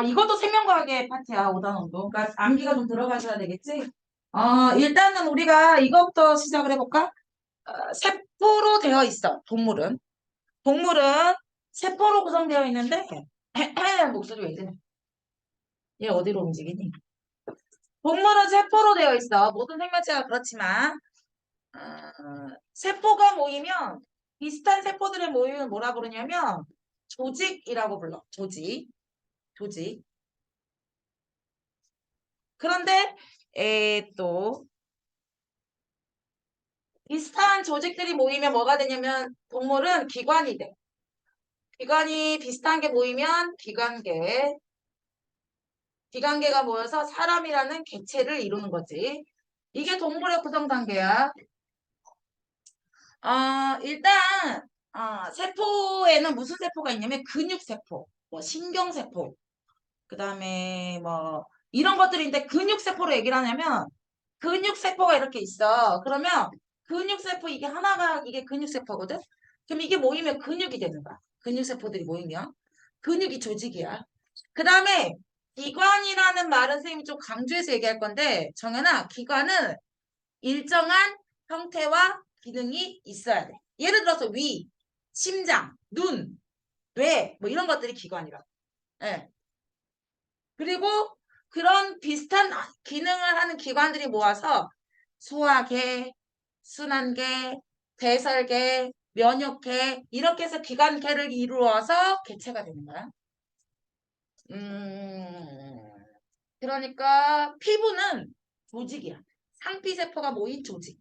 이것도 생명과학의 파트야, 오단원도. 그러니까 암기가 좀 들어가셔야 되겠지? 일단은 우리가 이것부터 시작을 해볼까? 세포로 되어 있어, 동물은. 동물은 세포로 구성되어 있는데, 목소리 왜 이래? 얘 어디로 움직이니? 동물은 세포로 되어 있어. 모든 생명체가 그렇지만, 어, 세포가 모이면, 비슷한 세포들의 모임을 뭐라 부르냐면, 조직이라고 불러. 조직. 조직. 그런데, 또, 비슷한 조직들이 모이면 뭐가 되냐면 동물은 기관이 돼. 기관이 비슷한 게 모이면 기관계. 기관계가 모여서 사람이라는 개체를 이루는 거지. 이게 동물의 구성 단계야. 일단 세포에는 무슨 세포가 있냐면 근육세포, 뭐 신경세포, 그다음에 뭐 이런 것들인데 근육세포로 얘기를 하냐면 근육세포가 이렇게 있어. 그러면 근육세포 이게 하나가 이게 근육세포거든. 그럼 이게 모이면 근육이 되는 거야. 근육세포들이 모이면 근육이 조직이야. 그다음에 기관이라는 말은 선생님이 좀 강조해서 얘기할 건데 정연아, 기관은 일정한 형태와 기능이 있어야 돼. 예를 들어서 위, 심장, 눈, 뇌, 뭐 이런 것들이 기관이라. 예. 그리고 그런 비슷한 기능을 하는 기관들이 모아서 소화계, 순환계, 배설계, 면역계 이렇게 해서 기관계를 이루어서 개체가 되는 거야. 음, 그러니까 피부는 조직이야. 상피세포가 모인 조직.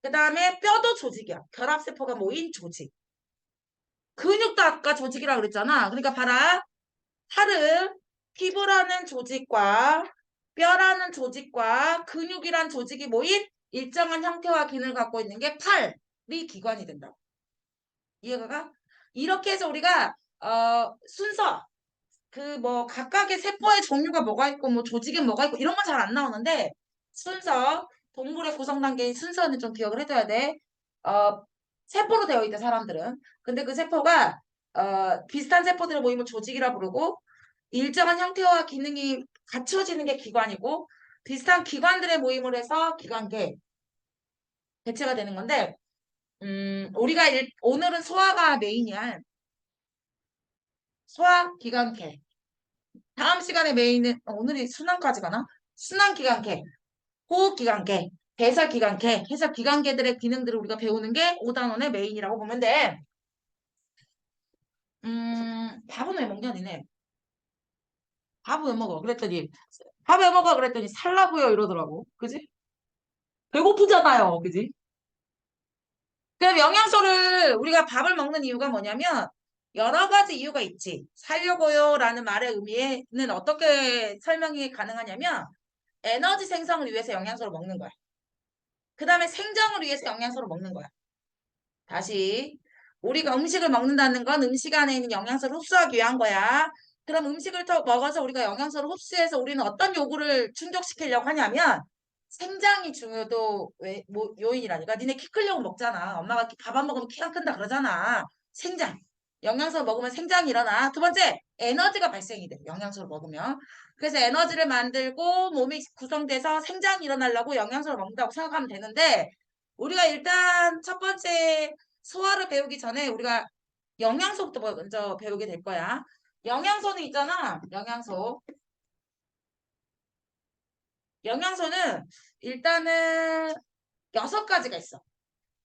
그 다음에 뼈도 조직이야. 결합세포가 모인 조직. 근육도 아까 조직이라고 그랬잖아. 그러니까 봐라. 살은 피부라는 조직과 뼈라는 조직과 근육이란 조직이 모인 일정한 형태와 기능을 갖고 있는 게 팔이 기관이 된다. 이해가 가? 이렇게 해서 우리가 순서 그 뭐 각각의 세포의 종류가 뭐가 있고 뭐 조직에 뭐가 있고 이런 건 잘 안 나오는데 순서 동물의 구성 단계의 순서는 좀 기억을 해둬야 돼. 어, 세포로 되어 있다 사람들은. 근데 그 세포가 비슷한 세포들의 모임을 조직이라 부르고 일정한 형태와 기능이 갖춰지는 게 기관이고 비슷한 기관들의 모임을 해서 기관계 대체가 되는 건데 우리가 오늘은 소화가 메인이야. 소화 기관계. 다음 시간에 메인은 오늘이 순환까지 가나? 순환기관계, 호흡기관계, 배설기관계, 해설기관계들의 기능들을 우리가 배우는 게 5단원의 메인이라고 보면 돼. 밥은 왜 먹냐 니네? 밥 왜 먹어? 그랬더니 밥 왜 먹어? 그랬더니 살라고요 이러더라고. 그지? 배고프잖아요. 그지? 그럼 영양소를 우리가 밥을 먹는 이유가 뭐냐면 여러 가지 이유가 있지. 살려고요라는 말의 의미는 어떻게 설명이 가능하냐면 에너지 생성을 위해서 영양소를 먹는 거야. 그 다음에 생정을 위해서 영양소를 먹는 거야. 다시 우리가 음식을 먹는다는 건 음식 안에 있는 영양소를 흡수하기 위한 거야. 그럼 음식을 더 먹어서 우리가 영양소를 흡수해서 우리는 어떤 요구를 충족시키려고 하냐면 생장이 중요도 요인이라니까. 니네 키 크려고 먹잖아. 엄마가 밥 안 먹으면 키가 큰다 그러잖아. 생장. 영양소 먹으면 생장이 일어나. 두 번째, 에너지가 발생이 돼. 영양소를 먹으면. 그래서 에너지를 만들고 몸이 구성돼서 생장이 일어나려고 영양소를 먹는다고 생각하면 되는데 우리가 일단 첫 번째 소화를 배우기 전에 우리가 영양소부터 먼저 배우게 될 거야. 영양소는 있잖아. 영양소. 영양소는 일단은 6가지가 있어.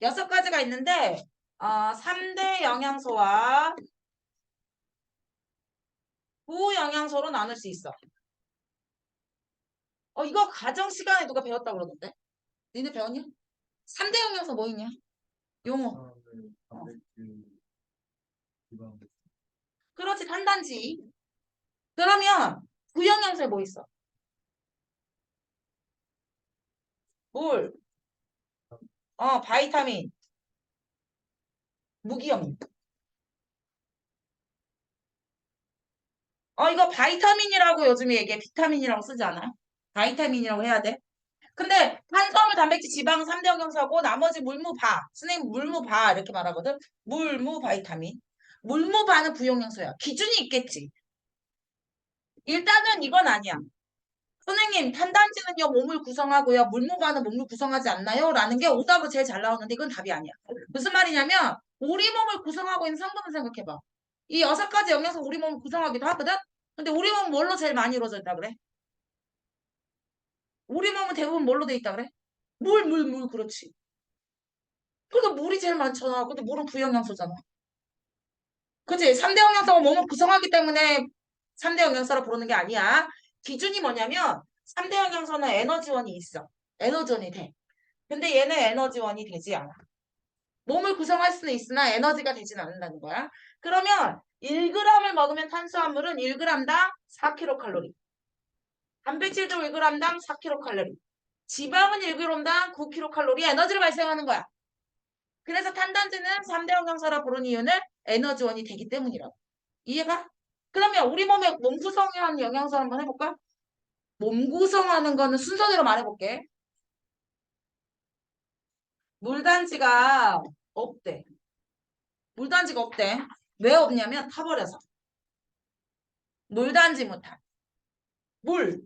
6가지가 있는데 3대 영양소와 부영양소로 나눌 수 있어. 이거 가정 시간에 누가 배웠다고 그러던데? 니네 배웠냐? 3대 영양소 뭐 있냐? 용어. 네. 단백질, 지방. 그렇지, 탄단지. 그러면 부영양소에 뭐 있어? 물, 바이타민, 무기염. 이거 바이타민이라고 요즘에 얘기해. 비타민이라고 쓰지 않아요? 바이타민이라고 해야 돼. 근데 탄수화물, 단백질, 지방 3대 영양소고 나머지 물무바. 선생님 물무바 이렇게 말하거든. 물무 바이타민. 물무바는 부영양소야. 기준이 있겠지. 일단은 이건 아니야. 선생님, 탄단지는요, 몸을 구성하고요, 물무관은 몸을 구성하지 않나요? 라는 게 오답으로 제일 잘 나오는데 이건 답이 아니야. 무슨 말이냐면, 우리 몸을 구성하고 있는 성분을 생각해봐. 이 6가지 영양소 우리 몸을 구성하기도 하거든? 근데 우리 몸은 뭘로 제일 많이 이루어져 있다 그래? 우리 몸은 대부분 뭘로 돼 있다 그래? 물, 그렇지. 그러니까 물이 제일 많잖아. 근데 물은 부영양소잖아. 그치? 3대 영양소가 몸을 구성하기 때문에 3대 영양소라 부르는 게 아니야. 기준이 뭐냐면 3대 영양소는 에너지원이 있어. 에너지원이 돼. 근데 얘는 에너지원이 되지 않아. 몸을 구성할 수는 있으나 에너지가 되진 않는다는 거야. 그러면 1g을 먹으면 탄수화물은 1g당 4kcal. 단백질도 1g당 4kcal. 지방은 1g당 9kcal 에너지를 발생하는 거야. 그래서 탄단지는 3대 영양소라 부르는 이유는 에너지원이 되기 때문이라고. 이해가? 그러면 우리 몸의 몸 구성하는 영양소 한번 해볼까? 몸 구성하는 거는 순서대로 말해볼게. 물단지가 없대. 물단지가 없대. 왜 없냐면 타버려서. 물단지 못한. 물,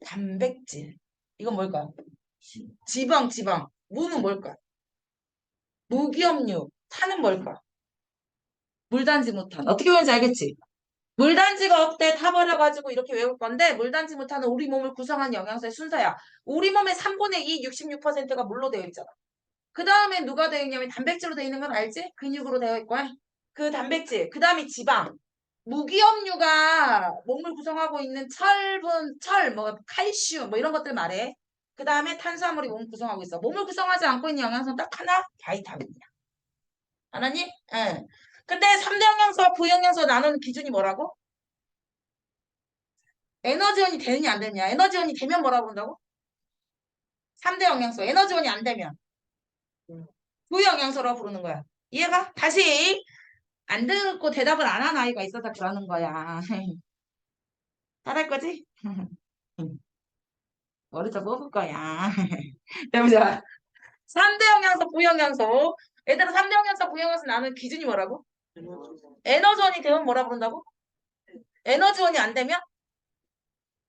단백질. 이건 뭘까? 지방. 무는 뭘까? 무기업류. 탄은 뭘까? 물단지 못한. 어떻게 보는지 알겠지? 물단지가 없대 타버려가지고 이렇게 외울 건데 물단지 못하는 우리 몸을 구성하는 영양소의 순서야. 우리 몸의 3분의 2, 66%가 물로 되어 있잖아. 그 다음에 누가 되어 있냐면 단백질로 되어 있는 건 알지? 근육으로 되어 있고 그 단백질. 그 다음에 지방. 무기업류가 몸을 구성하고 있는 뭐 칼슘 뭐 이런 것들 말해. 그 다음에 탄수화물이 몸을 구성하고 있어. 몸을 구성하지 않고 있는 영양소는 딱 하나, 바이타민이야. 알았니? 응. 근데 3대 영양소와 부영양소 나누는 기준이 뭐라고? 에너지원이 되느냐 안 되느냐. 에너지원이 되면 뭐라고 한다고? 3대 영양소. 에너지원이 안 되면 부영양소라고 부르는 거야. 이해가? 다시 안 듣고 대답을 안 한 아이가 있어서 그러는 거야. 잘할 거지? 머리도 뽑을 거야. 해보자. 3대 영양소, 부영양소. 얘들아 3대 영양소, 부영양소 나는 기준이 뭐라고? 에너지원이 되면 뭐라 부른다고? 에너지원이 안 되면?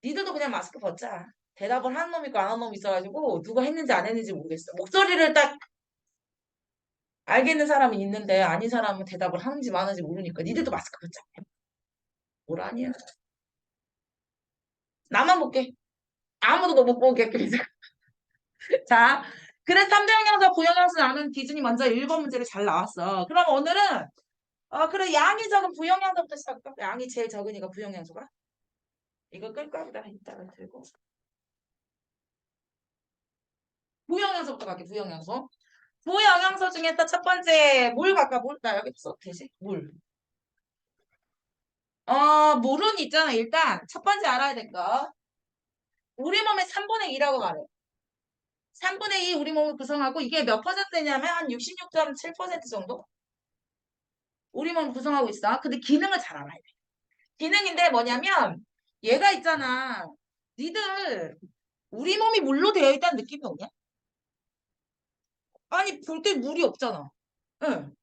니들도 그냥 마스크 벗자. 대답을 하는 놈 있고 안 하는 놈 있어가지고 누가 했는지 안 했는지 모르겠어. 목소리를 딱 알겠는 사람이 있는데 아닌 사람은 대답을 하는지 마는지 모르니까 니들도 마스크 벗자. 뭘 아니야. 나만 볼게. 아무도 못 보게. 그래서 자, 그래서 3대 영양소, 부영양소 나는 기준이 먼저 1번 문제를 잘 나왔어. 그럼 오늘은 그래 양이 적은 부영양소부터 시작할까? 양이 제일 적으니까 부영양소가. 이거 끌까? 이따가 들고. 부영양소부터 갈게. 부영양소. 부영양소 중에서 첫 번째 물 갈까? 물? 나 여기 써 되지? 물. 물은 있잖아. 일단 첫 번째 알아야 될 거. 우리 몸의 3분의 2라고 말해. 3분의 2 우리 몸을 구성하고 이게 몇 퍼센트냐면 한 66.7% 정도? 우리 몸을 구성하고 있어. 근데 기능을 잘 알아야 돼. 기능인데 뭐냐면 얘가 있잖아. 니들 우리 몸이 물로 되어 있다는 느낌이 오냐? 아니 볼 때 물이 없잖아. 응.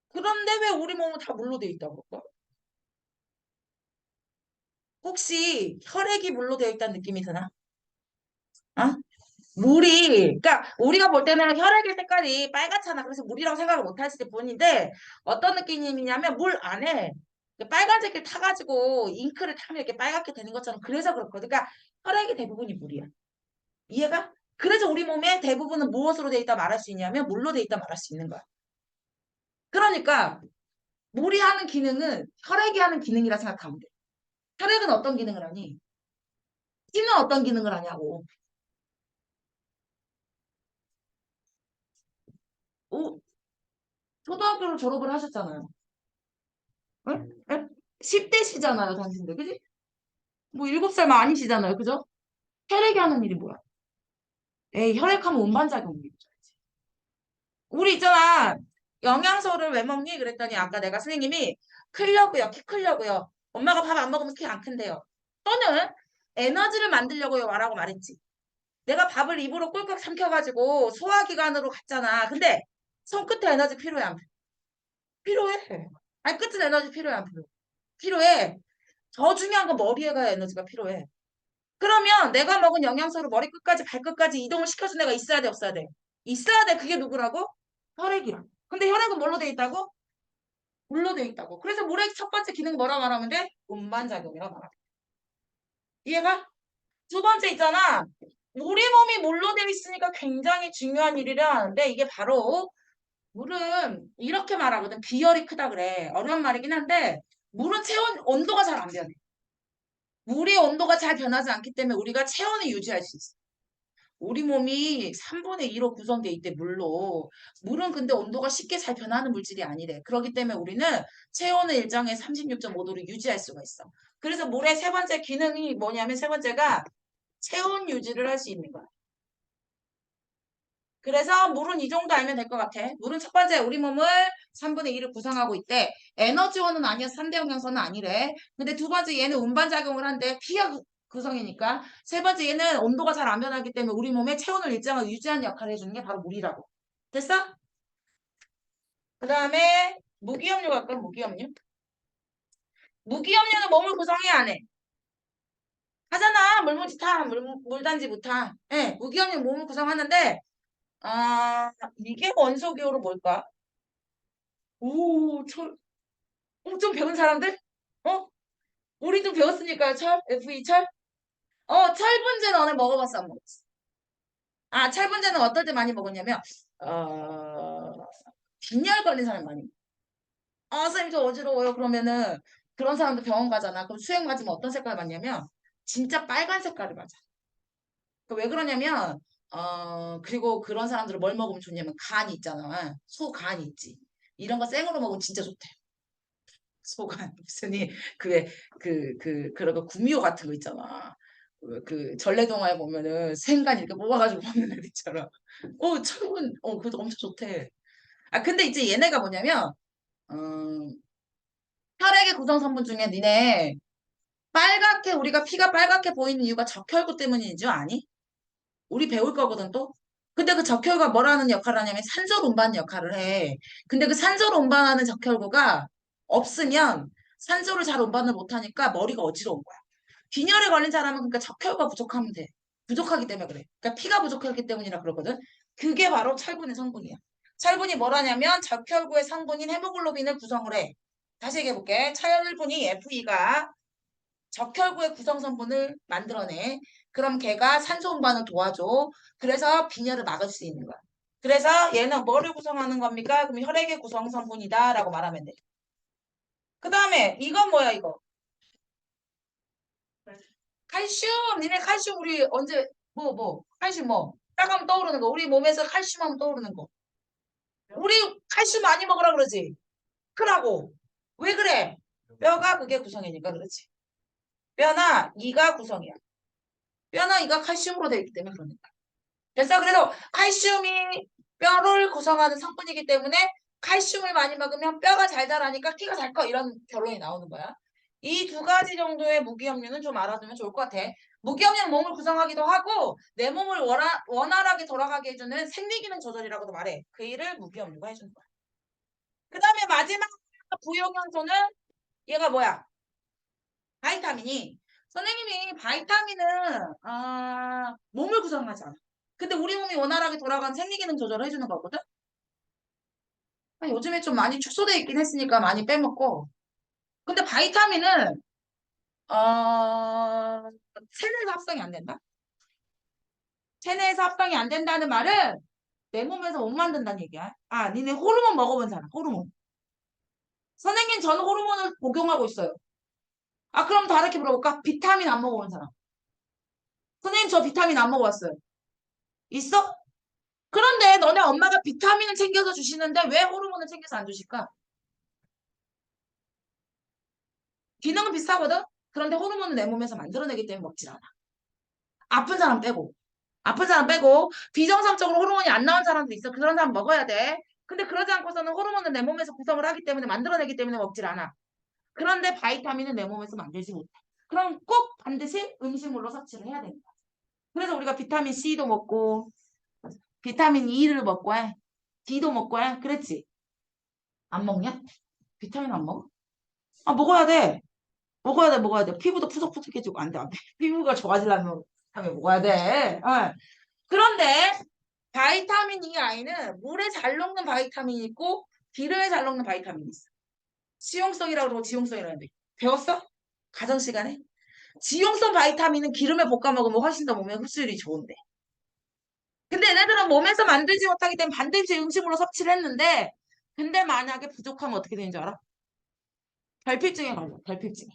그런데 왜 우리 몸은 다 물로 되어 있다고 그럴까? 혹시 혈액이 물로 되어 있다는 느낌이 드나? 어? 그러니까 우리가 볼 때는 혈액의 색깔이 빨갛잖아. 그래서 물이라고 생각을 못 하실 뿐인데 어떤 느낌이냐면 물 안에 그 빨간색을 타가지고 잉크를 타면 이렇게 빨갛게 되는 것처럼 그래서 그렇거든. 그러니까 혈액이 대부분이 물이야. 이해가? 그래서 우리 몸의 대부분은 무엇으로 돼 있다 말할 수 있냐면 물로 돼 있다 말할 수 있는 거야. 그러니까 물이 하는 기능은 혈액이 하는 기능이라 생각하면 돼. 혈액은 어떤 기능을 하니? 피는 어떤 기능을 하냐고. 오, 초등학교를 졸업을 하셨잖아요. 응? 응? 10대시잖아요, 당신들. 그지? 뭐 7살만 아니시잖아요. 그죠? 혈액이 하는 일이 뭐야? 에이, 혈액하면 운반작용. 우리 있잖아. 영양소를 왜 먹니? 그랬더니 아까 내가 선생님이 크려고요. 키 크려고요. 엄마가 밥 안 먹으면 키 안 큰대요. 또는 에너지를 만들려고요. 라고 말했지. 내가 밥을 입으로 꿀꺽 삼켜가지고 소화기관으로 갔잖아. 근데 손끝에 에너지 필요해 안 필요해? 아니 끝은 에너지 필요해 안 필요해? 필요해. 더 중요한 건 머리에 가야 에너지가 필요해. 그러면 내가 먹은 영양소를 머리 끝까지 발끝까지 이동을 시켜준 애가 있어야 돼, 없어야 돼? 있어야 돼. 그게 누구라고? 혈액이랑. 근데 혈액은 뭘로 돼 있다고? 물로 돼 있다고. 그래서 물의 첫 번째 기능 뭐라 말하면 돼? 운반작용이라 말하면 돼. 이해가? 두 번째 있잖아. 우리 몸이 물로 되어 있으니까 굉장히 중요한 일이라 하는데 이게 바로 물은 이렇게 말하거든. 비열이 크다 그래. 어려운 말이긴 한데 물은 체온 온도가 잘 안 변해. 물의 온도가 잘 변하지 않기 때문에 우리가 체온을 유지할 수 있어. 우리 몸이 3분의 2로 구성되어 있대, 물로. 물은 근데 온도가 쉽게 잘 변하는 물질이 아니래. 그렇기 때문에 우리는 체온을 일정의 36.5도로 유지할 수가 있어. 그래서 물의 세 번째 기능이 뭐냐면 세 번째가 체온 유지를 할 수 있는 거야. 그래서 물은 이 정도 알면 될 것 같아. 물은 첫 번째 우리 몸을 3분의 2를 구성하고 있대. 에너지원은 아니야. 3대 영양소는 아니래. 근데 두 번째 얘는 운반작용을 한대. 피가 구성이니까. 세 번째 얘는 온도가 잘 안 변하기 때문에 우리 몸의 체온을 일정하게 유지하는 역할을 해주는 게 바로 물이라고. 됐어? 그 다음에 무기압류 갈까? 무기압류? 무기압류는 몸을 구성해 안 해? 하잖아. 물무지타, 물단지부타. 예, 무기압류 몸을 구성하는데 이게 원소기호로 뭘까? 오, 좀 배운 사람들? 어? 우리 좀 배웠으니까 FE 철? 철분제 너네 먹어봤어, 안 먹었어? 철분제는 어떨 때 많이 먹었냐면, 어, 빈혈 걸린 사람 많이 먹어. 선생님 저 어지러워요. 그러면은 그런 사람도 병원 가잖아. 그럼 수액 맞으면 어떤 색깔 맞냐면, 진짜 빨간 색깔을 맞아. 왜 그러냐면, 그리고 그런 사람들은 뭘 먹으면 좋냐면, 간이 있잖아. 소간이 있지. 이런 거 생으로 먹으면 진짜 좋대. 소간 무슨 그런 거 구미호 같은 거 있잖아. 그 전래동화에 보면은 생간 이렇게 뽑아가지고 먹는 애들 있잖아. 철분 그것도 엄청 좋대. 근데 이제 얘네가 뭐냐면 혈액의 구성 성분 중에 니네 빨갛게 우리가 피가 빨갛게 보이는 이유가 적혈구 때문인 줄 아니? 우리 배울 거거든 또. 근데 그 적혈구가 뭐라는 역할을 하냐면 산소를 운반하는 역할을 해. 근데 그 산소를 운반하는 적혈구가 없으면 산소를 잘 운반을 못하니까 머리가 어지러운 거야. 빈혈에 걸린 사람은 그러니까 적혈구가 부족하면 돼. 부족하기 때문에 그래. 그러니까 피가 부족하기 때문이라 그러거든. 그게 바로 철분의 성분이야. 철분이 뭐라냐면 적혈구의 성분인 헤모글로빈을 구성을 해. 다시 얘기해볼게. 철분이 FE가 적혈구의 구성 성분을 만들어내. 그럼 걔가 산소 운반을 도와줘. 그래서 빈혈을 막을 수 있는 거야. 그래서 얘는 뭐를 구성하는 겁니까? 그럼 혈액의 구성 성분이다라고 말하면 돼. 그 다음에 이건 뭐야 이거? 칼슘. 니네 칼슘 우리 언제 칼슘 딱 하면 떠오르는 거. 우리 몸에서 칼슘 하면 떠오르는 거. 우리 칼슘 많이 먹으라 그러지. 크라고. 왜 그래? 뼈가 그게 구성이니까 그렇지. 뼈나 이가 구성이야. 뼈나 이가 칼슘으로 되어 있기 때문에 그러니까. 그래서 칼슘이 뼈를 구성하는 성분이기 때문에 칼슘을 많이 먹으면 뼈가 잘 자라니까 키가 잘 커. 이런 결론이 나오는 거야. 이 두 가지 정도의 무기압류는 좀 알아두면 좋을 것 같아. 무기압류는 몸을 구성하기도 하고 내 몸을 원활하게 돌아가게 해주는 생리기능 조절이라고도 말해. 그 일을 무기압류가 해주는 거야. 그 다음에 마지막 부용량소는 얘가 뭐야? 바이타민이. 선생님이 바이타민은 몸을 구성하지 않아. 근데 우리 몸이 원활하게 돌아가는 생리기능 조절을 해주는 거거든? 요즘에 좀 많이 축소돼 있긴 했으니까 많이 빼먹고. 근데 바이타민은, 체내에서 합성이 안 된다? 체내에서 합성이 안 된다는 말은 내 몸에서 못 만든다는 얘기야. 니네 호르몬 먹어본 사람, 호르몬. 선생님, 저는 호르몬을 복용하고 있어요. 그럼 다르게 물어볼까? 비타민 안 먹어본 사람. 선생님, 저 비타민 안 먹어봤어요. 있어? 그런데 너네 엄마가 비타민을 챙겨서 주시는데 왜 호르몬을 챙겨서 안 주실까? 기능은 비슷하거든? 그런데 호르몬은 내 몸에서 만들어내기 때문에 먹질 않아. 아픈 사람 빼고. 아픈 사람 빼고 비정상적으로 호르몬이 안 나온 사람도 있어. 그런 사람 먹어야 돼. 근데 그러지 않고서는 호르몬은 내 몸에서 구성을 하기 때문에 만들어내기 때문에 먹질 않아. 그런데 바이타민은 내 몸에서 만들지 못해. 그럼 꼭 반드시 음식물로 섭취를 해야 된다. 그래서 우리가 비타민 C도 먹고 비타민 E를 먹고 해. D도 먹고 해. 그랬지? 안 먹냐? 비타민 안 먹어? 먹어야 돼. 먹어야 돼, 먹어야 돼. 피부도 푸석푸석해지고 안 돼, 안 돼. 피부가 좋아지려면 다음에 먹어야 돼. 어. 그런데 바이타민 E 아이는 물에 잘 녹는 바이타민이 있고 기름에 잘 녹는 바이타민이 있어. 수용성이라고 그러고 지용성이라고 하는데 배웠어? 가정 시간에? 지용성 바이타민은 기름에 볶아 먹으면 훨씬 더 몸에 흡수율이 좋은데. 근데 얘네들은 몸에서 만들지 못하기 때문에 반드시 음식물로 섭취를 했는데 근데 만약에 부족하면 어떻게 되는지 알아? 결핍증에 걸려. 결핍증.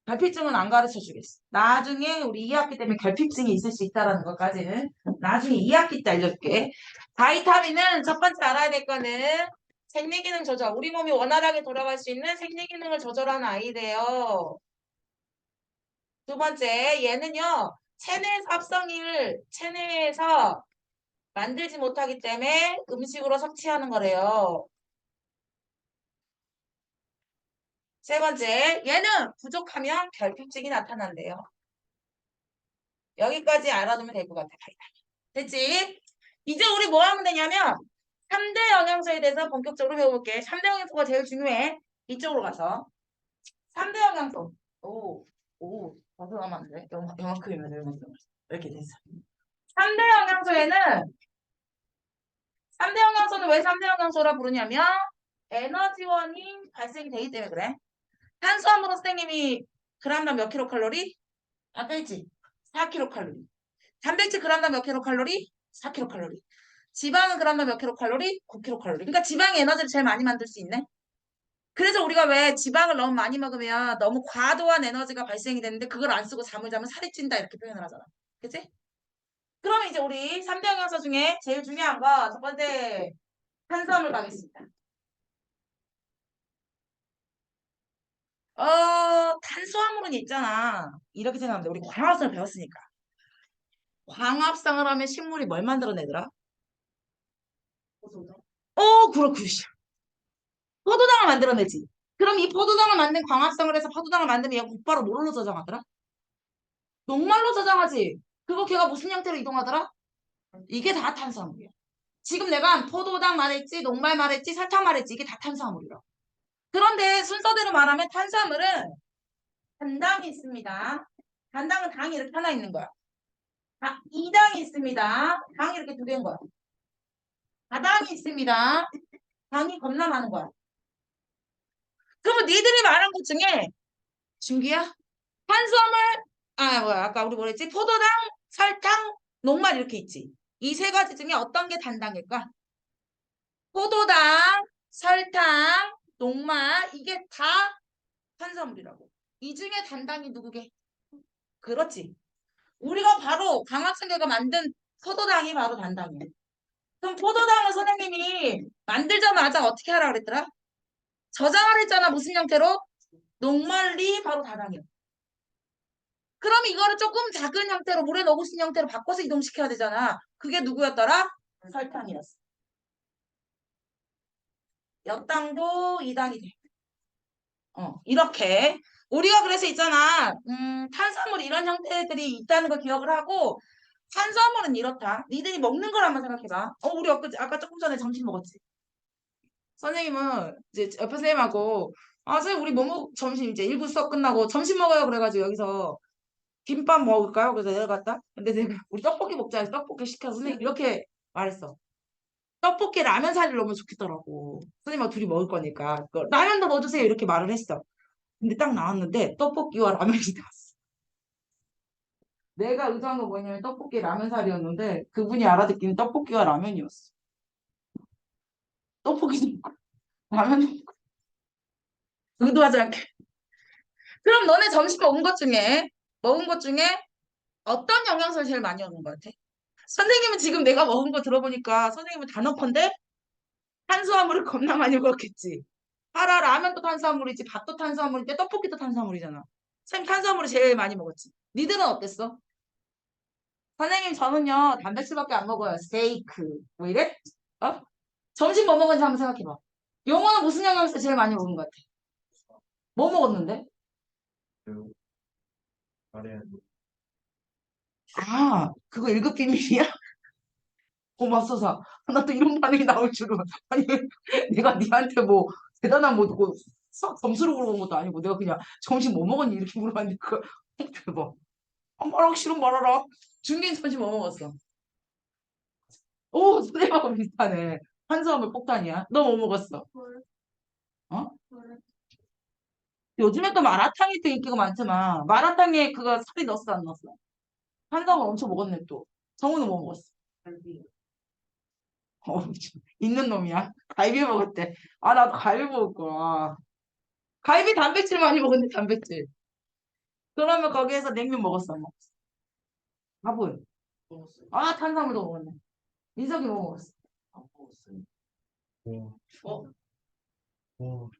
결핍증은 안 가르쳐 주겠어. 나중에 우리 2학기 때문에 결핍증이 있을 수 있다는 것까지는 나중에 2학기 때 알려줄게. 바이타민은 첫 번째 알아야 될 거는 생리기능 조절. 우리 몸이 원활하게 돌아갈 수 있는 생리기능을 조절하는 아이래요. 두 번째, 얘는요, 체내에서 만들지 못하기 때문에 음식으로 섭취하는 거래요. 세 번째, 얘는 부족하면 결핍증이 나타난대요. 여기까지 알아두면 될 것 같아. 됐지? 이제 우리 뭐 하면 되냐면 3대 영양소에 대해서 본격적으로 배워볼게. 3대 영양소가 제일 중요해. 이쪽으로 가서 3대 영양소. 벗어나면 안 돼. 요만큼이면 요만큼. 이렇게 됐어. 3대 영양소에는 3대 영양소는 왜 3대 영양소라 부르냐면 에너지원이 발생이 되기 때문에 그래. 탄수화물은 선생님이 그람당 몇 킬로칼로리? 아까 했지? 4킬로칼로리. 단백질 그람당 몇 킬로칼로리? 4킬로칼로리. 지방은 그람당 몇 킬로칼로리? 9킬로칼로리. 그러니까 지방이 에너지를 제일 많이 만들 수 있네. 그래서 우리가 왜 지방을 너무 많이 먹으면 너무 과도한 에너지가 발생이 되는데 그걸 안 쓰고 잠을 자면 살이 찐다 이렇게 표현을 하잖아. 그치? 그러면 이제 우리 3대 영양소 중에 제일 중요한 거 첫 번째 탄수화물 가겠습니다. 탄수화물은 있잖아. 이렇게 생각하면 돼. 우리 광합성을 배웠으니까. 광합성을 하면 식물이 뭘 만들어내더라? 그렇군. 포도당을 만들어내지. 그럼 이 포도당을 만든 광합성을 해서 포도당을 만들면 얘가 곧바로 뭘로 저장하더라? 녹말로 저장하지. 그거 걔가 무슨 형태로 이동하더라? 이게 다 탄수화물이야. 지금 내가 포도당 말했지, 녹말 말했지, 설탕 말했지. 이게 다 탄수화물이라. 그런데 순서대로 말하면 탄수화물은 단당이 있습니다. 단당은 당이 이렇게 하나 있는 거야. 이당이 있습니다. 당이 이렇게 두 개인 거야. 다당이 있습니다. 당이 겁나 많은 거야. 그러면 니들이 말한 것 중에 준기야? 탄수화물, 뭐야, 아까 우리 뭐랬지? 포도당, 설탕, 녹말 이렇게 있지. 이 세 가지 중에 어떤 게 단당일까? 포도당, 설탕, 녹말 이게 다 탄수화물이라고. 이 중에 단당이 누구게? 그렇지. 우리가 바로 강학생계가 만든 포도당이 바로 단당이야. 그럼 포도당을 선생님이 만들자마자 어떻게 하라 그랬더라? 저장하라 했잖아. 무슨 형태로? 녹말이 바로 다당이야. 그럼 이거를 조금 작은 형태로 물에 녹으신 형태로 바꿔서 이동시켜야 되잖아. 그게 누구였더라? 설탕이었어. 역당도 2당이 돼. 이렇게. 우리가 그래서 있잖아. 탄수화물 이런 형태들이 있다는 거 기억을 하고 탄수화물은 이렇다. 니들이 먹는 걸 한번 생각해봐. 우리 아까 조금 전에 점심 먹었지. 선생님은 이제 옆에 선생님하고 선생님 우리 뭐 점심 이제 1부 수업 끝나고 점심 먹어요. 그래가지고 여기서 김밥 먹을까요? 그래서 내려갔다. 근데 내가 우리 떡볶이 먹자 해서 떡볶이 시켜서 선생님 이렇게 말했어. 떡볶이 라면 사리를 넣으면 좋겠더라고. 선생님하고 둘이 먹을 거니까. 라면도 넣어주세요. 이렇게 말을 했어. 근데 딱 나왔는데 떡볶이와 라면이 나왔어. 내가 의도한 거 뭐냐면 떡볶이 라면 사리였는데 그분이 알아듣기는 떡볶이와 라면이었어. 떡볶이도 먹고 라면도 먹고 의도하지 않게. 그럼 너네 점심 먹은 것 중에 어떤 영양소를 제일 많이 얻는 것 같아? 선생님은 지금 내가 먹은 거 들어보니까 선생님은 단언컨대 탄수화물을 겁나 많이 먹었겠지. 알아, 라면도 탄수화물이지, 밥도 탄수화물인데 떡볶이도 탄수화물이잖아. 선생님 탄수화물을 제일 많이 먹었지. 니들은 어땠어? 선생님 저는요 단백질밖에 안 먹어요. 스테이크 뭐 이래? 어? 점심 뭐 먹었는지 한번 생각해봐. 영어는 무슨 영양소 제일 많이 먹은 것 같아? 뭐 먹었는데? 그 아래 그거 1급 비밀이야? 맙소사. 나 또 이런 반응이 나올 줄은. 아니, 내가 니한테 뭐, 대단한 뭐, 점수로 물어본 것도 아니고 내가 그냥 점심 뭐 먹었니 이렇게 물어봤는데 그 대박. 말하기 싫으면 말하라. 중긴 점심 뭐 먹었어? 오, 선생님하고 비슷하네. 탄수화물 폭탄이야. 너 뭐 먹었어? 어? 요즘에 또 마라탕이 또 인기가 많지만 마라탕에 그거 살이 넣었어 안 넣었어? 탄수화물 엄청 먹었네 또. 정우는 뭐 먹었어? 어, 있는 놈이야. 갈비 먹었대. 아, 나도 갈비 먹을 거야. 갈비 단백질 많이 먹었네, 단백질. 그러면 거기에서 냉면 먹었어, 뭐. 밥은? 먹었어요. 아, 탄수화물도 먹었네. 민석이 뭐 먹었어? 안 먹었어요. 오, 어? 오,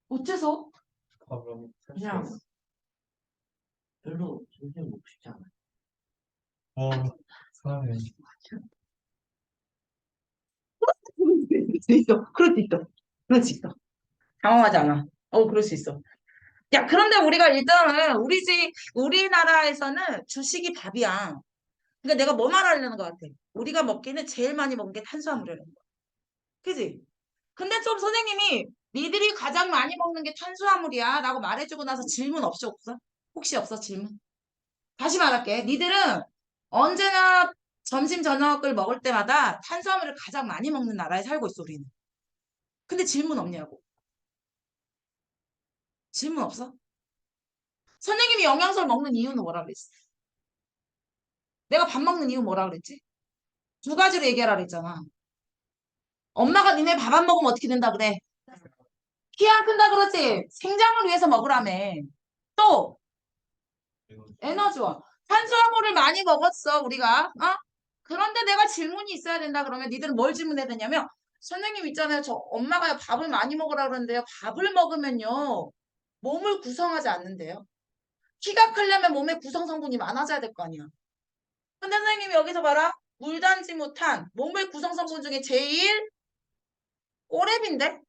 어째서? 밥을 그냥 탈수했어. 별로 점심 먹고 싶지 않아. 사람이 그럴 수 있어. 그럴 수 있어. 그럴 수 있어. 당황하지 않아. 그럴 수 있어. 야, 그런데 우리가 일단은 우리나라에서는 주식이 밥이야. 그러니까 내가 뭐 말하려는 것 같아. 우리가 먹기는 제일 많이 먹는 게 탄수화물이라는 거야. 그지? 근데 좀 선생님이 니들이 가장 많이 먹는 게 탄수화물이야 라고 말해주고 나서 질문 없이 없어? 혹시 없어 질문? 다시 말할게. 니들은 언제나 점심 저녁을 먹을 때마다 탄수화물을 가장 많이 먹는 나라에 살고 있어 우리는. 근데 질문 없냐고. 질문 없어? 선생님이 영양소를 먹는 이유는 뭐라 그랬어? 내가 밥 먹는 이유 뭐라 그랬지? 두 가지로 얘기하라 그랬잖아. 엄마가 니네 밥 안 먹으면 어떻게 된다 그래? 키 안 큰다 그러지? 생장을 위해서 먹으라며. 또 에너지원. 탄수화물을 많이 먹었어, 우리가. 그런데 내가 질문이 있어야 된다 그러면 니들은 뭘 질문해야 되냐면 선생님 있잖아요. 저 엄마가 밥을 많이 먹으라 그러는데요. 밥을 먹으면요. 몸을 구성하지 않는데요. 키가 크려면 몸에 구성 성분이 많아져야 될 거 아니야. 근데 선생님이 여기서 봐라. 물 단지 못한 몸의 구성 성분 중에 제일 꼬렙인데?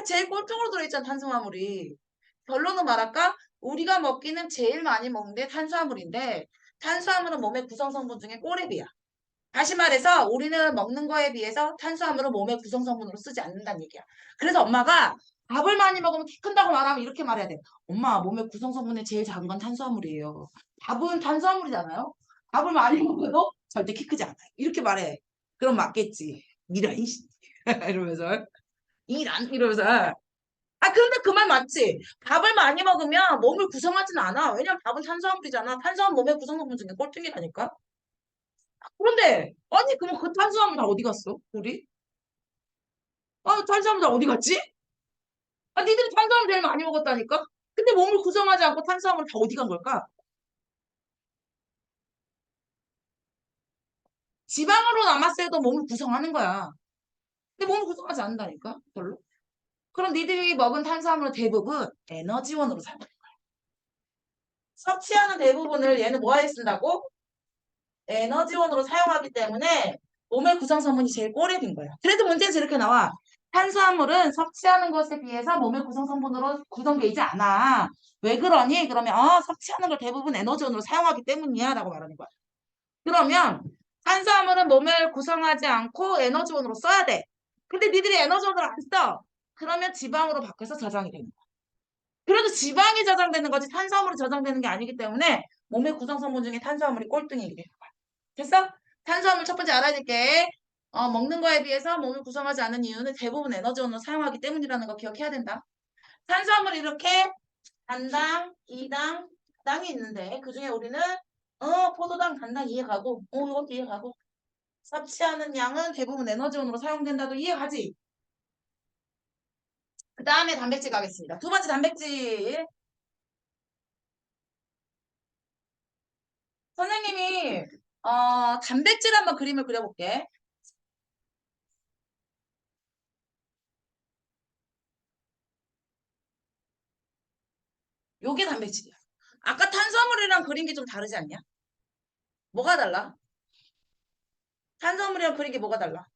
제일 꼴등으로 들어있잖아, 탄수화물이. 결론은 말할까? 우리가 먹기는 제일 많이 먹는 게 탄수화물인데 탄수화물은 몸의 구성 성분 중에 꼬렙이야. 다시 말해서 우리는 먹는 거에 비해서 탄수화물을 몸의 구성 성분으로 쓰지 않는다는 얘기야. 그래서 엄마가 밥을 많이 먹으면 키 큰다고 말하면 이렇게 말해야 돼. 엄마, 몸의 구성 성분의 제일 작은 건 탄수화물이에요. 밥은 탄수화물이잖아요. 밥을 많이 먹어도 절대 키 크지 않아요. 이렇게 말해. 그럼 맞겠지. 이런 이러면서 이러면서 그런데 그 말 맞지? 밥을 많이 먹으면 몸을 구성하진 않아. 왜냐면 밥은 탄수화물이잖아. 탄수화물 몸의 구성 성분 중에 꼴등이라니까. 그런데 아니 그럼 그 탄수화물 다 어디 갔어? 우리? 탄수화물 다 어디 갔지? 니들이 탄수화물 제일 많이 먹었다니까? 근데 몸을 구성하지 않고 탄수화물 다 어디 간 걸까? 지방으로 남았을 때 몸을 구성하는 거야. 근데 몸을 구성하지 않는다니까? 별로. 그럼 니들이 먹은 탄수화물은 대부분 에너지원으로 사용해. 섭취하는 대부분을 얘는 뭐하에 쓴다고? 에너지원으로 사용하기 때문에 몸의 구성 성분이 제일 꼬렙인 거야. 그래도 문제는 이렇게 나와. 탄수화물은 섭취하는 것에 비해서 몸의 구성 성분으로 구성되지 않아. 왜 그러니? 그러면 섭취하는 걸 대부분 에너지원으로 사용하기 때문이야 라고 말하는 거야. 그러면 탄수화물은 몸을 구성하지 않고 에너지원으로 써야 돼. 근데 니들이 에너지원으로 안 써. 그러면 지방으로 바뀌어서 저장이 되는 거야. 그래도 지방이 저장되는 거지 탄수화물이 저장되는 게 아니기 때문에 몸의 구성 성분 중에 탄수화물이 꼴등이게 되는 거야. 됐어? 탄수화물 첫 번째 알아야 될 게, 먹는 거에 비해서 몸을 구성하지 않는 이유는 대부분 에너지원으로 사용하기 때문이라는 거 기억해야 된다. 탄수화물 이렇게 단당, 이당, 당이 있는데 그 중에 우리는 포도당, 단당 이해가고, 이것도 이해가고, 섭취하는 양은 대부분 에너지원으로 사용된다도 이해가지. 그 다음에 단백질 가겠습니다. 두 번째 단백질. 선생님이 단백질 한번 그림을 그려볼게. 요게 단백질이야. 아까 탄수화물이랑 그린 게 좀 다르지 않냐? 뭐가 달라? 탄수화물이랑 그린 게 뭐가 달라?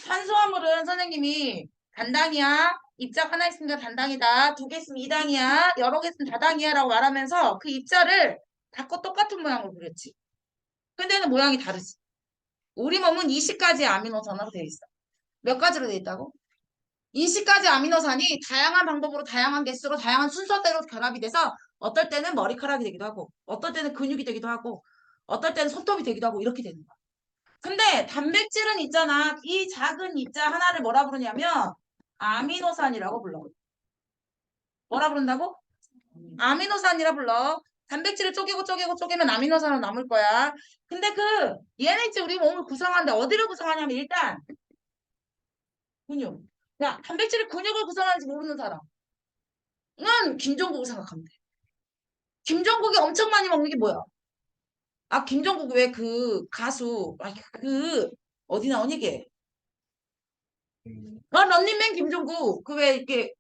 탄수화물은 선생님이 단당이야. 입자 하나 있으니까 단당이다. 두 개 있으면 이당이야. 여러 개 있으면 다당이야 라고 말하면서 그 입자를 바꿔 똑같은 모양으로 그렸지. 근데는 모양이 다르지. 우리 몸은 20가지 아미노산으로 되어 있어. 몇 가지로 돼 있다고? 20가지 아미노산이 다양한 방법으로 다양한 개수로 다양한 순서대로 결합이 돼서 어떨 때는 머리카락이 되기도 하고 어떨 때는 근육이 되기도 하고 어떨 때는 손톱이 되기도 하고 이렇게 되는 거야. 근데 단백질은 있잖아. 이 작은 입자 하나를 뭐라 부르냐면 아미노산이라고 불러. 뭐라 부른다고? 아미노산이라 불러. 단백질을 쪼개면 아미노산은 남을 거야. 근데 얘네 이제 우리 몸을 구성하는데 어디를 구성하냐면 일단 근육. 야, 단백질이 근육을 구성하는지 모르는 사람은 김종국을 생각하면 돼. 김종국이 엄청 많이 먹는 게 뭐야? 아, 김종국 왜 가수, 어디 나오니, 걔? 런닝맨 김종국. 왜 이렇게,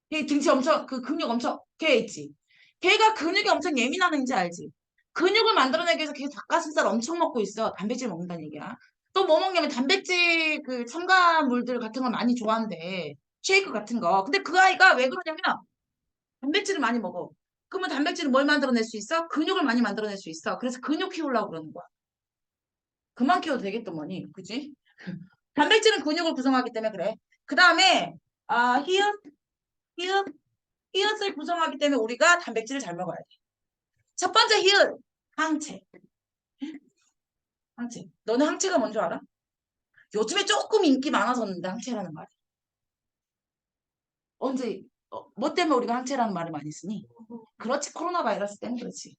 걔 등치 엄청, 근육 엄청, 걔 있지. 걔가 근육이 엄청 예민하는지 알지? 근육을 만들어내기 위해서 걔 닭가슴살 엄청 먹고 있어. 단백질 먹는다는 얘기야. 또 뭐 먹냐면 단백질 첨가물들 같은 걸 많이 좋아한대. 쉐이크 같은 거. 근데 그 아이가 왜 그러냐면 단백질을 많이 먹어. 그러면 단백질은 뭘 만들어낼 수 있어? 근육을 많이 만들어낼 수 있어. 그래서 근육 키우려고 그러는 거야. 그만 키워도 되겠더머니. 그지? 단백질은 근육을 구성하기 때문에 그래. 그 다음에 히읗, 히읗, 히읗을 구성하기 때문에 우리가 단백질을 잘 먹어야 돼. 첫 번째 히읗, 항체. 항체. 너는 항체가 뭔 줄 알아? 요즘에 조금 인기 많아졌는데 항체라는 말이. 언제 뭐 때문에 우리가 항체라는 말을 많이 쓰니? 그렇지. 코로나 바이러스 때문에 그렇지.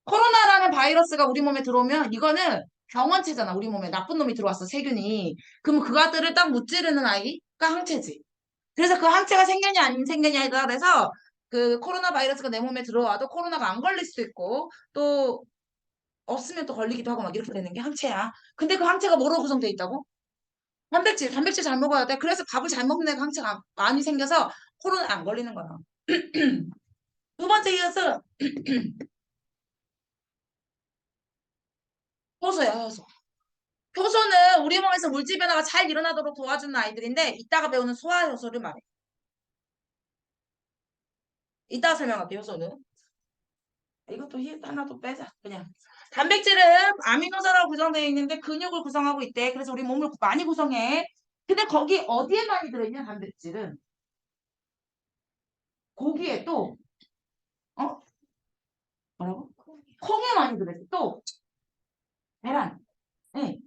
코로나라는 바이러스가 우리 몸에 들어오면 이거는 병원체잖아. 우리 몸에 나쁜 놈이 들어왔어. 세균이. 그러면 그것들을 딱 무찌르는 아이가 항체지. 그래서 그 항체가 생겨냐 안 생겨냐에 따라서 코로나 바이러스가 내 몸에 들어와도 코로나가 안 걸릴 수도 있고 또 없으면 또 걸리기도 하고 막 이렇게 되는 게 항체야. 근데 그 항체가 뭐로 구성돼 있다고? 단백질 잘 먹어야 돼. 그래서 밥을 잘 먹는 애가 항체가 많이 생겨서 코로나 안 걸리는 거야. 두 번째 이것은 효소야, 효소. 효소는 우리 몸에서 물질 변화가 잘 일어나도록 도와주는 아이들인데 이따가 배우는 소화 효소를 말해. 이따가 설명할게 효소는. 이것도 하나도 빼자. 그냥. 단백질은 아미노산으로 구성되어 있는데 근육을 구성하고 있대. 그래서 우리 몸을 많이 구성해. 근데 거기 어디에 많이 들어있냐 단백질은? 고기에 또 어? 뭐라고? 콩에 많이 들어있어. 또 계란. 네.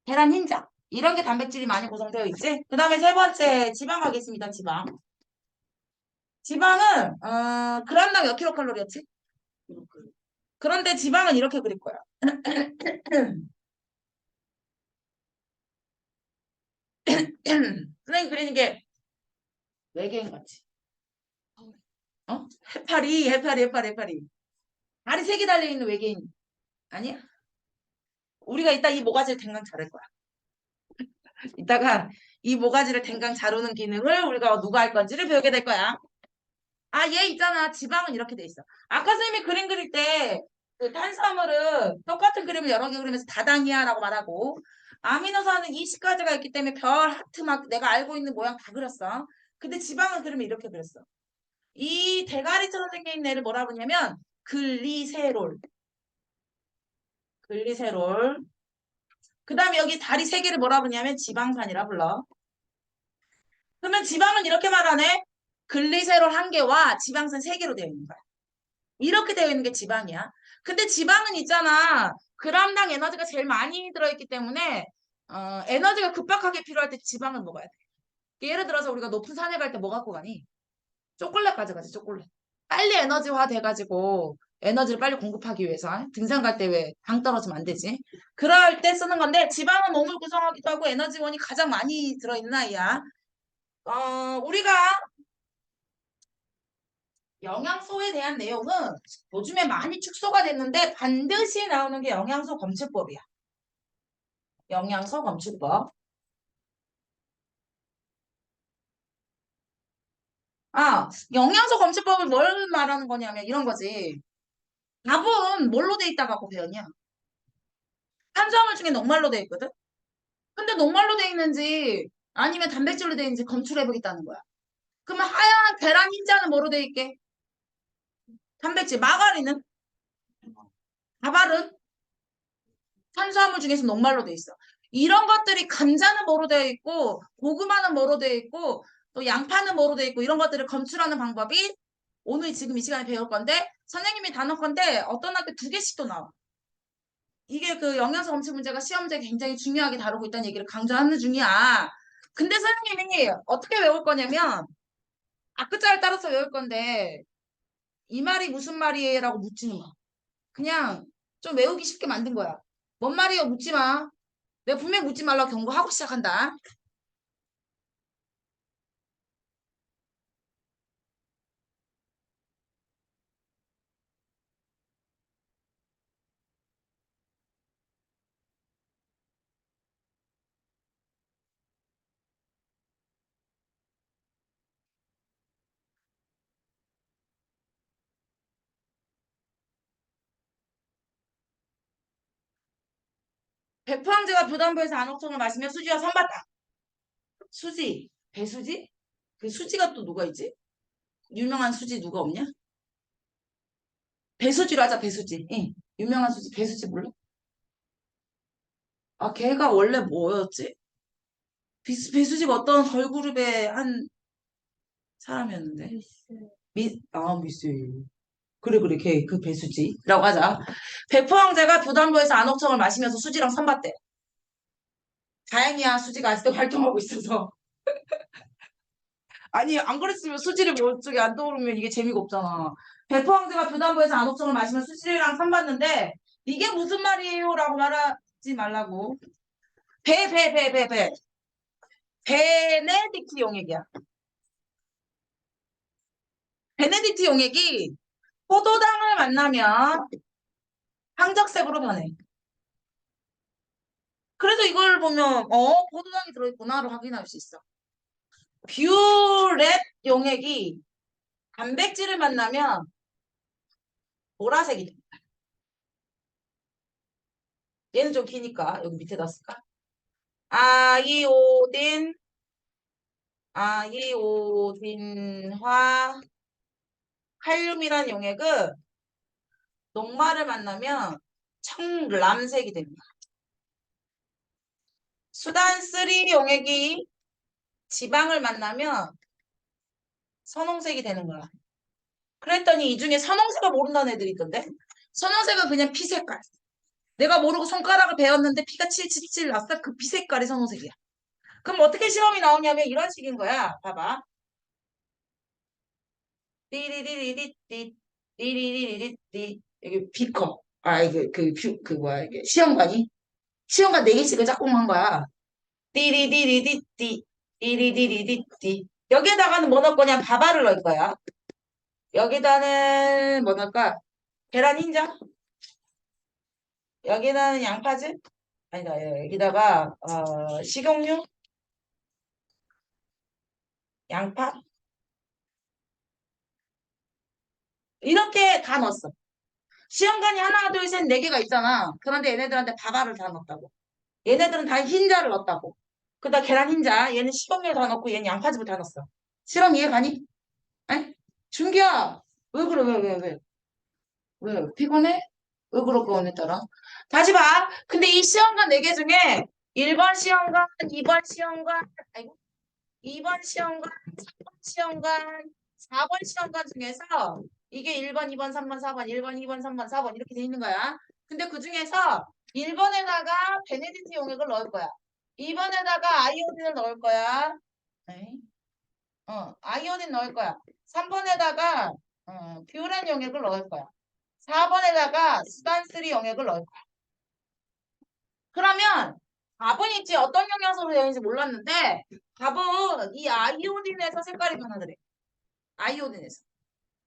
계란 흰자. 이런 게 단백질이 많이 구성되어 있지. 그 다음에 세 번째 지방 가겠습니다. 지방. 지방은 그람당 몇 킬로칼로리였지? 그런데 지방은 이렇게 그릴 거야. 선생님 그리는 게 외계인 같이. 해파리. 알이 세 개 달려있는 외계인. 아니야? 우리가 이따 이 모가지를 댕강 자를 거야. 이따가 이 모가지를 댕강 자르는 기능을 우리가 누가 할 건지를 배우게 될 거야. 아, 얘 있잖아. 지방은 이렇게 돼 있어. 아까 선생님이 그림 그릴 때 탄수화물은 똑같은 그림을 여러 개 그리면서 다당이야라고 말하고 아미노산은 20가지가 있기 때문에 별, 하트 막 내가 알고 있는 모양 다 그렸어. 근데 지방은 그리면 이렇게 그렸어. 이 대가리처럼 생긴 애를 뭐라 부르냐면 글리세롤. 글리세롤. 그 다음에 여기 다리 세 개를 뭐라 부르냐면 지방산이라 불러. 그러면 지방은 이렇게 말하네. 글리세롤 한 개와 지방산 세 개로 되어 있는 거야. 이렇게 되어 있는 게 지방이야. 근데 지방은 있잖아. 그람당 에너지가 제일 많이 들어있기 때문에 에너지가 급박하게 필요할 때 지방은 먹어야 돼. 예를 들어서 우리가 높은 산에 갈 때 뭐 갖고 가니? 초콜릿 가져가지, 초콜릿. 빨리 에너지화 돼가지고 에너지를 빨리 공급하기 위해서 등산 갈 때 왜 당 떨어지면 안 되지? 그럴 때 쓰는 건데 지방은 몸을 구성하기도 하고 에너지원이 가장 많이 들어있는 아이야. 우리가 영양소에 대한 내용은 요즘에 많이 축소가 됐는데 반드시 나오는 게 영양소 검출법이야. 영양소 검출법. 영양소 검출법을 뭘 말하는 거냐면 이런 거지. 답은 뭘로 돼 있다고 배웠냐? 탄수화물 중에 녹말로 돼 있거든? 근데 녹말로 돼 있는지 아니면 단백질로 돼 있는지 검출해보겠다는 거야. 그러면 하얀 계란 흰자는 뭐로 돼 있게? 단백질. 마가린은? 다발은? 탄수화물 중에서 녹말로 돼 있어. 이런 것들이 감자는 뭐로 되어 있고 고구마는 뭐로 되어 있고 또 양파는 뭐로 되어 있고 이런 것들을 검출하는 방법이 오늘 지금 이 시간에 배울 건데 선생님이 다 넣을 건데 어떤 학교 두 개씩 또 나와. 이게 그 영양소 검출 문제가 시험지에 굉장히 중요하게 다루고 있다는 얘기를 강조하는 중이야. 근데 선생님이 어떻게 외울 거냐면 앞글자를 따라서 외울 건데 이 말이 무슨 말이에요? 라고 묻지는 마. 그냥 좀 외우기 쉽게 만든 거야. 뭔 말이에요? 묻지 마. 내가 분명히 묻지 말라고 경고하고 시작한다. 백포항제가 부담부에서 안옥천을 마시면 수지와 선받다. 수지, 배수지? 그 수지가 또 누가 있지? 유명한 수지 누가 없냐? 배수지로 하자, 배수지. 응. 유명한 수지, 배수지 몰라? 아, 걔가 원래 뭐였지? 배수지가 어떤 걸그룹의 한 사람이었는데. 미스. 그래, 그래, 걔, 그 배수지라고 하자. 백포항제가 부담부에서 안옥천을 마시면서 수지랑 선받대. 다행이야, 수지가 아직도 활동하고 있어서. 아니, 안 그랬으면 수지를 머릿속에 안 떠오르면 이게 재미가 없잖아. 백포항제가 부담부에서 안옥천을 마시면 수지랑 선봤는데 이게 무슨 말이에요? 라고 말하지 말라고. 배. 베네딕트 용액이야. 베네딕트 용액이 포도당을 만나면 황적색으로 변해. 그래서 이걸 보면 포도당이 들어있구나로 확인할 수 있어. 뷰렛 용액이 단백질을 만나면 보라색이 돼. 얘는 좀 기니까 여기 밑에다 쓸까? 아이오딘, 아이오딘화, 칼륨이란 용액은 녹말을 만나면 청람색이 됩니다. 수단3 용액이 지방을 만나면 선홍색이 되는 거야. 그랬더니 이 중에 선홍색을 모른다는 애들이 있던데? 선홍색은 그냥 피 색깔. 내가 모르고 손가락을 베었는데 피가 칠칠칠 났어. 그 피 색깔이 선홍색이야. 그럼 어떻게 시험이 나오냐면 이런 식인 거야. 봐봐. 띠리리리리띠 띠리리리리띠 여기 비커. 이게 뭐야 이게 시험관 4개씩을 짝꿍한 거야. 띠리디리디띠 띠리디리디띠 여기에다가는 뭐 넣을 거냐 밥알을 넣을 거야. 여기다는 뭐 넣을까? 계란 흰자. 여기다는 양파즙. 아니다. 여기다가 식용유, 양파 이렇게 다 넣었어. 시험관이 하나, 둘, 셋, 4개가 있잖아. 그런데 얘네들한테 밥알을 다 넣었다고. 얘네들은 다 흰자를 넣었다고. 그다음 계란 흰자. 얘는 식용유 다 넣고 얘는 양파즙을 다 넣었어. 실험 이해 가니? 에? 준기야. 왜 그래? 왜? 피곤해? 왜 그럴까 오늘따라? 다시 봐. 근데 이 시험관 4개 중에 1번 시험관, 2번 시험관, 아이고, 2번 시험관, 3번 시험관, 4번 시험관 중에서 이게 1번, 2번, 3번, 4번, 1번, 2번, 3번, 4번 이렇게 돼 있는 거야. 근데 그 중에서 1번에다가 베네딕트 용액을 넣을 거야. 2번에다가 아이오딘을 넣을 거야. 네. 아이오딘 넣을 거야. 3번에다가 퓨렌 용액을 넣을 거야. 4번에다가 수단3 용액을 넣을 거야. 그러면 답은 있지. 어떤 영양소로 되어 있는지 몰랐는데 답은 이 아이오딘에서 색깔이 변하더래. 아이오딘에서.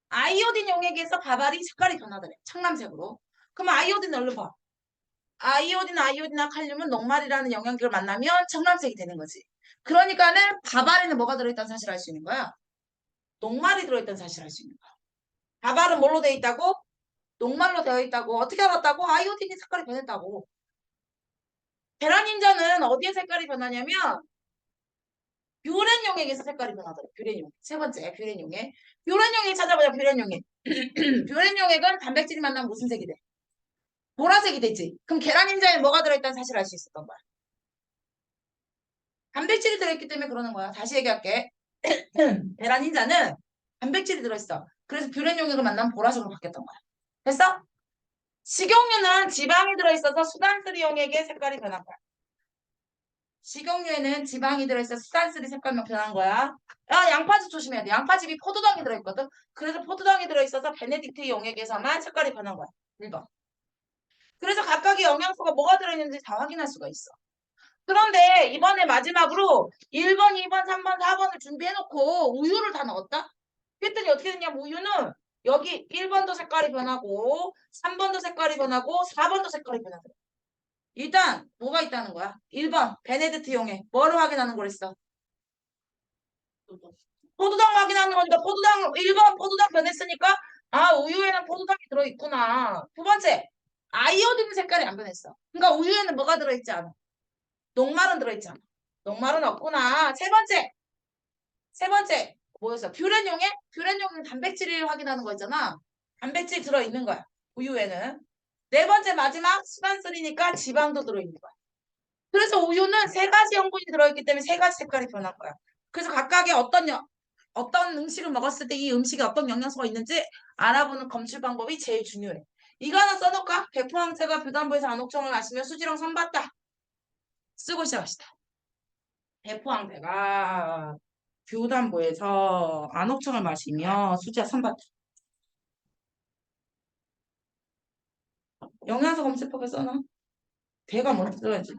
아이오딘 용액에서 밥알이 색깔이 변하더래. 청람색으로. 그럼 아이오딘 얼른 봐. 아이오딘과 칼륨은 녹말이라는 영양격을 만나면 청람색이 되는 거지. 그러니까는 밥알에는 뭐가 들어있다는 사실을 알 수 있는 거야. 녹말이 들어있다는 사실을 알 수 있는 거야. 밥알은 뭘로 되어 있다고? 녹말로 되어 있다고. 어떻게 알았다고? 아이오딘이 색깔이 변했다고. 계란 흰자는 어디에 색깔이 변하냐면 뷰렌 용액에서 색깔이 변하더라. 뷰렌 용액. 세 번째 뷰렌 용액. 뷰렌 용액 찾아보자. 뷰렌 용액. 뷰렌 용액은 단백질이 만나면 무슨 색이 돼? 보라색이 되지. 그럼 계란 흰자에 뭐가 들어있다는 사실을 알 수 있었던 거야. 단백질이 들어있기 때문에 그러는 거야. 다시 얘기할게. 계란 흰자는 단백질이 들어있어. 그래서 뷰랜 용액을 만나면 보라색으로 바뀌었던 거야. 됐어? 식용유는 지방이 들어있어서 수단쓰리 용액의 색깔이 변한 거야. 식용유에는 지방이 들어있어서 수단쓰리 색깔만 변한 거야. 야, 양파즙 조심해야 돼. 양파즙이 포도당이 들어있거든. 그래서 포도당이 들어있어서 베네딕트 용액에서만 색깔이 변한 거야. 1번. 그래서 각각의 영양소가 뭐가 들어있는지 다 확인할 수가 있어. 그런데 이번에 마지막으로 1번, 2번, 3번, 4번을 준비해놓고 우유를 다 넣었다? 그랬더니 어떻게 됐냐면 우유는 여기 1번도 색깔이 변하고 3번도 색깔이 변하고 4번도 색깔이 변하더라. 일단 뭐가 있다는 거야? 1번 베네딕트 용액 뭐를 확인하는 거랬어? 포도당 확인하는 거니까 포도당 1번 포도당 변했으니까 아 우유에는 포도당이 들어있구나. 두 번째 아이오딘 색깔이 안 변했어. 그러니까 우유에는 뭐가 들어있지 않아? 녹말은 들어있지 않아. 녹말은 없구나. 세 번째 뭐였어? 뷰렌용액? 뷰렌용액은 단백질을 확인하는 거 있잖아. 단백질 들어있는 거야. 우유에는. 네 번째 마지막 수단쓰리니까 지방도 들어있는 거야. 그래서 우유는 세 가지 성분이 들어있기 때문에 세 가지 색깔이 변할 거야. 그래서 각각의 어떤 음식을 먹었을 때 이 음식에 어떤 영양소가 있는지 알아보는 검출 방법이 제일 중요해. 이거 하나 써놓을까? 배포항체가 부담부에서 안혹청을 마시며 수지랑 선봤다. 쓰고 시작합시다. 배포항체가 교담부에서 안혹청을 마시며 수지와 선봤다. 영양소 검색법에 써놔. 배가 먼저 들어야지.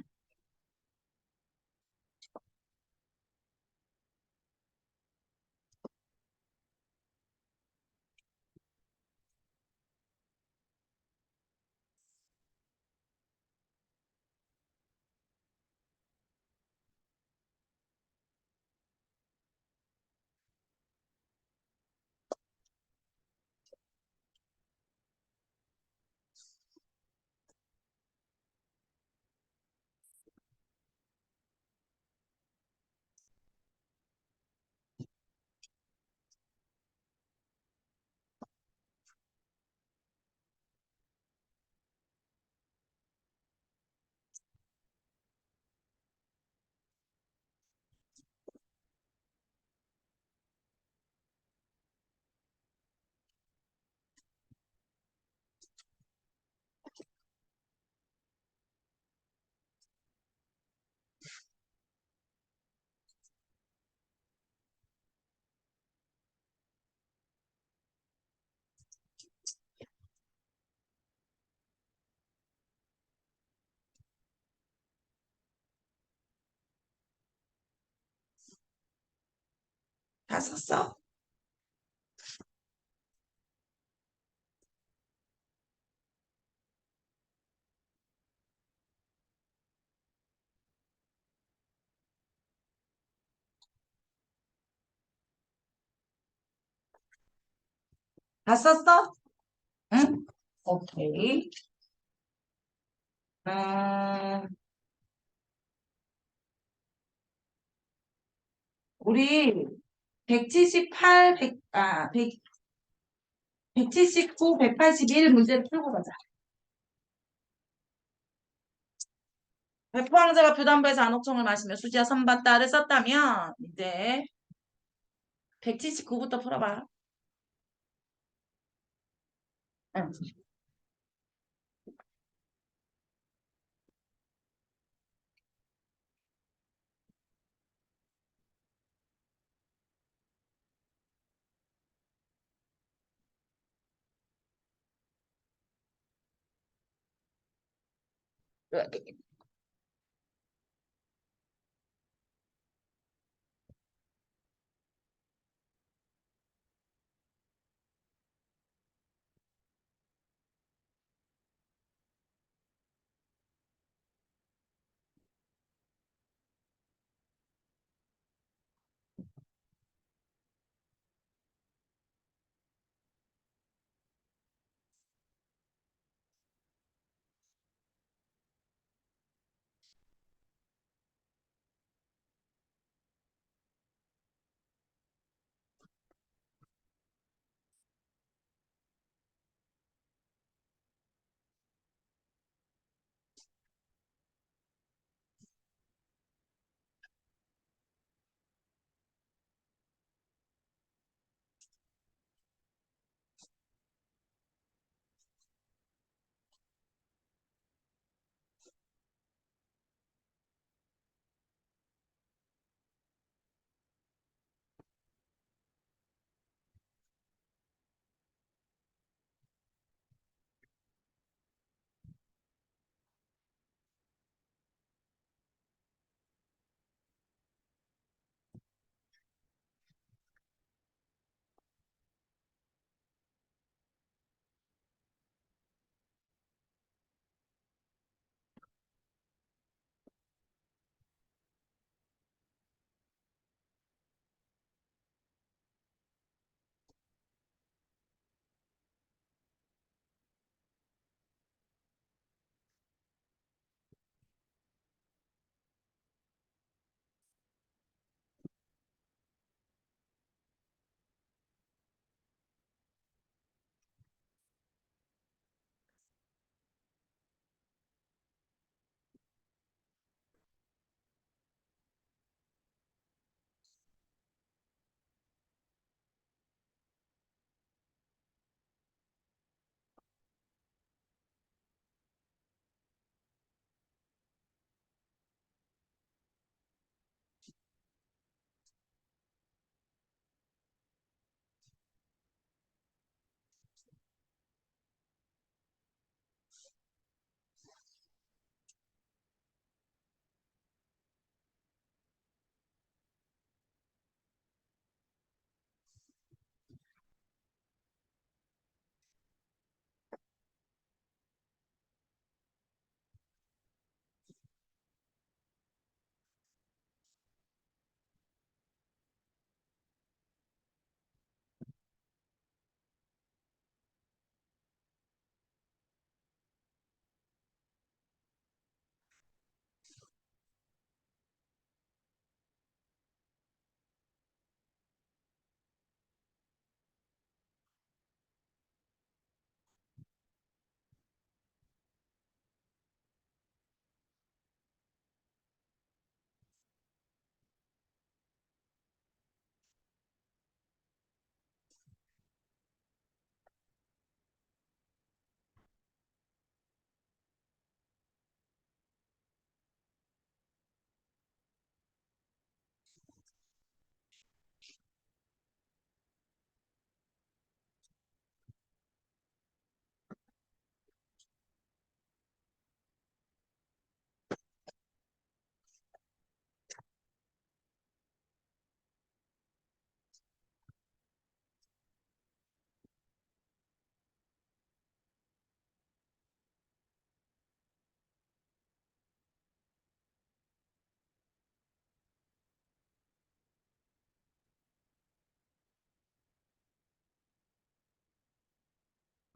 다 썼어? 다 썼어? 응? 오케이. 음, 우리 178, 179, 181 문제를 풀고 가자. 배포항자가 부담부에서 안혹청을 마시며 수지와 선봤다를 썼다면 이제 179부터 풀어봐. 응.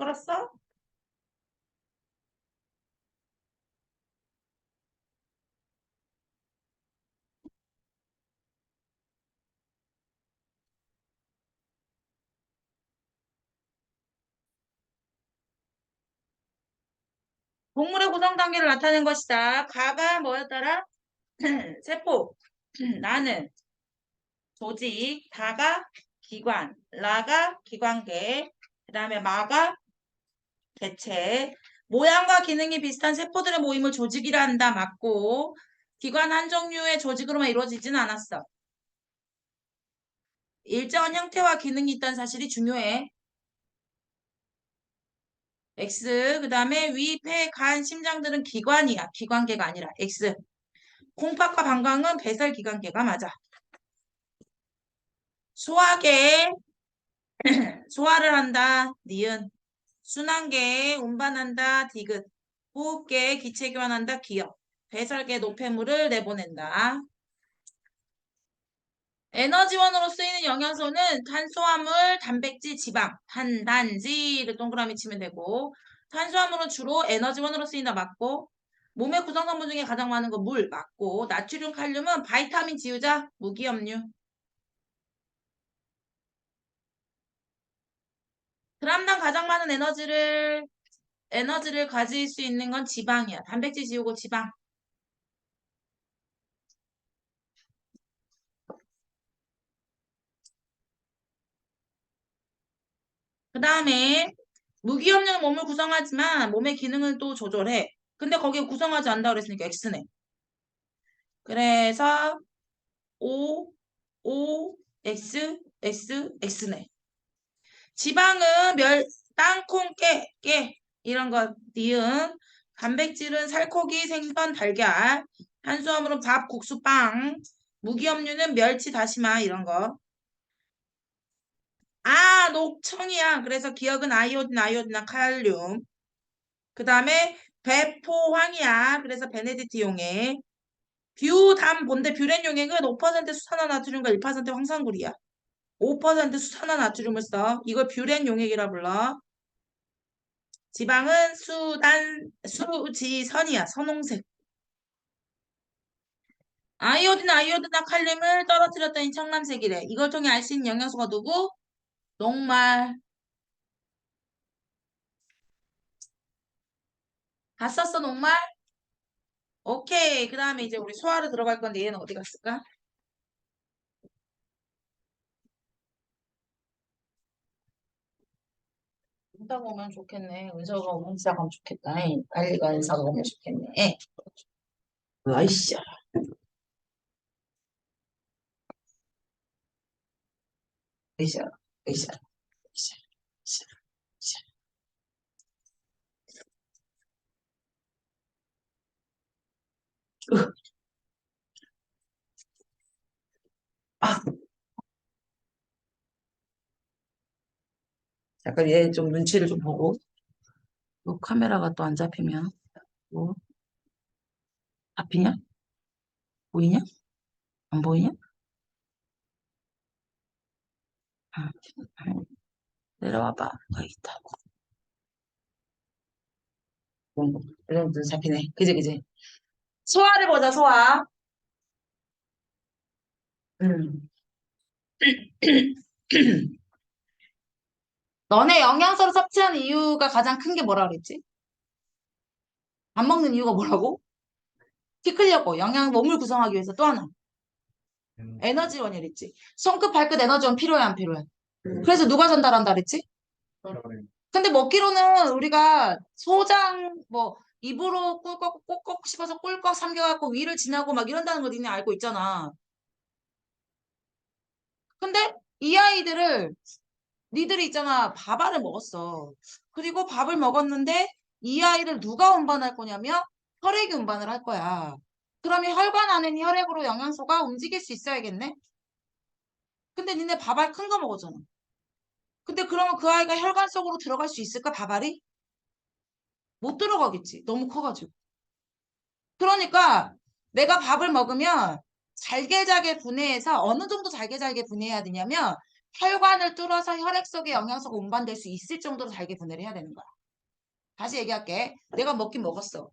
끌었어? 동물의 구성 단계를 나타낸 것이다. 가가 뭐였더라? 세포. 나는 조직. 다가 기관. 라가 기관계. 그 다음에 마가 개체. 모양과 기능이 비슷한 세포들의 모임을 조직이라 한다. 맞고. 기관 한 종류의 조직으로만 이루어지지는 않았어. 일정한 형태와 기능이 있다는 사실이 중요해. X. 그 다음에 위, 폐, 간, 심장들은 기관이야. 기관계가 아니라 X. 콩팥과 방광은 배설기관계가 맞아. 소화계, 소화를 한다. 니은. 순환계, 운반한다. 디귿. 호흡계, 기체 교환한다. 기역. 배설계, 노폐물을 내보낸다. 에너지원으로 쓰이는 영양소는 탄수화물, 단백질, 지방, 단지를 동그라미 치면 되고 탄수화물은 주로 에너지원으로 쓰인다 맞고 몸의 구성성분 중에 가장 많은 건 물 맞고 나트륨, 칼륨은 바이타민 지우자, 무기염류. 그람당 가장 많은 에너지를 가질 수 있는 건 지방이야. 단백질 지우고 지방. 그 다음에 무기염료는 몸을 구성하지만 몸의 기능을 또 조절해. 근데 거기에 구성하지 않는다 그랬으니까 X네. 그래서 O, O, X네. 지방은 땅콩, 깨 이런 거 니은. 단백질은 살코기, 생선, 달걀. 탄수화물은 밥, 국수, 빵. 무기염료는 멸치, 다시마 이런 거. 아, 녹청이야. 그래서 기억은 아이오딘, 칼륨. 그 다음에 배포황이야. 그래서 베네딕트 용액. 뷰담 본데 뷰렌 용액은 5% 수산화나트륨과 1% 황산굴이야. 5% 수산화나트륨을 써. 이걸 뷰렌 용액이라 불러. 지방은 수지선이야. 선홍색. 아이오딘, 칼륨을 떨어뜨렸더니 청藍색이래. 이걸 통해 알 수 있는 영양소가 누구? 녹말. 다 썼어, 녹말? 오케이. 그 다음에 이제 우리 소화로 들어갈 건데 얘는 어디 갔을까? 은사가 오면 좋겠네. 은서가 오면 시작하면 좋겠다. 빨리 가 은사가 오면 좋겠네. 아이씨. 으쌰, 으쌰, 으쌰, 으쌰, 으쌰. 으, 아, 약간 얘 좀 눈치를 좀 보고. 카메라가 또 안 잡히면 뭐 잡히냐? 보이냐? 안 보이냐? 아, 내려와봐. 거기 있다. 이런 눈 잡히네. 그지? 소화를 보자, 소화. 음. 너네 영양소를 섭취하는 이유가 가장 큰 게 뭐라 그랬지? 밥 먹는 이유가 뭐라고? 키 크려고, 몸을 구성하기 위해서 또 하나. 에너지원이 그랬지. 손끝, 발끝 에너지원 필요해, 안 필요해? 그래서 누가 전달한다 그랬지? 근데 먹기로는 우리가 소장, 입으로 꿀꺽, 꼭꼭 씹어서 꿀꺽 삼겨갖고 위를 지나고 막 이런다는 거 니네 알고 있잖아. 근데 이 아이들을 니들이 있잖아. 밥알을 먹었어. 그리고 밥을 먹었는데 이 아이를 누가 운반할 거냐면 혈액이 운반을 할 거야. 그러면 혈관 안에 있는 혈액으로 영양소가 움직일 수 있어야겠네? 근데 니네 밥알 큰 거 먹었잖아. 근데 그러면 그 아이가 혈관 속으로 들어갈 수 있을까, 밥알이? 못 들어가겠지. 너무 커가지고. 그러니까 내가 밥을 먹으면 잘게 분해해서 어느 정도 잘게 분해해야 되냐면 혈관을 뚫어서 혈액 속에 영양소가 운반될 수 있을 정도로 잘게 분해를 해야 되는 거야. 다시 얘기할게. 내가 먹긴 먹었어.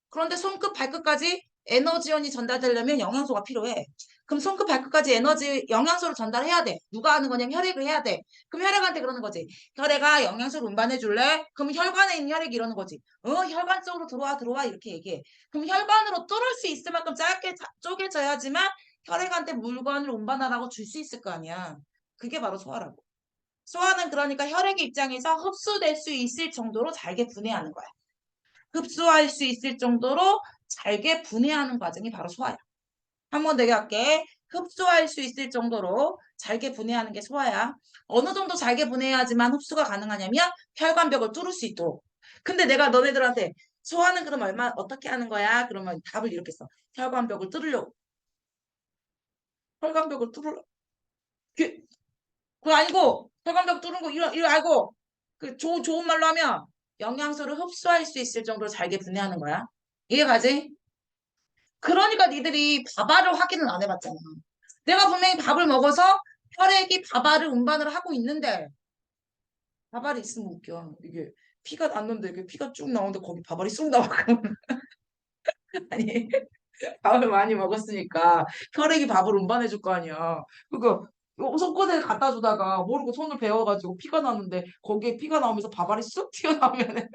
그런데 손끝 발끝까지 에너지원이 전달되려면 영양소가 필요해. 그럼 손끝 발끝까지 영양소를 전달해야 돼. 누가 하는 거냐면 혈액을 해야 돼. 그럼 혈액한테 그러는 거지. 혈액아, 영양소를 운반해 줄래? 그럼 혈관에 있는 혈액이 이러는 거지. 혈관 쪽으로 들어와 이렇게 얘기해. 그럼 혈관으로 뚫을 수 있을 만큼 짧게 쪼개져야지만 혈액한테 물건을 운반하라고 줄 수 있을 거 아니야. 그게 바로 소화라고. 소화는 그러니까 혈액의 입장에서 흡수될 수 있을 정도로 잘게 분해하는 거야. 흡수할 수 있을 정도로 잘게 분해하는 과정이 바로 소화야. 한 번 더 얘기할게. 흡수할 수 있을 정도로 잘게 분해하는 게 소화야. 어느 정도 잘게 분해야지만 흡수가 가능하냐면 혈관벽을 뚫을 수 있도록. 근데 내가 너네들한테 소화는 그럼 어떻게 하는 거야? 그러면 답을 이렇게 써. 혈관벽을 뚫으려고. 혈관벽을 뚫으려고. 그거 아니고 혈관벽 뚫는 거 이거 알고 좋은 말로 하면 영양소를 흡수할 수 있을 정도로 잘게 분해하는 거야. 이해가지? 그러니까 니들이 밥알을 확인을 안 해봤잖아. 내가 분명히 밥을 먹어서 혈액이 밥알을 운반을 하고 있는데 밥알이 있으면 웃겨. 이게 피가 났는데 이게 피가 쭉 나오는데 거기 밥알이 쑥 나와. 아니 밥을 많이 먹었으니까 혈액이 밥을 운반해 줄 거 아니야. 그러니까 손끝에 갖다 주다가 모르고 손을 베어가지고 피가 나는데 거기에 피가 나오면서 밥알이 쑥 튀어나오면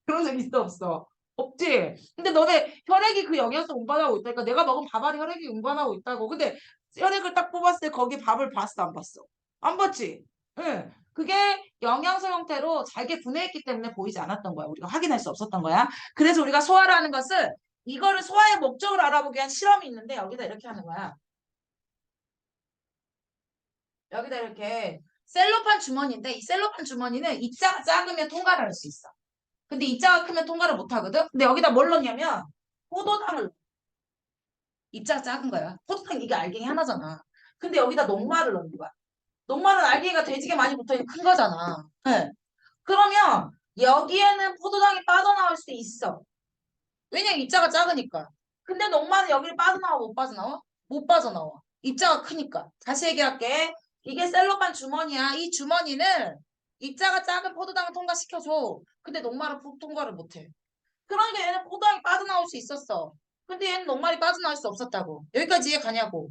그런 적 있어 없어? 없지? 근데 너네 혈액이 그 영양소 운반하고 있다니까 내가 먹은 밥알이 혈액이 운반하고 있다고. 근데 혈액을 딱 뽑았을 때 거기 밥을 봤어 안 봤어? 안 봤지? 응. 그게 영양소 형태로 잘게 분해했기 때문에 보이지 않았던 거야. 우리가 확인할 수 없었던 거야. 그래서 우리가 소화라는 것은 이거를 소화의 목적을 알아보기 위한 실험이 있는데 여기다 이렇게 하는 거야. 여기다 이렇게 셀로판 주머니인데 이 셀로판 주머니는 입자가 작으면 통과를 할 수 있어. 근데 입자가 크면 통과를 못 하거든? 근데 여기다 뭘 넣냐면 포도당을 입자가 작은 거야. 포도당 이게 알갱이 하나잖아. 근데 여기다 녹말을 넣는 거야. 녹말은 알갱이가 돼지게 많이 붙어있는 큰 거잖아. 네. 그러면 여기에는 포도당이 빠져나올 수 있어. 왜냐면 입자가 작으니까. 근데 녹말은 여기를 빠져나와 못 빠져나와? 못 빠져나와. 입자가 크니까. 다시 얘기할게. 이게 셀로판 주머니야. 이 주머니는 입자가 작은 포도당을 통과시켜줘. 근데 녹말은 통과를 못해. 그러니까 얘는 포도당이 빠져나올 수 있었어. 근데 얘는 녹말이 빠져나올 수 없었다고. 여기까지 이해 가냐고.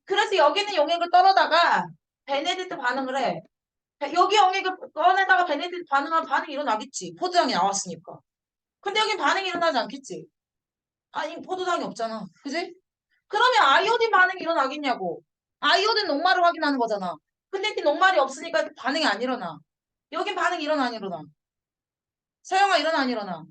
그래서 여기는 용액을 떨어다가 베네딕트 반응을 해. 여기 용액을 꺼내다가 베네딕트 반응하면 반응이 일어나겠지. 포도당이 나왔으니까. 근데 여기 반응이 일어나지 않겠지. 아니 포도당이 없잖아. 그지? 그러면 아이오딘 반응이 일어나겠냐고. 아이오딘 녹말을 확인하는 거잖아. 근데 이 녹말이 없으니까 반응이 안 일어나. 여긴 반응이 일어나 안 일어나. 서영아 일어나 안 일어나.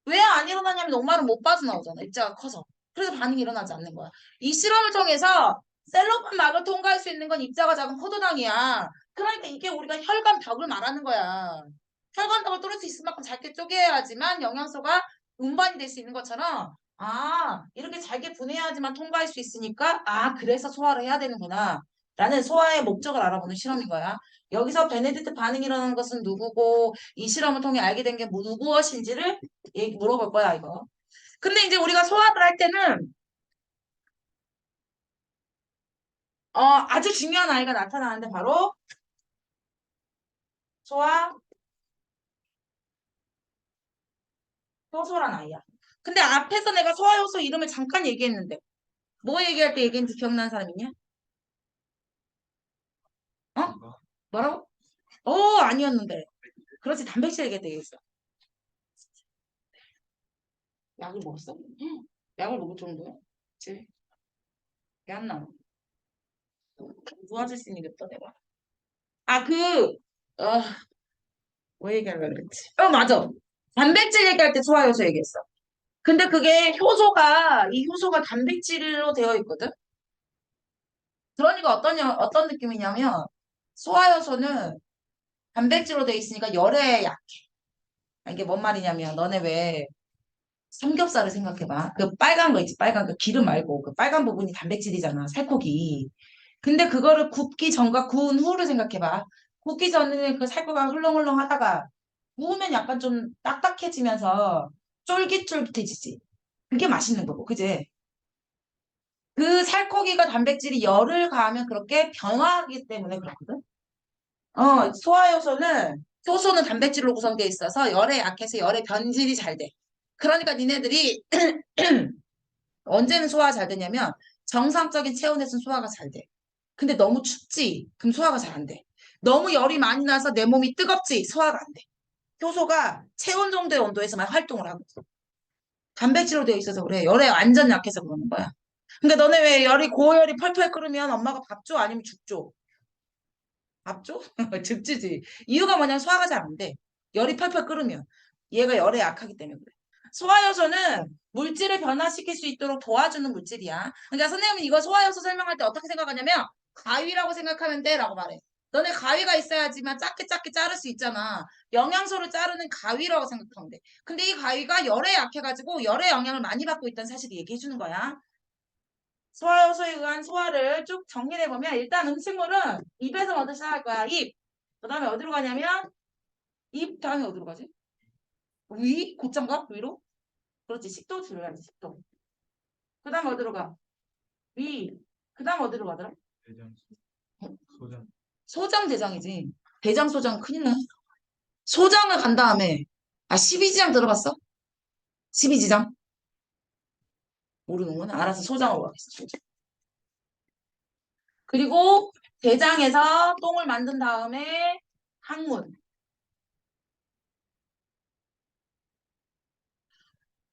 왜 안 일어나냐면 녹말은 못 빠져나오잖아. 입자가 커서. 그래서 반응이 일어나지 않는 거야. 이 실험을 통해서 셀로판 막을 통과할 수 있는 건 입자가 작은 포도당이야. 그러니까 이게 우리가 혈관 벽을 말하는 거야. 혈관 벽을 뚫을 수 있을 만큼 잘게 쪼개야지만 영양소가 운반이 될 수 있는 것처럼 이렇게 잘게 분해야지만 통과할 수 있으니까 그래서 소화를 해야 되는구나. 라는 소화의 목적을 알아보는 실험인 거야. 여기서 베네딕트 반응이 일어나는 것은 누구고 이 실험을 통해 알게 된 게 무엇인지를 물어볼 거야, 이거. 근데 이제 우리가 소화를 할 때는, 아주 중요한 아이가 나타나는데 바로 소화, 효소란 아이야. 근데 앞에서 내가 소화효소 이름을 잠깐 얘기했는데, 뭐 얘기할 때 얘기했는지 기억나는 사람 있냐? 어? 이거 뭐라고? 아니었는데. 그렇지, 단백질 얘기할 때 얘기했어. 약을 먹었어? 응. 약을 먹을 정도야? 그치? 왜안 나와? 도와줄 수 있겠다, 내가. 어, 뭐 얘기하려고 그랬지? 맞아. 단백질 얘기할 때 소화효소 얘기했어. 근데 그게 이 효소가 단백질로 되어 있거든? 그러니까 어떤 느낌이냐면, 소화효소는 단백질로 되어 있으니까 열에 약해. 이게 뭔 말이냐면, 너네 왜 삼겹살을 생각해봐. 그 빨간 거 있지, 빨간 거. 기름 말고. 그 빨간 부분이 단백질이잖아, 살코기. 근데 그거를 굽기 전과 구운 후를 생각해봐. 굽기 전에는 그 살코기가 흘렁흘렁 하다가 구우면 약간 좀 딱딱해지면서 쫄깃쫄깃해지지. 그게 맛있는 거고, 그지? 그 살코기가 단백질이 열을 가하면 그렇게 변화하기 때문에 그렇거든. 소화효소는 효소는 단백질로 구성되어 있어서 열에 약해서 열의 변질이 잘 돼. 그러니까 니네들이 언제는 소화가 잘 되냐면 정상적인 체온에서는 소화가 잘 돼. 근데 너무 춥지? 그럼 소화가 잘 안 돼. 너무 열이 많이 나서 내 몸이 뜨겁지? 소화가 안 돼. 효소가 체온 정도의 온도에서만 활동을 하거든. 단백질로 되어 있어서 그래. 열에 완전 약해서 그러는 거야. 그러니까 너네 왜 열이 고열이 펄펄 끓으면 엄마가 밥 줘? 아니면 죽 줘? 밥 줘? 죽지지. 이유가 뭐냐면 소화가 잘 안 돼. 열이 펄펄 끓으면. 얘가 열에 약하기 때문에 그래. 소화효소는 물질을 변화시킬 수 있도록 도와주는 물질이야. 그러니까 선생님은 이거 소화효소 설명할 때 어떻게 생각하냐면 가위라고 생각하면 돼 라고 말해. 너네 가위가 있어야지만 작게 작게 자를 수 있잖아. 영양소를 자르는 가위라고 생각하면 돼. 근데 이 가위가 열에 약해가지고 열의 영향을 많이 받고 있다는 사실을 얘기해 주는 거야. 소화효소에 의한 소화를 쭉 정리해 보면 일단 음식물은 입에서 먼저 시작할 거야. 입. 그 다음에 어디로 가냐면 입 다음에 어디로 가지? 위? 곧장가? 위로? 그렇지. 식도 들어가야지. 식도. 그 다음에 어디로 가? 위. 그 다음 어디로 가더라? 대장, 소장. 소장 대장이지. 대장 소장 큰일 나. 소장을 간 다음에 12지장 들어봤어? 12지장? 모르는구나. 알아서 소장으로 가겠어. 소장. 그리고 대장에서 똥을 만든 다음에 항문.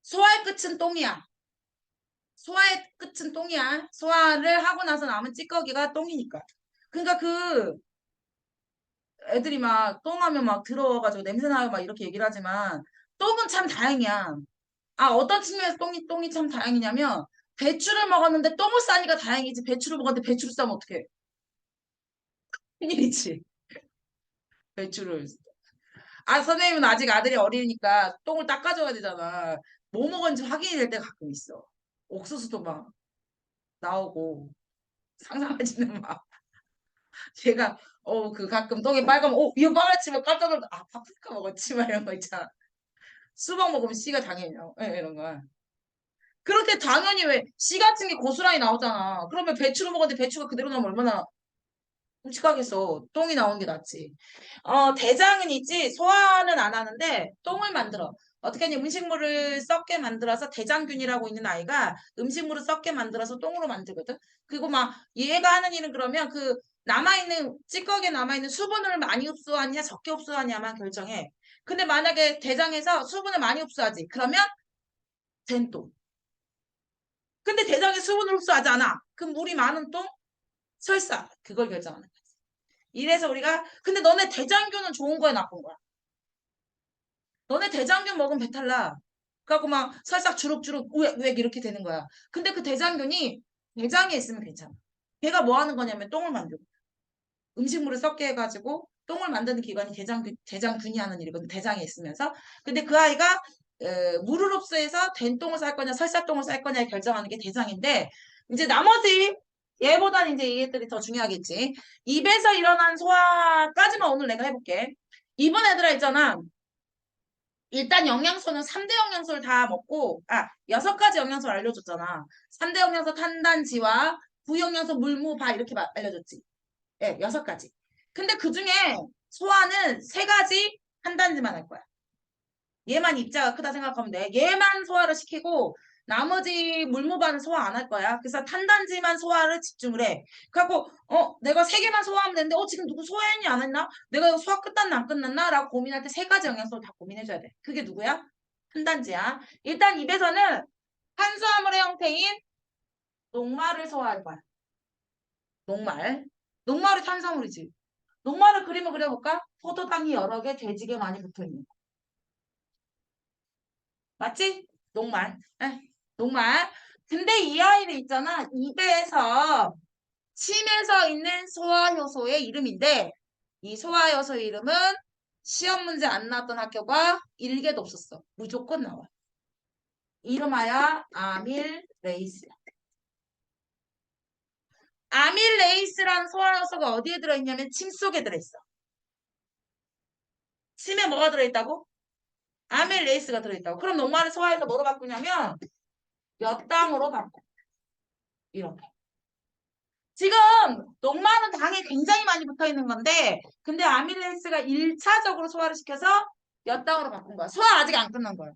소화의 끝은 똥이야. 소화의 끝은 똥이야. 소화를 하고 나서 남은 찌꺼기가 똥이니까. 그러니까 그 애들이 막 똥하면 막 들어가지고 냄새나요 막 이렇게 얘기를 하지만 똥은 참 다행이야. 어떤 측면에서 똥이 참 다행이냐면 배추를 먹었는데 똥을 싸니까 다행이지 배추를 먹었는데 배추를 싸면 어떡해. 큰일이지. 배추를. 선생님은 아직 아들이 어리니까 똥을 닦아줘야 되잖아. 뭐 먹었는지 확인이 될 때가 가끔 있어. 옥수수도 막 나오고 상상하지는 마. 제가 그 가끔 똥이 빨가면 이거 빨갛지만 깜짝 놀라 파프리카 먹었지 막 이런 거 있잖아. 수박 먹으면 씨가 당연히 나오 이런 거. 그렇게 당연히 왜 씨 같은 게 고스란히 나오잖아. 그러면 배추를 먹었는데 배추가 그대로 나오면 얼마나 끔찍하겠어. 똥이 나오는 게 낫지. 대장은 있지 소화는 안 하는데 똥을 만들어. 어떻게 하냐 음식물을 썩게 만들어서 대장균이라고 있는 아이가 음식물을 썩게 만들어서 똥으로 만들거든. 그리고 막 얘가 하는 일은 그러면 그 남아있는 찌꺼기에 남아있는 수분을 많이 흡수하냐 적게 흡수하냐만 결정해. 근데 만약에 대장에서 수분을 많이 흡수하지. 그러면 된 똥. 근데 대장에 수분을 흡수하지 않아. 그럼 물이 많은 똥? 설사. 그걸 결정하는 거지. 이래서 우리가 근데 너네 대장균은 좋은 거야 나쁜 거야? 너네 대장균 먹으면 배탈 나. 그래갖고 막 살짝 주룩주룩 우액 이렇게 되는 거야. 근데 그 대장균이 대장에 있으면 괜찮아. 걔가 뭐 하는 거냐면 똥을 만들고 음식물을 썩게 해가지고 똥을 만드는 기관이 대장균이 하는 일이거든. 대장에 있으면서. 근데 그 아이가 물을 흡수해서 된 똥을 쌀 거냐 설사똥을 쌀 거냐 결정하는 게 대장인데 이제 나머지 얘보다는 이제 얘들이 더 중요하겠지. 입에서 일어난 소화까지만 오늘 내가 해볼게. 이번 애들아 있잖아. 일단 영양소는 3대 영양소를 다 먹고 6가지 영양소를 알려줬잖아. 3대 영양소 탄단지와 부영양소 물무 바 이렇게 알려줬지. 예, 6가지. 근데 그중에 소화는 3가지 탄단지만 할 거야. 얘만 입자가 크다 생각하면 돼. 얘만 소화를 시키고 나머지 물무반은 소화 안 할 거야. 그래서 탄단지만 소화를 집중을 해. 그래갖고 내가 3개만 소화하면 되는데 지금 누구 소화했니 안 했나? 내가 이거 소화 끝났나 안 끝났나? 라고 고민할 때 3가지 영양소를 다 고민해줘야 돼. 그게 누구야? 탄단지야. 일단 입에서는 탄수화물의 형태인 녹말을 소화할 거야. 녹말. 녹말이 탄수화물이지. 녹말을 그림을 그려볼까? 포도당이 여러 개, 돼지게 많이 붙어있는 거. 맞지? 녹말. 에? 녹말. 근데 이 아이를 있잖아. 입에서 침에서 있는 소화효소의 이름인데 이 소화효소의 이름은 시험 문제 안 나왔던 학교가 1개도 없었어. 무조건 나와. 이름하여 아밀레이스. 아밀레이스라는 소화효소가 어디에 들어있냐면 침 속에 들어있어. 침에 뭐가 들어있다고? 아밀레이스가 들어있다고. 그럼 녹말을 소화해서 뭐로 바꾸냐면 몇 당으로 바꿔. 이렇게. 지금 녹말은 당이 굉장히 많이 붙어 있는 건데 근데 아밀레이스가 1차적으로 소화를 시켜서 몇 당으로 바꾼 거야. 소화 아직 안 끝난 거야.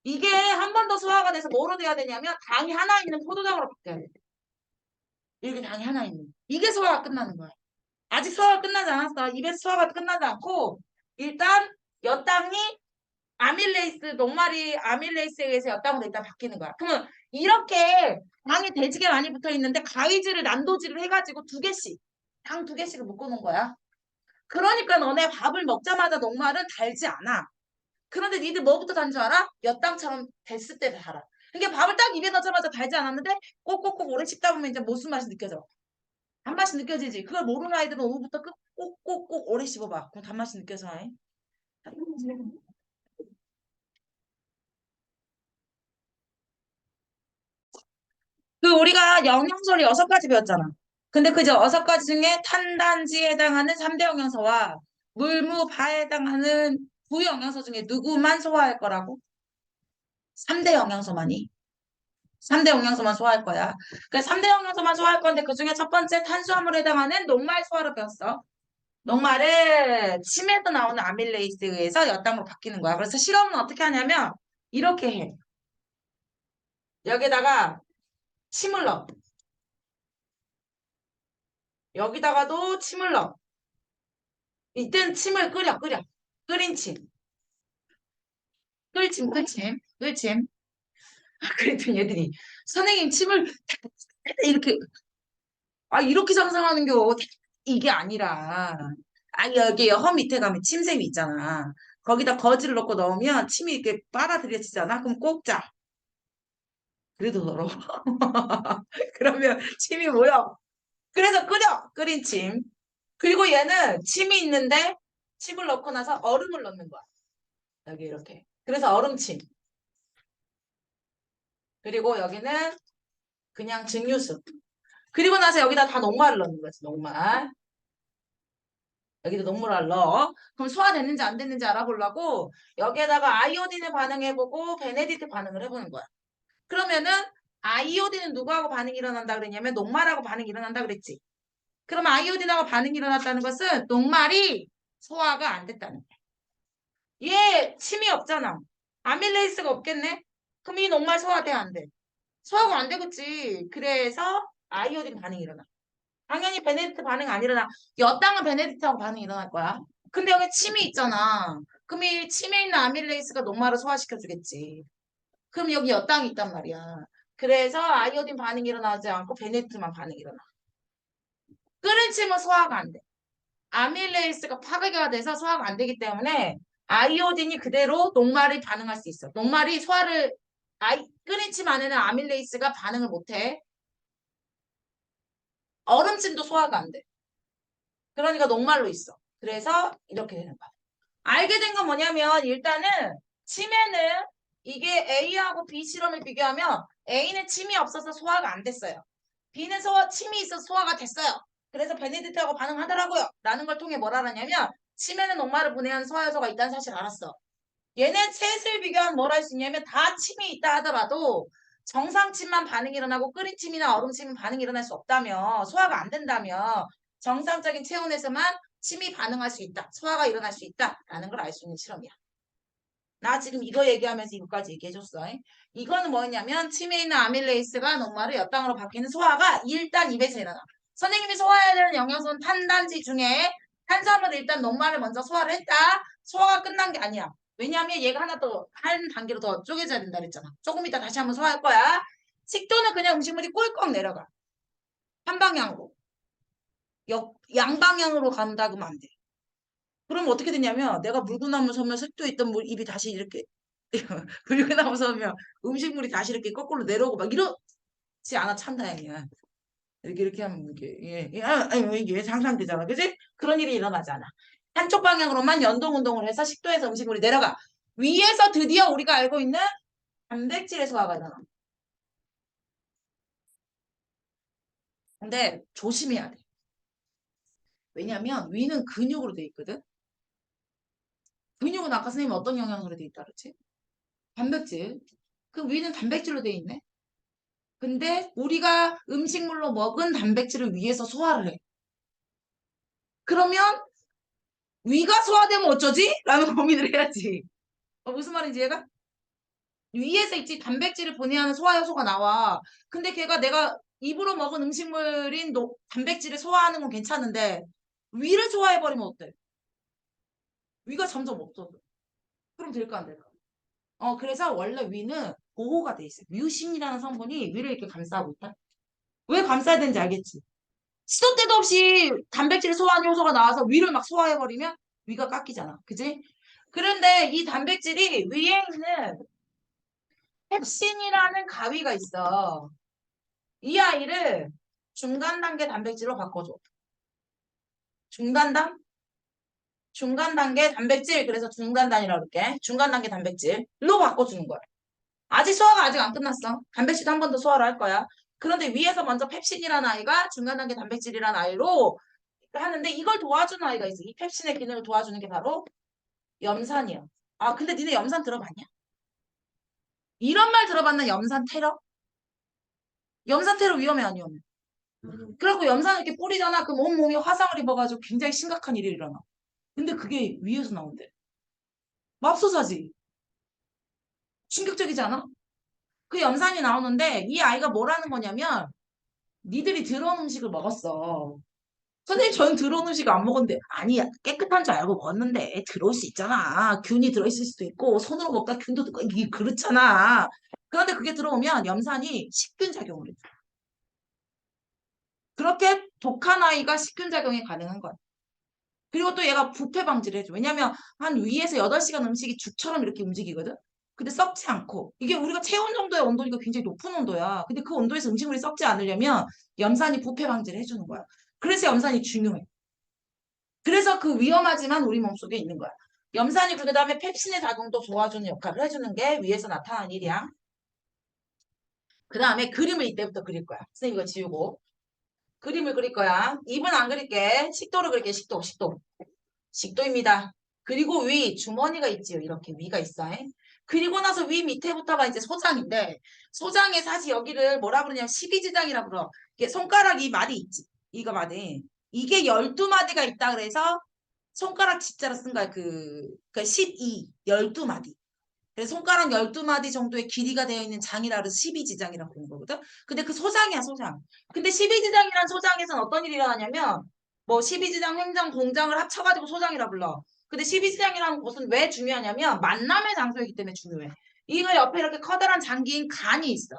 이게 한 번 더 소화가 돼서 뭐로 돼야 되냐면 당이 하나 있는 포도당으로 바뀌어야 돼. 이게 당이 하나 있는. 이게 소화가 끝나는 거야. 아직 소화가 끝나지 않았어. 입에서 소화가 끝나지 않고 일단 엿당이 아밀레이스, 녹말이 아밀레이스에 의해서 엿당으로 일단 바뀌는 거야. 그러면 이렇게 당이 대지게 많이 붙어 있는데 가위질을 난도질을 해가지고 두 개씩 당 두 개씩을 묶어놓은 거야. 그러니까 너네 밥을 먹자마자 녹말은 달지 않아. 그런데 니들 뭐부터 단 줄 알아? 엿당처럼 됐을 때 달아. 그러니까 밥을 딱 입에 넣자마자 달지 않았는데 꼭꼭꼭 오래 씹다 보면 이제 무슨 맛이 느껴져. 단맛이 느껴지지. 그걸 모르는 아이들은 오후부터 꼭꼭꼭 오래 씹어봐. 그럼 단맛이 느껴져. 잉? 그 우리가 영양소를 6가지 배웠잖아. 근데 그 6가지 중에 탄단지에 해당하는 3대 영양소와 물무바에 해당하는 부영양소 중에 누구만 소화할 거라고? 3대 영양소만이. 3대 영양소만 소화할 거야. 그 3대 영양소만 소화할 건데 그 중에 첫 번째 탄수화물에 해당하는 녹말 소화를 배웠어. 녹말은 침에서 나오는 아밀레이스에 의해서 엿당으로 바뀌는 거야. 그래서 실험은 어떻게 하냐면 이렇게 해. 여기다가 침을 넣어. 여기다가도 침을 넣어. 이땐 침을 끓여. 끓인 침. 끓침. 그랬더니 얘들이 선생님 침을 이렇게 이렇게 상상하는겨. 이게 아니라 여기 허 밑에 가면 침샘이 있잖아. 거기다 거즈를 넣고 넣으면 침이 이렇게 빨아들여지잖아. 그럼 꼭 짜. 그래도 더러워. 그러면 침이 모여. 그래서 끓인 침. 그리고 얘는 침이 있는데 침을 넣고 나서 얼음을 넣는 거야. 여기 이렇게. 그래서 얼음침. 그리고 여기는 그냥 증류수. 그리고 나서 여기다 다 녹말을 넣는 거지. 녹말. 여기도 녹말을 넣어. 그럼 소화됐는지 안 됐는지 알아보려고 여기에다가 아이오딘을 반응해보고 베네디트 반응을 해보는 거야. 그러면은 아이오딘은 누구하고 반응이 일어난다 그랬냐면 녹말하고 반응이 일어난다 그랬지. 그럼 아이오딘하고 반응이 일어났다는 것은 녹말이 소화가 안 됐다는 거야. 얘 침이 없잖아. 아밀레이스가 없겠네? 그럼 이 녹말 소화돼 안 돼? 소화가 안 되겠지. 그래서 아이오딘 반응이 일어나. 당연히 베네디트 반응 안 일어나. 엿당은 베네디트하고 반응이 일어날 거야. 근데 여기 침이 있잖아. 그럼 이 침에 있는 아밀레이스가 녹말을 소화시켜주겠지. 그럼 여기 엿당이 있단 말이야. 그래서 아이오딘 반응이 일어나지 않고 베네디트만 반응이 일어나. 끓인 침은 소화가 안 돼. 아밀레이스가 파괴가 돼서 소화가 안 되기 때문에 아이오딘이 그대로 녹말이 반응할 수 있어. 녹말이 소화를 끓인 침 안에는 아밀레이스가 반응을 못해. 얼음찜도 소화가 안 돼. 그러니까 녹말로 있어. 그래서 이렇게 되는 거야. 알게 된 건 뭐냐면 일단은 침에는 이게 A하고 B 실험을 비교하면 A는 침이 없어서 소화가 안 됐어요. B는 침이 있어서 소화가 됐어요. 그래서 베네디트하고 반응하더라고요. 라는 걸 통해 뭘 알았냐면 침에는 녹말을 분해하는 소화효소가 있다는 사실을 알았어. 얘네 셋을 비교하면 뭘 할 수 있냐면 다 침이 있다 하더라도 정상침만 반응이 일어나고 끓인 침이나 얼음침은 반응이 일어날 수 없다며 소화가 안 된다며 정상적인 체온에서만 침이 반응할 수 있다. 소화가 일어날 수 있다라는 걸 알 수 있는 실험이야. 나 지금 이거 얘기하면서 이거까지 얘기해줬어. 이거는 뭐냐면 침에 있는 아밀레이스가 녹말을 엿당으로 바뀌는 소화가 일단 입에서 일어나. 선생님이 소화해야 되는 영양소는 탄단지 중에 탄수화물을 일단 녹말을 먼저 소화를 했다. 소화가 끝난 게 아니야. 왜냐하면 얘가 하나 더 한 단계로 더 쪼개져야 된다 그랬잖아. 조금 이따 다시 한번 소화할 거야. 식도는 그냥 음식물이 꿀꺽 내려가. 한 방향으로. 양방향으로 간다 그러면 안 돼. 그럼 어떻게 되냐면 내가 물구나무 서면 색도에 있던 물 입이 다시 이렇게 물구나무 서면 음식물이 다시 이렇게 거꾸로 내려오고 막 이렇지 않아 참 다행이야. 이렇게 하면 이게 상상되잖아. 그지? 그런 일이 일어나지 않아. 한쪽 방향으로만 연동 운동을 해서 식도에서 음식물이 내려가. 위에서 드디어 우리가 알고 있는 단백질의 소화가 일어나. 근데 조심해야 돼. 왜냐면 위는 근육으로 돼 있거든. 근육은 아까 선생님 어떤 영양소로 돼 있다 그랬지? 단백질. 그 위는 단백질로 돼 있네. 근데 우리가 음식물로 먹은 단백질을 위에서 소화를 해. 그러면 위가 소화되면 어쩌지? 라는 고민을 해야지. 무슨 말인지 얘가? 위에서 있지 단백질을 분해하는 소화효소가 나와. 근데 걔가 내가 입으로 먹은 음식물인 단백질을 소화하는 건 괜찮은데 위를 소화해버리면 어때? 위가 점점 없어져. 그럼 될까 안 될까? 그래서 원래 위는 보호가 돼 있어요. 뮤신이라는 성분이 위를 이렇게 감싸고 있다. 왜 감싸야 되는지 알겠지? 시도 때도 없이 단백질 소화하는 효소가 나와서 위를 막 소화해버리면 위가 깎이잖아. 그지? 그런데 이 단백질이 위에 있는 펩신이라는 가위가 있어. 이 아이를 중간 단계 단백질로 바꿔줘. 중간단? 중간 단계 단백질. 그래서 중간단이라고 그럴게. 중간 단계 단백질로 바꿔주는 거야. 아직 소화가 아직 안 끝났어. 단백질도 한 번 더 소화를 할 거야. 그런데 위에서 먼저 펩신이라는 아이가 중간 단계 단백질이라는 아이로 하는데 이걸 도와주는 아이가 있어. 이 펩신의 기능을 도와주는 게 바로 염산이야. 아, 근데 니네 염산 들어봤냐? 이런 말 들어봤나? 염산 테러? 염산 테러 위험해 안 위험해? 그래갖고 염산을 이렇게 뿌리잖아. 그럼 온몸이 화상을 입어가지고 굉장히 심각한 일이 일어나. 근데 그게 위에서 나온대. 맙소사지. 충격적이지 않아? 그 염산이 나오는데 이 아이가 뭐라는 거냐면 니들이 더러운 음식을 먹었어. 선생님 저는 더러운 음식을 안 먹었는데 아니 깨끗한 줄 알고 먹었는데 들어올 수 있잖아. 균이 들어있을 수도 있고 손으로 먹다 균도 들고 이게 그렇잖아. 그런데 그게 들어오면 염산이 식균 작용을 해. 그렇게 독한 아이가 식균 작용이 가능한 거야. 그리고 또 얘가 부패 방지를 해줘. 왜냐면 한 위에서 8시간 음식이 죽처럼 이렇게 움직이거든. 근데 썩지 않고 이게 우리가 체온 정도의 온도니까 굉장히 높은 온도야. 근데 그 온도에서 음식물이 썩지 않으려면 염산이 부패 방지를 해주는 거야. 그래서 염산이 중요해. 그래서 그 위험하지만 우리 몸속에 있는 거야. 염산이 그 다음에 펩신의 작용도 도와주는 역할을 해주는 게 위에서 나타난 일이야. 그 다음에 그림을 이때부터 그릴 거야. 선생님 이거 지우고. 그림을 그릴 거야. 입은 안 그릴게. 식도를 그릴게. 식도, 식도. 식도입니다. 그리고 위, 주머니가 있지요. 이렇게 위가 있어. 그리고 나서 위 밑에부터가 이제 소장인데, 소장에 사실 여기를 뭐라 그러냐면 12지장이라 그러. 이게 손가락 이 마디 있지. 이거 마디. 이게 12마디가 있다 그래서 손가락 G자로 쓴 거야. 그 12, 12마디. 그래서 손가락 12마디 정도의 길이가 되어 있는 장이라 그래서 12지장이라고 부르는 거거든. 근데 그 소장이야, 소장. 근데 12지장이란 소장에서는 어떤 일이 일어나냐면 뭐 12지장, 횡장, 공장을 합쳐가지고 소장이라 불러. 근데 12지장이라는 곳은 왜 중요하냐면 만남의 장소이기 때문에 중요해. 이거 옆에 이렇게 커다란 장기인 간이 있어.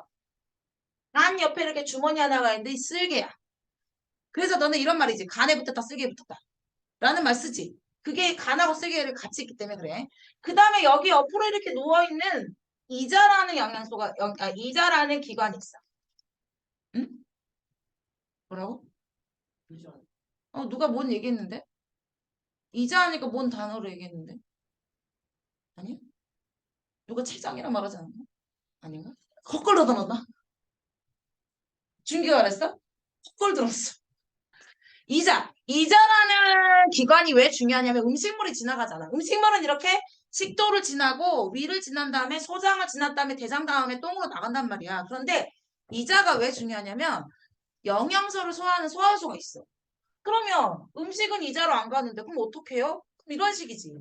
간 옆에 이렇게 주머니 하나가 있는데 이 쓸개야. 그래서 너는 이런 말이지. 간에 붙었다, 쓸개에 붙었다. 라는 말 쓰지. 그게 간하고 쓸개를 같이 있기 때문에 그래. 그 다음에 여기 옆으로 이렇게 누워있는 이자라는 영양소가, 이자라는 기관이 있어. 응? 뭐라고? 누가 뭔 얘기했는데? 이자 하니까 뭔 단어로 얘기했는데? 아니? 누가 췌장이라 말하지 않았나? 아닌가? 헛걸 들었나? 준기가 그랬어? 헛걸 들었어. 이자라는 기관이 왜 중요하냐면 음식물이 지나가잖아. 음식물은 이렇게 식도를 지나고 위를 지난 다음에 소장을 지난 다음에 대장 다음에 똥으로 나간단 말이야. 그런데 이자가 왜 중요하냐면 영양소를 소화하는 소화효소가 있어. 그러면 음식은 이자로 안 가는데 그럼 어떡해요? 그럼 이런 식이지.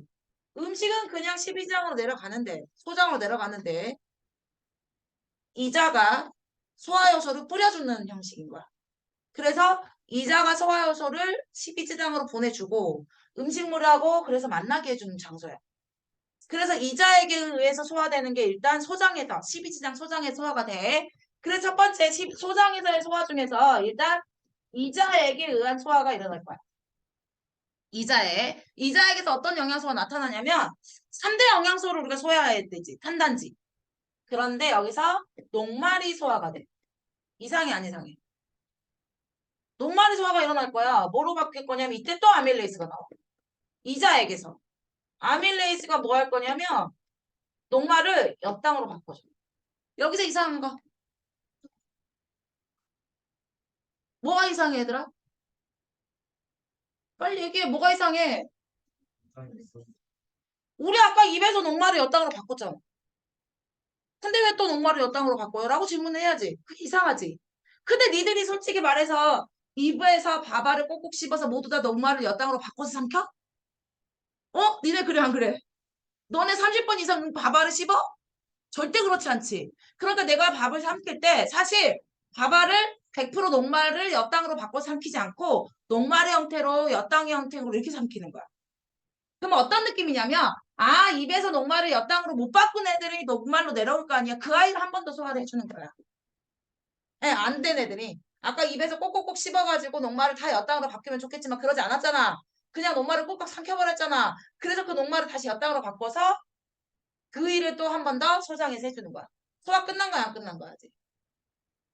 음식은 그냥 12장으로 내려가는데 소장으로 내려가는데 이자가 소화효소를 뿌려주는 형식인 거야. 그래서 이자가 소화효소를 식이지장으로 보내주고 음식물하고 그래서 만나게 해주는 장소야. 그래서 이자에게 의해서 소화되는 게 일단 소장에서 12지장 소장에 소화가 돼. 그래서 첫 번째 소장에서의 소화 중에서 일단 이자에게 의한 소화가 일어날 거야. 이자에게서 어떤 영양소가 나타나냐면 3대 영양소를 우리가 소화해야 되지. 탄단지. 그런데 여기서 녹말이 소화가 돼. 이상해 안 이상해? 녹말이 소화가 일어날 거야. 뭐로 바뀔 거냐면 이때 또 아밀레이스가 나와. 이자액에서. 아밀레이스가 뭐 할 거냐면 녹말을 엽당으로 바꿔줘. 여기서 이상한 거. 뭐가 이상해 얘들아? 빨리 얘기해. 뭐가 이상해? 우리 아까 입에서 녹말을 엽당으로 바꿨잖아. 근데 왜 또 녹말을 여 땅으로 바꿔요? 라고 질문을 해야지. 이상하지? 근데 니들이 솔직히 말해서 2부에서 밥알을 꼭꼭 씹어서 모두 다 녹말을 여 땅으로 바꿔서 삼켜? 니네 그래 안 그래? 너네 30번 이상 밥알을 씹어? 절대 그렇지 않지. 그러니까 내가 밥을 삼킬 때 사실 밥알을 100% 녹말을 여 땅으로 바꿔서 삼키지 않고 녹말의 형태로 여 땅의 형태로 이렇게 삼키는 거야. 그럼 어떤 느낌이냐면 입에서 녹말을 여 땅으로 못 바꾼 애들이 녹말로 내려올 거 아니야. 그 아이를 한 번 더 소화를 해주는 거야. 예, 안 된 애들이. 아까 입에서 꼭꼭꼭 씹어가지고 녹말을 다 여 땅으로 바뀌면 좋겠지만 그러지 않았잖아. 그냥 녹말을 꼭꼭 삼켜버렸잖아. 그래서 그 녹말을 다시 여 땅으로 바꿔서 그 일을 또 한 번 더 소장해서 해주는 거야. 소화 끝난 거야, 안 끝난 거야, 아직?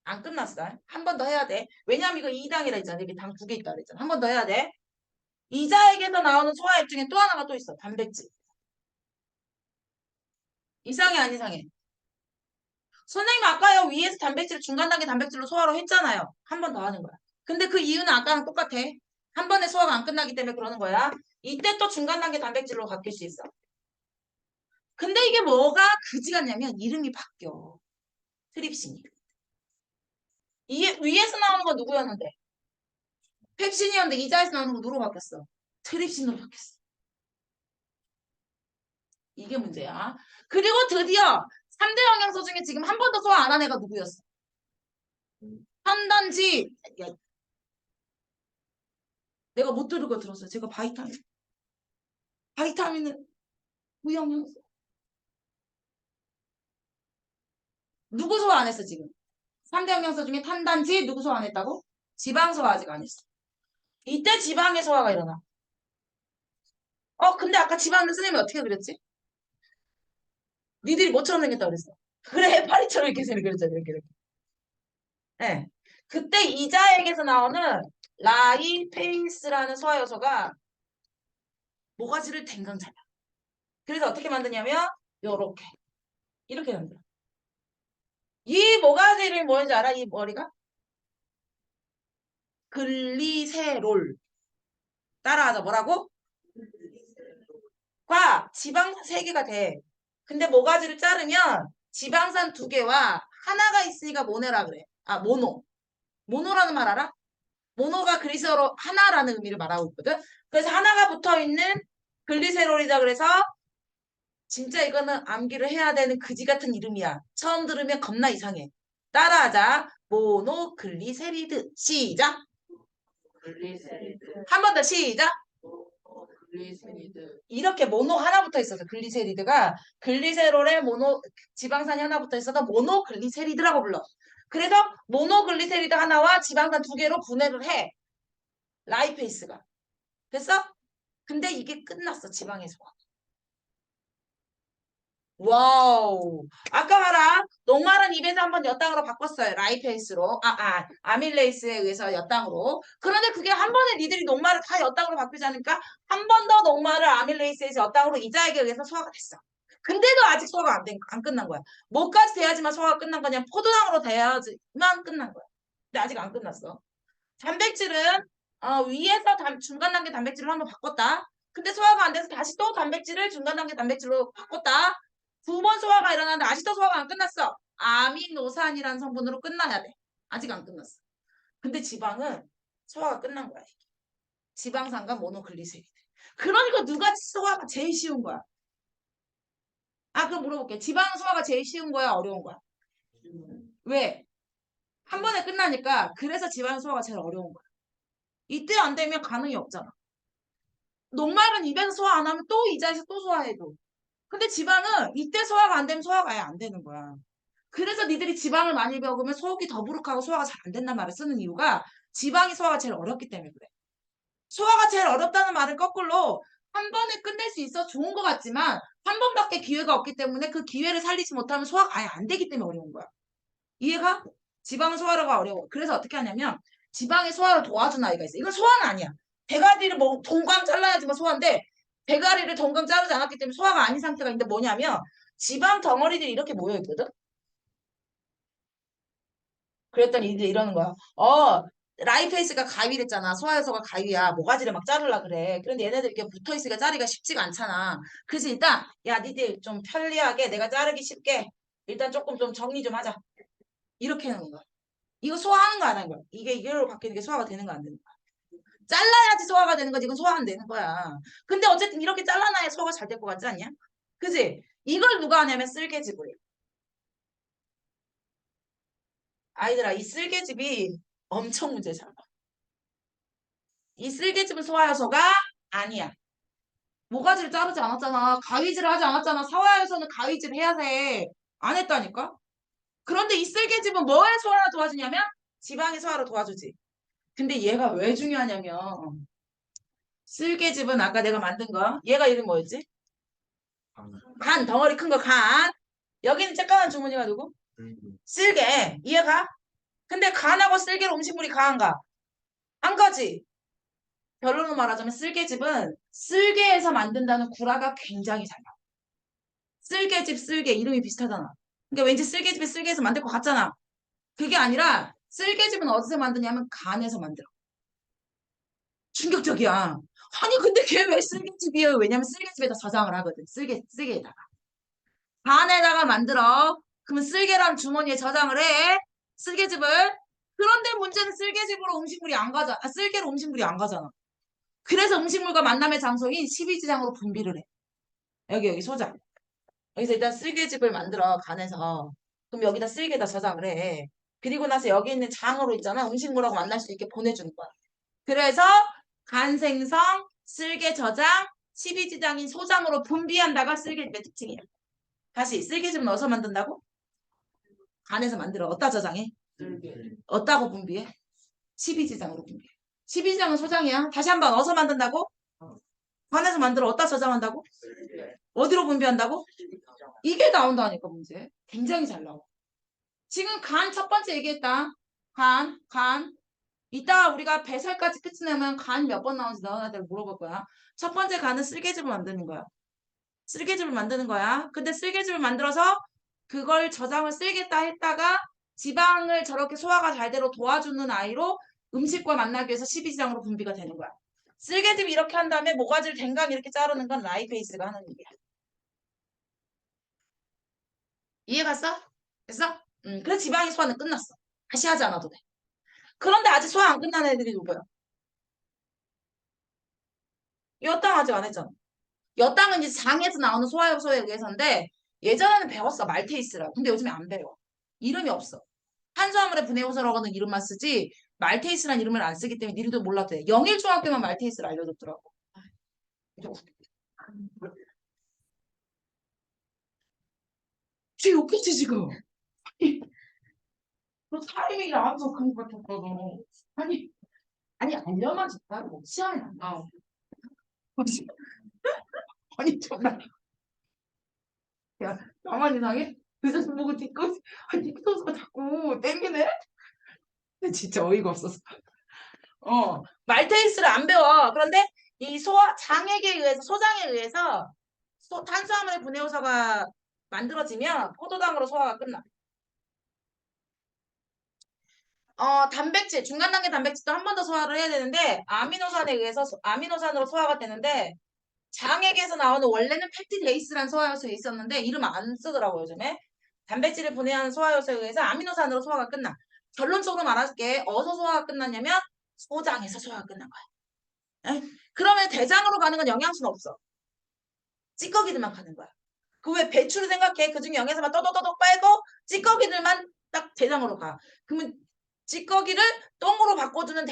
안 끝났어. 한 번 더 해야 돼. 왜냐면 이거 2당이라 했잖아. 여기 당 2개 있다 그랬잖아. 한 번 더 해야 돼. 이자에게서 나오는 소화액 중에 또 하나가 또 있어. 단백질. 이상해, 안 이상해? 선생님 아까요 위에서 단백질 중간 단계 단백질로 소화로 했잖아요. 한 번 더 하는 거야. 근데 그 이유는 아까랑 똑같아. 한 번에 소화가 안 끝나기 때문에 그러는 거야. 이때 또 중간 단계 단백질로 바뀔 수 있어. 근데 이게 뭐가 그지 같냐면 이름이 바뀌어. 트립신이. 위에서 나오는 건 누구였는데? 펩신이었는데 이자에서 나오는 건 누구로 바뀌었어? 트립신으로 바뀌었어. 이게 문제야. 그리고 드디어 3대 영양소 중에 지금 한 번도 소화 안 한 애가 누구였어? 탄단지. 야, 내가 못 들은 거 들었어요. 제가 바이타민. 바이타민은 무영양소. 누구 소화 안 했어, 지금? 3대 영양소 중에 탄단지 누구 소화 안 했다고? 지방 소화 아직 안 했어. 이때 지방의 소화가 일어나. 근데 아까 지방은 선생님이 어떻게 그렸지? 니들이 뭐처럼 생겼다고 그랬어? 그래, 해파리처럼 이렇게 그렸잖아, 이렇게. 네. 그때 이자액에서 나오는 라이페이스라는 소화 요소가 모가지를 댕강 잡아. 그래서 어떻게 만드냐면 요렇게 이렇게 만들어. 이 모가지를 뭐인지 알아? 이 머리가? 글리세롤. 따라하자. 뭐라고? 과 지방산 3개가 돼. 근데 모가지를 자르면 지방산 2개와 하나가 있으니까 모네라 그래. 모노. 모노라는 말 알아? 모노가 그리스어로 하나라는 의미를 말하고 있거든. 그래서 하나가 붙어있는 글리세롤이다 그래서 진짜 이거는 암기를 해야 되는 그지 같은 이름이야. 처음 들으면 겁나 이상해. 따라하자. 모노글리세리드. 시작. 글리세리드, 한 번 더 시작. 글리세리드, 이렇게 모노 하나 붙어 있어서 글리세리드가 글리세롤에 모노 지방산이 하나 붙어 있어서 모노글리세리드라고 불러. 그래서 모노글리세리드 하나와 지방산 2개로 분해를 해. 라이페이스가. 됐어? 근데 이게 끝났어. 지방에서. 와우. 아까 봐라. 녹말은 입에서 한번 엿땅으로 바꿨어요. 라이페이스로. 아밀레이스에 의해서 엿땅으로. 그런데 그게 한 번에 니들이 녹말을 다 엿땅으로 바꾸지 않으니까 한 번 더 녹말을 아밀레이스에서 엿땅으로 이자에게 의해서 소화가 됐어. 근데도 아직 소화가 안 끝난 거야. 뭐까지 돼야지만 소화가 끝난 거냐? 포도당으로 돼야지만 끝난 거야. 근데 아직 안 끝났어. 단백질은 위에서 중간 단계 단백질로 한번 바꿨다. 근데 소화가 안 돼서 다시 또 단백질을 중간 단계 단백질로 바꿨다. 2번 소화가 일어나는데 아직도 소화가 안 끝났어. 아미노산이라는 성분으로 끝나야 돼. 아직 안 끝났어. 근데 지방은 소화가 끝난 거야. 지방산과 모노글리세리드. 그러니까 누가 소화가 제일 쉬운 거야? 그럼 물어볼게. 지방 소화가 제일 쉬운 거야? 어려운 거야? 왜? 한 번에 끝나니까 그래서 지방 소화가 제일 어려운 거야. 이때 안 되면 가능이 없잖아. 녹말은 입에서 소화 안 하면 또 이자에서 또 소화해도. 근데 지방은 이때 소화가 안 되면 소화가 아예 안 되는 거야. 그래서 니들이 지방을 많이 먹으면 속이 더부룩하고 소화가 잘 안 된다는 말을 쓰는 이유가 지방이 소화가 제일 어렵기 때문에 그래. 소화가 제일 어렵다는 말은 거꾸로 한 번에 끝낼 수 있어 좋은 것 같지만 한 번밖에 기회가 없기 때문에 그 기회를 살리지 못하면 소화가 아예 안 되기 때문에 어려운 거야. 이해가? 지방 소화가 어려워. 그래서 어떻게 하냐면 지방의 소화를 도와주는 아이가 있어. 이건 소화는 아니야. 대가리를 동강 잘라야지만 소화인데 대가리를 동강 자르지 않았기 때문에 소화가 아닌 상태가 있는데 뭐냐면 지방 덩어리들이 이렇게 모여있거든. 그랬더니 이제 이러는 거야. 라이페이스가 가위랬잖아. 소화효소가 가위야. 모가지를 막 자르려 그래. 그런데 얘네들 이렇게 붙어있으니까 자르기가 쉽지가 않잖아. 그래서 일단 야 니들 좀 편리하게 내가 자르기 쉽게 일단 조금 좀 정리 좀 하자. 이렇게 하는 거야. 이거 소화하는 거 안 하는 거야. 이게 이걸로 바뀌는 게 소화가 되는 거 안 되는 거야. 잘라야지 소화가 되는 거지. 이건 소화 안 되는 거야. 근데 어쨌든 이렇게 잘라놔야 소화가 잘 될 것 같지 않냐? 그지? 이걸 누가 하냐면 쓸개즙을. 아이들아, 이 쓸개즙이 엄청 문제 잘 봐. 이 쓸개즙은 소화효소가 아니야. 모가지를 자르지 않았잖아. 가위질을 하지 않았잖아. 소화효소는 가위질 해야 돼. 안 했다니까? 그런데 이 쓸개즙은 뭐에 소화를 도와주냐면 지방의 소화를 도와주지. 근데 얘가 왜 중요하냐면 쓸개즙은 아까 내가 만든 거 얘가 이름 뭐였지? 간 덩어리 큰 거 간. 여기는 쬐까만 주머니가 누구? 쓸개. 이해가? 근데 간하고 쓸개로 음식물이 가한가? 안 가지. 결론을 말하자면 쓸개즙은 쓸개에서 만든다는 구라가 굉장히 잘 나와. 쓸개즙 쓸개 이름이 비슷하잖아. 그러니까 왠지 쓸개즙이 쓸개에서 만들 것 같잖아. 그게 아니라 쓸개즙은 어디서 만드냐면 간에서 만들어. 충격적이야. 아니 근데 걔 왜 쓸개즙이에요? 왜냐면 쓸개즙에다 저장을 하거든. 쓸개에다가. 간에다가 만들어. 그러면 쓸개라는 주머니에 저장을 해. 쓸개즙을. 그런데 문제는 쓸개즙으로 음식물이 안 가잖아. 쓸개로 음식물이 안 가잖아. 그래서 음식물과 만남의 장소인 십이지장으로 분비를 해. 여기 소장. 여기서 일단 쓸개즙을 만들어 간에서. 그럼 여기다 쓸개에다 저장을 해. 그리고 나서 여기 있는 장으로 있잖아. 음식물하고 만날 수 있게 보내주는 거야. 그래서 간생성, 쓸개 저장, 십이지장인 소장으로 분비한다가 쓸개즙의 특징이야. 다시 쓸개즙은 어디서 만든다고? 간에서 만들어. 어디다 저장해? 어디다고 분비해? 십이지장으로 분비해. 십이지장은 소장이야. 다시 한번 어디서 만든다고? 간에서 만들어. 어디다 저장한다고? 어디로 분비한다고? 이게 나온다니까 문제. 굉장히 잘 나와. 지금 간 첫 번째 얘기했다. 간. 이따 우리가 배설까지 끝이 나면 간 몇 번 나오는지 너네들 물어볼 거야. 첫 번째 간은 쓸개즙을 만드는 거야. 쓸개즙을 만드는 거야. 근데 쓸개즙을 만들어서 그걸 저장을 쓸겠다 했다가 지방을 저렇게 소화가 잘 되도록 도와주는 아이로 음식과 만나기 위해서 십이지장으로 분비가 되는 거야. 쓸개즙이 이렇게 한 다음에 모가지를 댕강 이렇게 자르는 건 라이페이스가 하는 일이야. 이해 갔어? 됐어? 그래서 지방의 소화는 끝났어. 다시 하지 않아도 돼. 그런데 아직 소화 안 끝난 애들이 누구야? 여땅 아직 안 했잖아. 여땅은 이제 장에서 나오는 소화효소에 의해서인데 예전에는 배웠어. 말테이스라고. 근데 요즘에 안 배워. 이름이 없어. 탄수화물의 분해효소라고는 이름만 쓰지 말테이스라는 이름을 안 쓰기 때문에 니들도 몰라도 돼. 영일중학교만 말테이스를 알려줬더라고. 쟤 욕했지 지금. 너 타이밍이 나와서 그런 것 같았거든. 아니 알려만 줬다고 시험이 안 나와. 아니 정말 야 나만 이상해? 의사 보고 뒤끝 뒤끝가 자꾸 땡기네? 근데 진짜 어이가 없었어. 말테이스를 안 배워. 그런데 이 장액에 의해서 소장에 의해서 탄수화물의 분해효소가 만들어지면 포도당으로 소화가 끝나. 단백질 중간 단계 단백질도 한 번 더 소화를 해야 되는데 아미노산에 의해서 아미노산으로 소화가 되는데 장액에서 나오는 원래는 팩티데이스라는 소화효소에 있었는데 이름 안 쓰더라고요 요즘에. 단백질을 분해하는 소화효소에 의해서 아미노산으로 소화가 끝나. 결론적으로 말할게. 어디서 소화가 끝났냐면 소장에서 소화가 끝난 거야. 에? 그러면 대장으로 가는 건 영양소는 없어. 찌꺼기들만 가는 거야. 그 왜 배추를 생각해. 그중에 영양소만 떠도떠도 빼고 찌꺼기들만 딱 대장으로 가. 그러면 찌꺼기를 똥으로 바꿔주는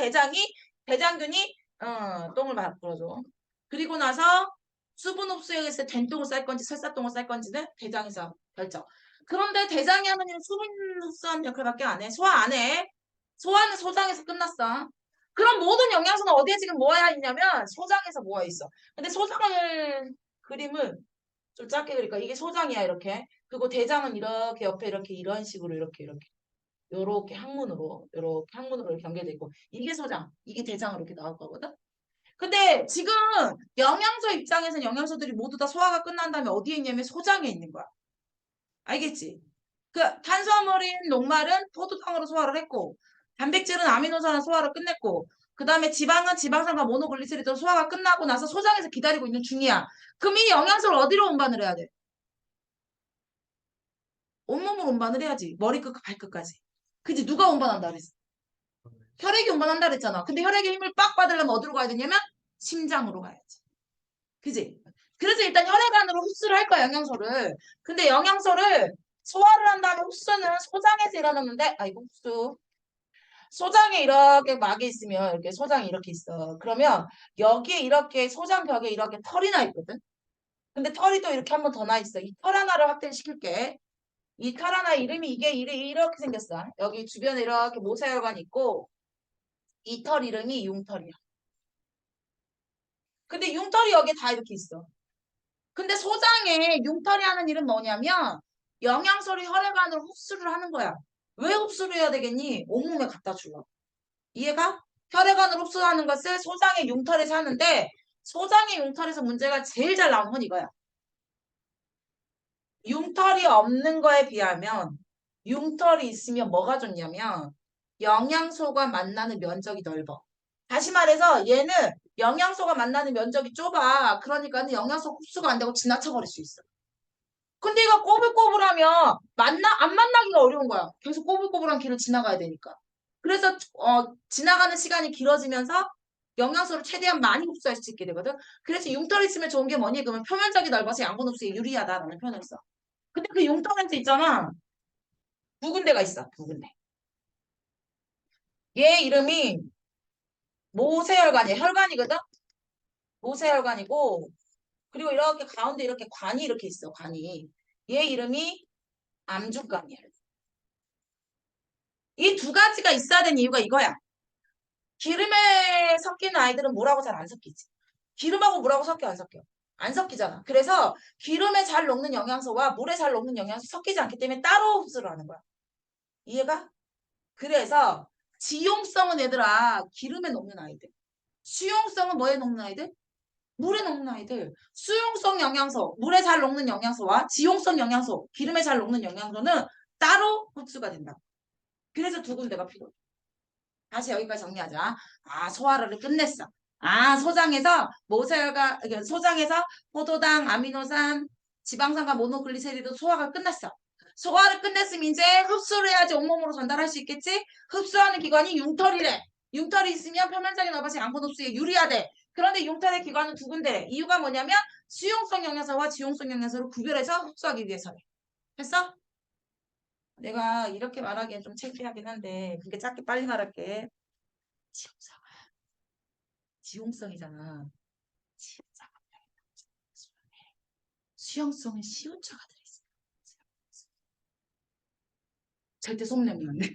대장균이 똥을 바꿔줘. 그리고 나서 수분 흡수에 의해서 된똥을 쌀 건지 설사똥을 쌀 건지는 대장에서 결정. 그런데 대장이 하는 일은 수분 흡수하는 역할밖에 안 해. 소화 안 해. 소화는 소장에서 끝났어. 그럼 모든 영양소는 어디에 지금 모여 있냐면 소장에서 모여 있어. 근데 소장을 그림을 좀 짧게 그릴까? 이게 소장이야 이렇게. 그리고 대장은 이렇게 옆에 이렇게 이런 식으로 이렇게 요렇게 항문으로 이렇게 연결돼 있고 이게 소장, 이게 대장으로 이렇게 나올 거거든. 근데 지금 영양소 입장에서는 영양소들이 모두 다 소화가 끝난 다음에 어디에 있냐면 소장에 있는 거야. 알겠지? 그 탄수화물인 녹말은 포도당으로 소화를 했고 단백질은 아미노산으로 소화를 끝냈고 그 다음에 지방은 지방산과 모노글리세리드로 소화가 끝나고 나서 소장에서 기다리고 있는 중이야. 그럼 이 영양소를 어디로 운반을 해야 돼? 온몸으로 운반을 해야지. 머리끝, 발끝까지. 그지? 누가 운반한다 그랬어? 혈액이 운반한다 그랬잖아. 근데 혈액의 힘을 빡 받으려면 어디로 가야 되냐면 심장으로 가야지. 그지? 그래서 일단 혈액안으로 흡수를 할 거야, 영양소를. 근데 영양소를 소화를 한 다음에 흡수는 소장에서 일어나는데, 아이고, 흡수. 소장에 이렇게 막이 있으면, 이렇게 소장이 이렇게 있어. 그러면 여기에 이렇게 소장벽에 이렇게 털이 나 있거든? 근데 털이 또 이렇게 한 번 더 나 있어. 이 털 하나를 확대시킬게. 이 털 하나 이름이 이게 이렇게 생겼어. 여기 주변에 이렇게 모세혈관이 있고, 이 털 이름이 융털이야. 근데 융털이 여기에 다 이렇게 있어. 근데 소장에 융털이 하는 일은 뭐냐면 영양소를 혈액안으로 흡수를 하는 거야. 왜 흡수를 해야 되겠니? 온몸에 갖다 주려고. 이해가? 혈액안으로 흡수하는 것을 소장의 융털에서 하는데 소장의 융털에서 문제가 제일 잘 나오는 건 이거야. 융털이 없는 거에 비하면 융털이 있으면 뭐가 좋냐면 영양소가 만나는 면적이 넓어. 다시 말해서 얘는 영양소가 만나는 면적이 좁아. 그러니까 영양소 흡수가 안 되고 지나쳐 버릴 수 있어. 근데 이거 꼬불꼬불하면 안 만나기가 어려운 거야. 계속 꼬불꼬불한 길을 지나가야 되니까. 그래서 지나가는 시간이 길어지면서 영양소를 최대한 많이 흡수할 수 있게 되거든. 그래서 융털이 있으면 좋은 게 뭐니? 그러면 표면적이 넓어서 양분 흡수에 유리하다라는 표현을 써. 근데 그 융털한테 있잖아. 두 군데가 있어. 두 군데. 얘 이름이 모세혈관이야. 혈관이거든. 모세혈관이고 그리고 이렇게 가운데 이렇게 관이 이렇게 있어. 관이. 얘 이름이 암주관이야. 이 두 가지가 있어야 되는 이유가 이거야. 기름에 섞이는 아이들은 물하고 잘 안 섞이지. 기름하고 물하고 섞여 안 섞여? 안 섞이잖아. 그래서 기름에 잘 녹는 영양소와 물에 잘 녹는 영양소 섞이지 않기 때문에 따로 흡수를 하는 거야. 이해가? 그래서 지용성은 얘들아 기름에 녹는 아이들. 수용성은 뭐에 녹는 아이들? 물에 녹는 아이들. 수용성 영양소, 물에 잘 녹는 영양소와 지용성 영양소, 기름에 잘 녹는 영양소는 따로 흡수가 된다. 그래서 두 군데가 필요해. 다시 여기까지 정리하자. 아, 소화를 끝냈어. 아, 소장에서 포도당, 아미노산, 지방산과 모노글리세리드 소화가 끝났어. 소화를 끝냈으면 이제 흡수를 해야지 온몸으로 전달할 수 있겠지? 흡수하는 기관이 융털이래. 융털이 있으면 표면적인 넓어서 양분 흡수에 유리하대. 그런데 융털의 기관은 두 군데래. 이유가 뭐냐면 수용성 영양소와 지용성 영양소를 구별해서 흡수하기 위해서래. 됐어? 내가 이렇게 말하기엔 좀 창피하긴 한데 그게 짧게 빨리 말할게. 지용성. 지용성이잖아. 지읒자가 수용성은 시옷자가 들어있어. 절대 소문내면 안 돼.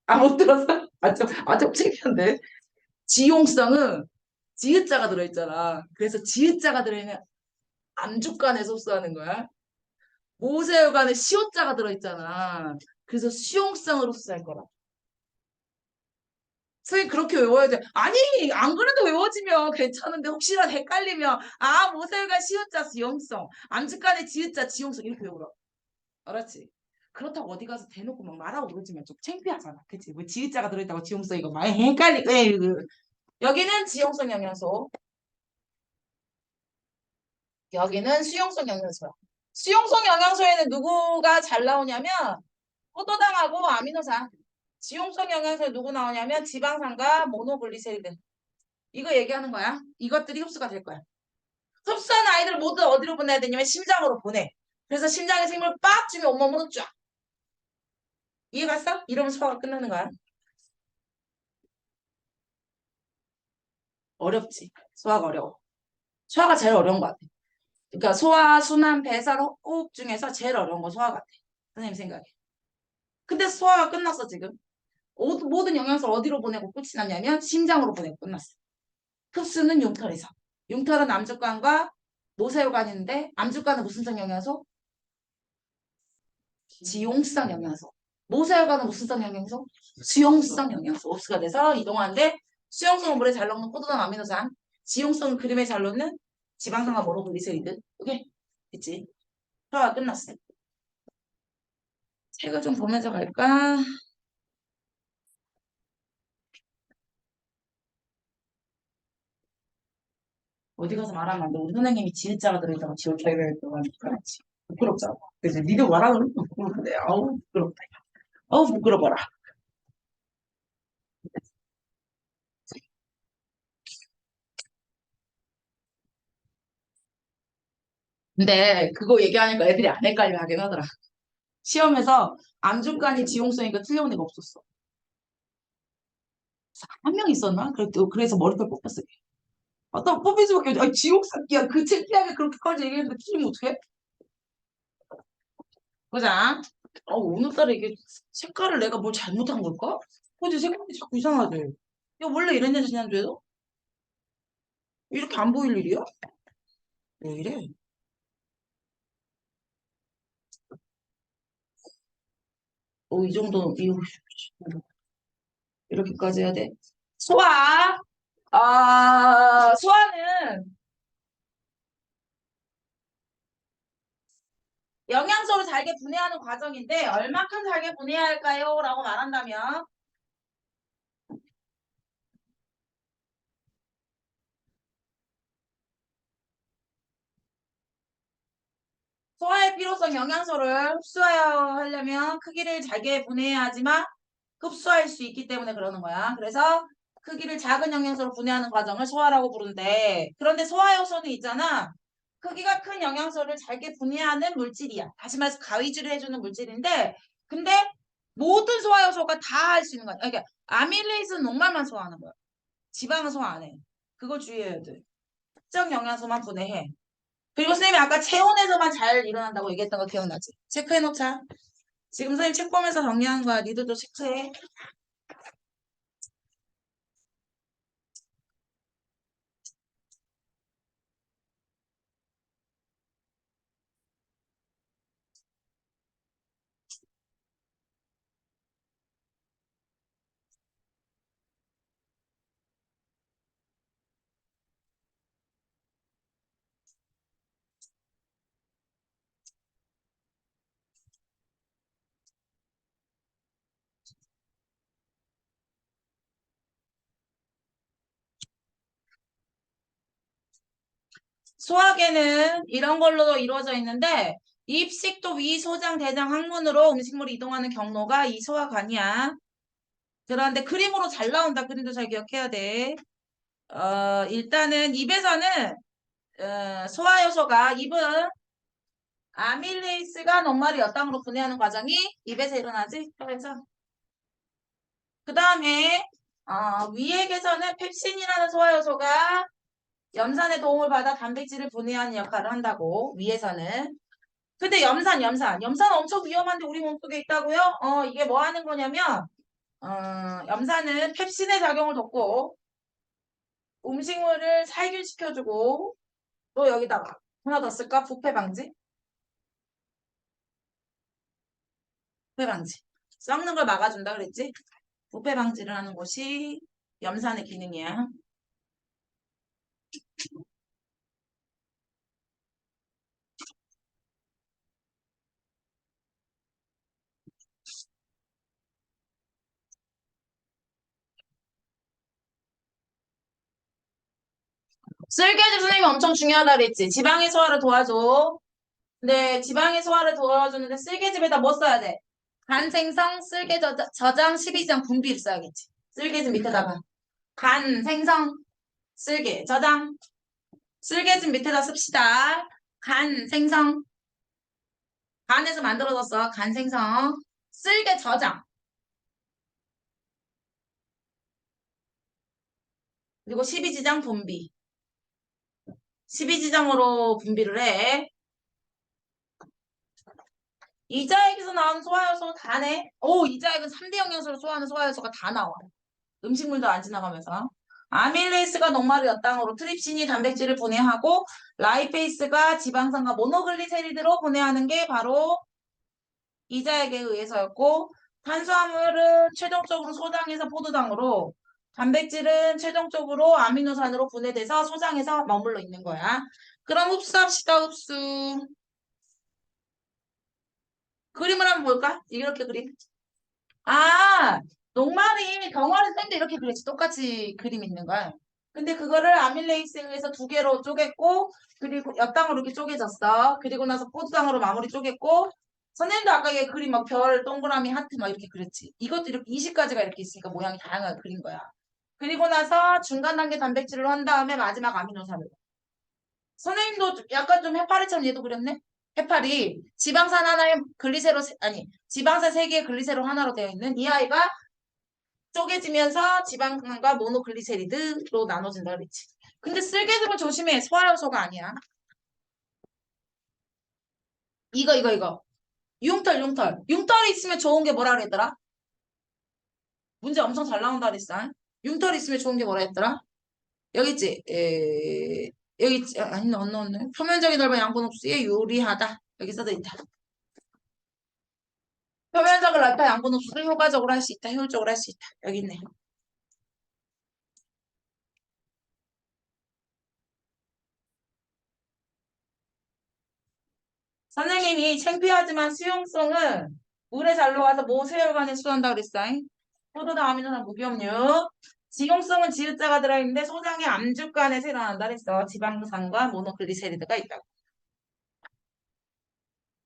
아, 못 들었어? 좀 창피한데. 지용성은 지읒자가 들어있잖아. 그래서 지읒자가 들어있는 암주간에 흡수하는 거야. 모세혈관에 시옷자가 들어있잖아. 그래서 수용성으로 흡수할 거라. 선생님 그렇게 외워야 돼. 아니 안 그래도 외워지면 괜찮은데 혹시나 헷갈리면 아 모세혈관 시옷자 수용성 암주간에 지읒자 지용성 이렇게 외우라. 알았지? 그렇다고 어디 가서 대놓고 막 말하고 그러지면 좀 창피하잖아. 그치? 뭐 지읒자가 들어있다고 지용성 이거 많이 헷갈리. 여기는 지용성 영양소. 여기는 수용성 영양소야. 수용성 영양소에는 누구가 잘 나오냐면 포도당하고 아미노산. 지용성 영양소에 누구 나오냐면 지방산과 모노글리세리드. 이거 얘기하는 거야. 이것들이 흡수가 될 거야. 흡수한 아이들을 모두 어디로 보내야 되냐면 심장으로 보내. 그래서 심장에 힘을 빡 주면 온몸으로 쫙. 이해 갔어? 이러면 소화가 끝나는 거야. 어렵지. 소화가 어려워. 소화가 제일 어려운 것 같아. 그러니까 소화, 순환, 배설, 호흡 중에서 제일 어려운 거 소화 같아. 선생님 생각에. 근데 소화가 끝났어 지금. 모든 영양소를 어디로 보내고 끝이 났냐면 심장으로 보내고 끝났어. 흡수는 융털에서. 융털은 암주관과 모세혈관인데 암주관은 무슨 성 영양소? 지용성 영양소. 모세혈관은 무슨 성 영양소? 수용성 영양소. 흡수가 돼서 이동하는데 수용성은 물에 잘 녹는 포도당 아미노산. 지용성은 그림에 잘 녹는 지방산화 모노글리세리드. 오케이? 됐지? 소화가 끝났어. 책을 좀 보면서 갈까? 어디 가서 말하면 안 돼. 우리 선생님이 지읒자가 들어있다고 지울 자기를 했다고 하니까. 부끄럽잖아. 그래서 니도 말하는 건 부끄러운데, 아우, 부끄럽다. 아우, 부끄러워라. 근데 그거 얘기하니까 애들이 안 헷갈려 하긴 하더라. 시험에서 암중간이 지용성이니까 틀려온 애가 없었어. 한 명 있었나? 그래서 머리털 뽑혔어. 아, 나 뽑힐 수밖에 없지. 아니, 지옥새끼야. 그 창피하게 그렇게까지 얘기했는데 틀리면 어떡해? 보자. 오늘따라 이게 색깔을 내가 뭘 잘못한 걸까? 근데 색깔이 자꾸 이상하지. 야, 원래 이랬냐, 지난주에도? 이렇게 안 보일 일이야? 왜 이래? 이 정도, 이렇게까지 해야 돼? 소화. 소화는 영양소를 잘게 분해하는 과정인데, 얼마큼 잘게 분해해야 할까요? 라고 말한다면, 소화의 필요성 영양소를 흡수하여 하려면 크기를 잘게 분해해야 하지만 흡수할 수 있기 때문에 그러는 거야. 그래서 크기를 작은 영양소로 분해하는 과정을 소화라고 부르는데, 그런데 소화 요소는 있잖아. 크기가 큰 영양소를 잘게 분해하는 물질이야. 다시 말해서 가위질을 해주는 물질인데, 근데 모든 소화 요소가 다 할 수 있는 거야. 그러니까 아밀레이스는 녹말만 소화하는 거야. 지방은 소화 안 해. 그거 주의해야 돼. 특정 영양소만 분해해. 그리고 선생님이 아까 체온에서만 잘 일어난다고 얘기했던 거 기억나지? 체크해놓자. 지금 선생님 책 보면서 정리하는 거야. 니들도 체크해. 소화계는 이런 걸로 이루어져 있는데 입식도 위, 소장, 대장, 항문으로 음식물이 이동하는 경로가 이 소화관이야. 그런데 그림으로 잘 나온다. 그림도 잘 기억해야 돼. 일단은 입에서는 소화 요소가 입은 아밀레이스가 녹말을 엿당으로 분해하는 과정이 입에서 일어나지. 그래서 그 다음에 위액에서는 펩신이라는 소화 요소가 염산의 도움을 받아 단백질을 분해하는 역할을 한다고 위에서는. 근데 염산 엄청 위험한데 우리 몸속에 있다고요? 이게 뭐 하는 거냐면 염산은 펩신의 작용을 돕고 음식물을 살균시켜주고 또 여기다가 하나 더 쓸까? 부패 방지? 부패 방지. 썩는 걸 막아준다 그랬지? 부패 방지를 하는 것이 염산의 기능이야. 쓸개즙 선생님이 엄청 중요하다 그랬지? 지방의 소화를 도와줘. 근데 지방의 소화를 도와주는데 쓸개즙에다 뭐 써야 돼? 간 생성, 쓸개 저장, 12장 분비를 써야겠지. 쓸개즙 밑에다가 간 생성, 쓸개 저장, 쓸개즙 밑에다 씁시다. 간 생성, 간에서 만들어졌어. 간 생성, 쓸개 저장, 그리고 12지장 분비. 12지장으로 분비를 해. 이자액에서 나오는 소화효소 다 내. 이자액은 3대 영양소로 소화하는 소화효소가 다 나와. 음식물도 안 지나가면서. 아밀레이스가 녹말을 엿당으로 트립신이 단백질을 분해하고 라이페이스가 지방산과 모노글리세리드로 분해하는 게 바로 이자액에 의해서였고 탄수화물은 최종적으로 소장에서 포도당으로 단백질은 최종적으로 아미노산으로 분해돼서 소장에서 머물러 있는 거야. 그럼 흡수합시다. 흡수. 그림을 한번 볼까? 이렇게 그림. 아, 녹말이 경화를 쌤도 이렇게 그렸지. 똑같이 그림 있는 거야. 근데 그거를 아밀레이스에서 두 개로 쪼갰고 그리고 옆당으로 이렇게 쪼개졌어. 그리고 나서 포도당으로 마무리 쪼갰고 선생님도 아까 얘 그림 막 별, 동그라미, 하트 막 이렇게 그렸지. 이것도 이렇게 20가지가 이렇게 있으니까 모양이 다양하게 그린 거야. 그리고 나서 중간 단계 단백질로 한 다음에 마지막 아미노산으로. 선생님도 약간 좀 해파리처럼 얘도 그렸네? 해파리 지방산 하나에 아니 지방산 세 개에 글리세롤 하나로 되어 있는 이 아이가 쪼개지면서 지방산과 모노글리세리드로 나눠진다 그랬지. 근데 쓸개즙은 조심해. 소화효소가 아니야. 이거. 융털이 있으면 좋은 게 뭐라 그랬더라? 문제 엄청 잘 나온다 그랬어. 융털이 있으면 좋은 게 뭐라 했더라? 여기 있지. 여기 있지. 아니, 넣었네. 표면적인 넓은 양분 흡수에 유리하다. 여기 써져 있다. 표면적을 넓혀 양분 흡수를 효과적으로 할 수 있다. 효율적으로 할 수 있다. 여기 있네. 선생님이 창피하지만 수용성은 물에 잘 녹아서 모세혈관에 수한다 그랬어. 포도당 아미노산 무기염류. 지용성은 지읒자가 들어있는데 소장의 암주간에서 일어난다 그랬어. 지방산과 모노글리세리드가 있다고.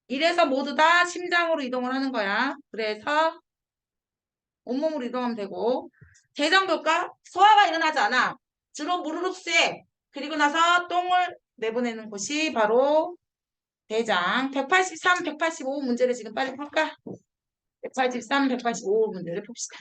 이래서 모두 다 심장으로 이동을 하는 거야. 그래서 온몸으로 이동하면 되고. 대장 볼까? 소화가 일어나지 않아. 주로 물을 흡수해. 그리고 나서 똥을 내보내는 곳이 바로 대장. 183, 185 문제를 지금 빨리 풀까? 183, 185 문제를 풉시다.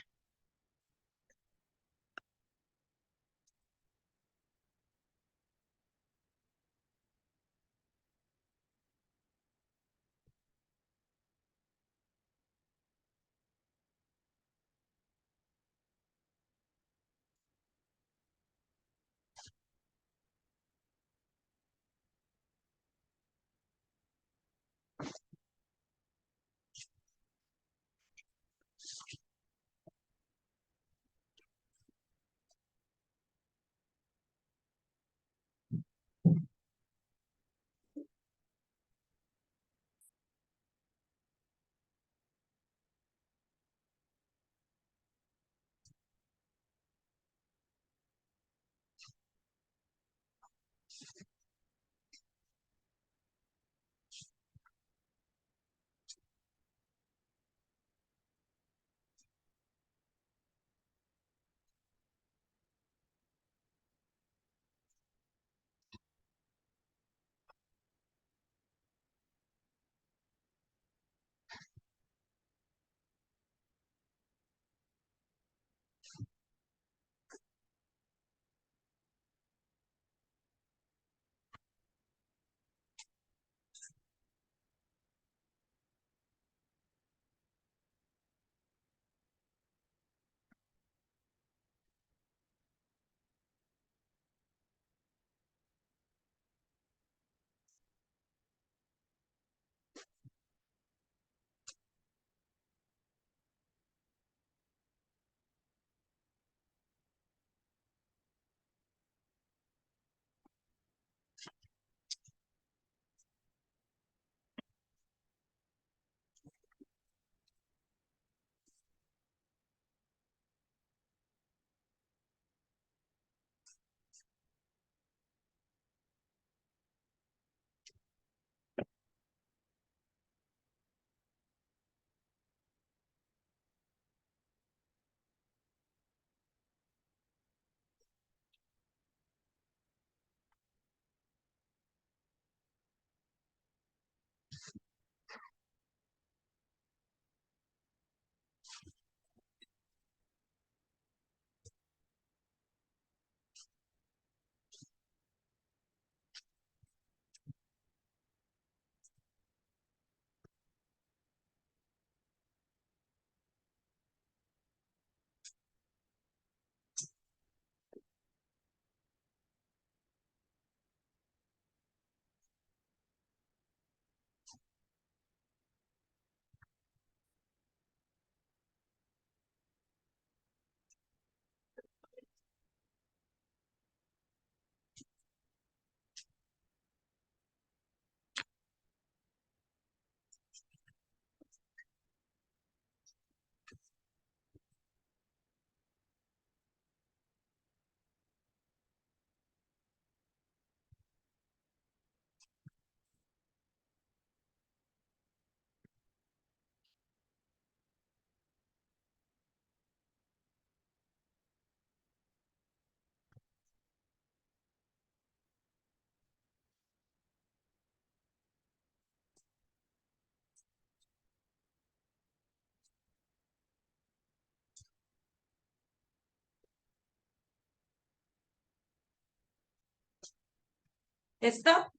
됐어?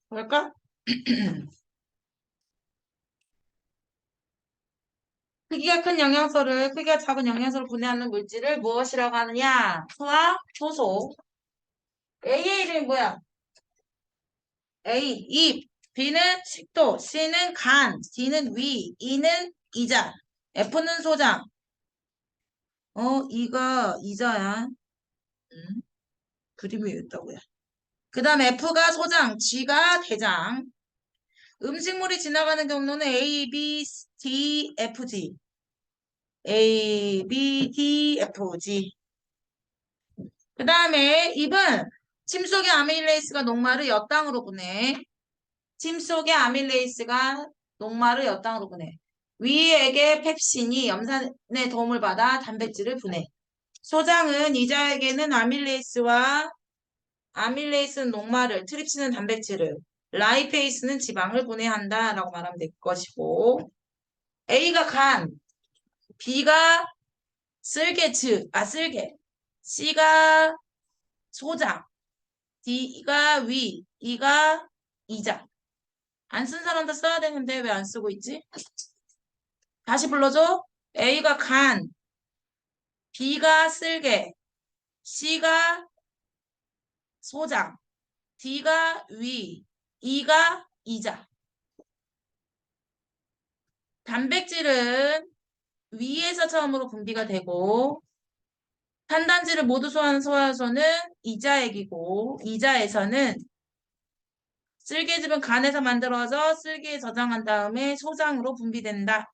볼까? 크기가 큰 영양소를 크기가 작은 영양소를 분해하는 물질을 무엇이라고 하느냐? 소화, 효소. A의 이름이 뭐야? A, 입. B는 식도. C는 간. D는 위. E는 이자. F는 소장. 이가 이자야. 그림이 있다고요. 그 다음 F가 소장, G가 대장. 음식물이 지나가는 경로는 A, B, D, F, G. A, B, D, F, G. 그 다음에 입은 침 속의 아밀레이스가 녹말을 엿당으로 보내. 침 속의 아밀레이스가 녹말을 엿당으로 보내. 위에게 펩신이 염산의 도움을 받아 단백질을 분해. 소장은 이자에게는 아밀레이스는 녹말을, 트립신은 단백질을, 라이페이스는 지방을 분해한다라고 말하면 될 것이고, A가 간, B가 쓸개, C가 소장, D가 위, E가 이자. 안 쓴 사람도 써야 되는데 왜 안 쓰고 있지? 다시 불러줘. A가 간, B가 쓸개, C가 소장, D가 위, E가 이자. 단백질은 위에서 처음으로 분비가 되고 탄단지를 모두 소화하는 소화효소는 이자액이고 이자에서는 쓸개즙은 간에서 만들어져 쓸개에 저장한 다음에 소장으로 분비된다.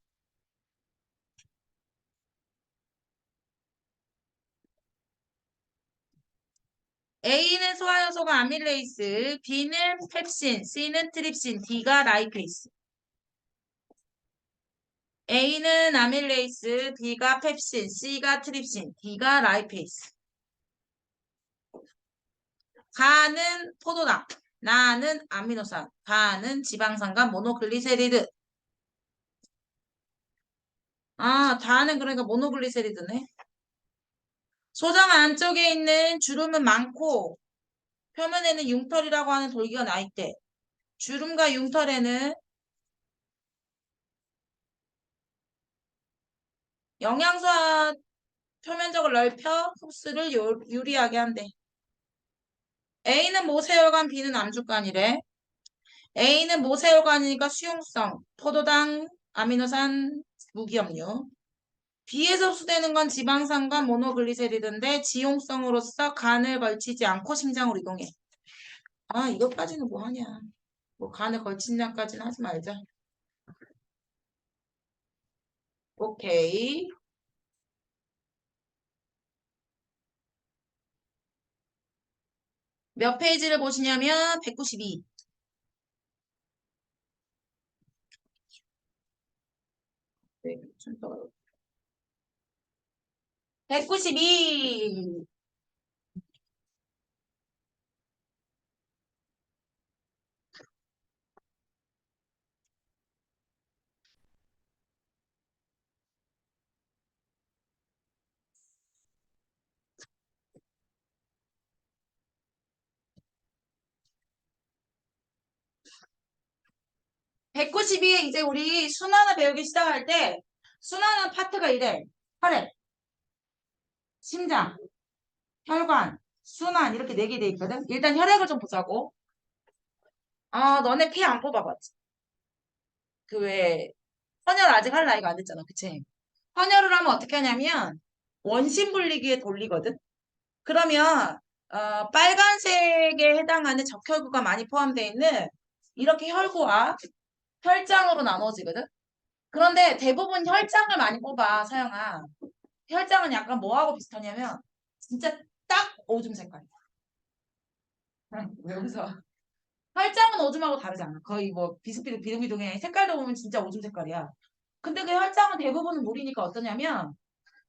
A는 소화효소가 아밀레이스, B는 펩신, C는 트립신, D가 라이페이스. A는 아밀레이스, B가 펩신, C가 트립신, D가 라이페이스. 가는 포도당, 나는 아미노산, 가는 지방산과 모노글리세리드. 다는 그러니까 모노글리세리드네. 소장 안쪽에 있는 주름은 많고 표면에는 융털이라고 하는 돌기가 나 있대. 주름과 융털에는 영양소와 표면적을 넓혀 흡수를 유리하게 한대. A는 모세혈관, B는 암축간이래. A는 모세혈관이니까 수용성, 포도당, 아미노산, 무기염류. B에서 흡수되는 건 지방산과 모노글리세리드인데 지용성으로서 간을 걸치지 않고 심장으로 이동해. 이것까지는 뭐 하냐. 뭐 간에 걸친다까지는 하지 말자. 오케이. 몇 페이지를 보시냐면 192. 192. 192에 이제 우리 순환을 배우기 시작할 때 순환은 파트가 이래. 혈액, 심장, 혈관, 순환 이렇게 4개 돼 있거든. 일단 혈액을 좀 보자고. 너네 피 안 뽑아봤지? 그 왜 헌혈 아직 할 나이가 안 됐잖아. 그치? 헌혈을 하면 어떻게 하냐면 원심 분리기에 돌리거든. 그러면 빨간색에 해당하는 적혈구가 많이 포함되어 있는 이렇게 혈구와 혈장으로 나눠지거든. 그런데 대부분 혈장을 많이 뽑아, 서영아. 혈장은 약간 뭐하고 비슷하냐면 진짜 딱 오줌 색깔이야. 왜 웃어? 혈장은 오줌하고 다르지 않아. 거의 뭐 비슷비슷해. 색깔도 보면 진짜 오줌 색깔이야. 근데 그 혈장은 대부분은 물이니까 어떠냐면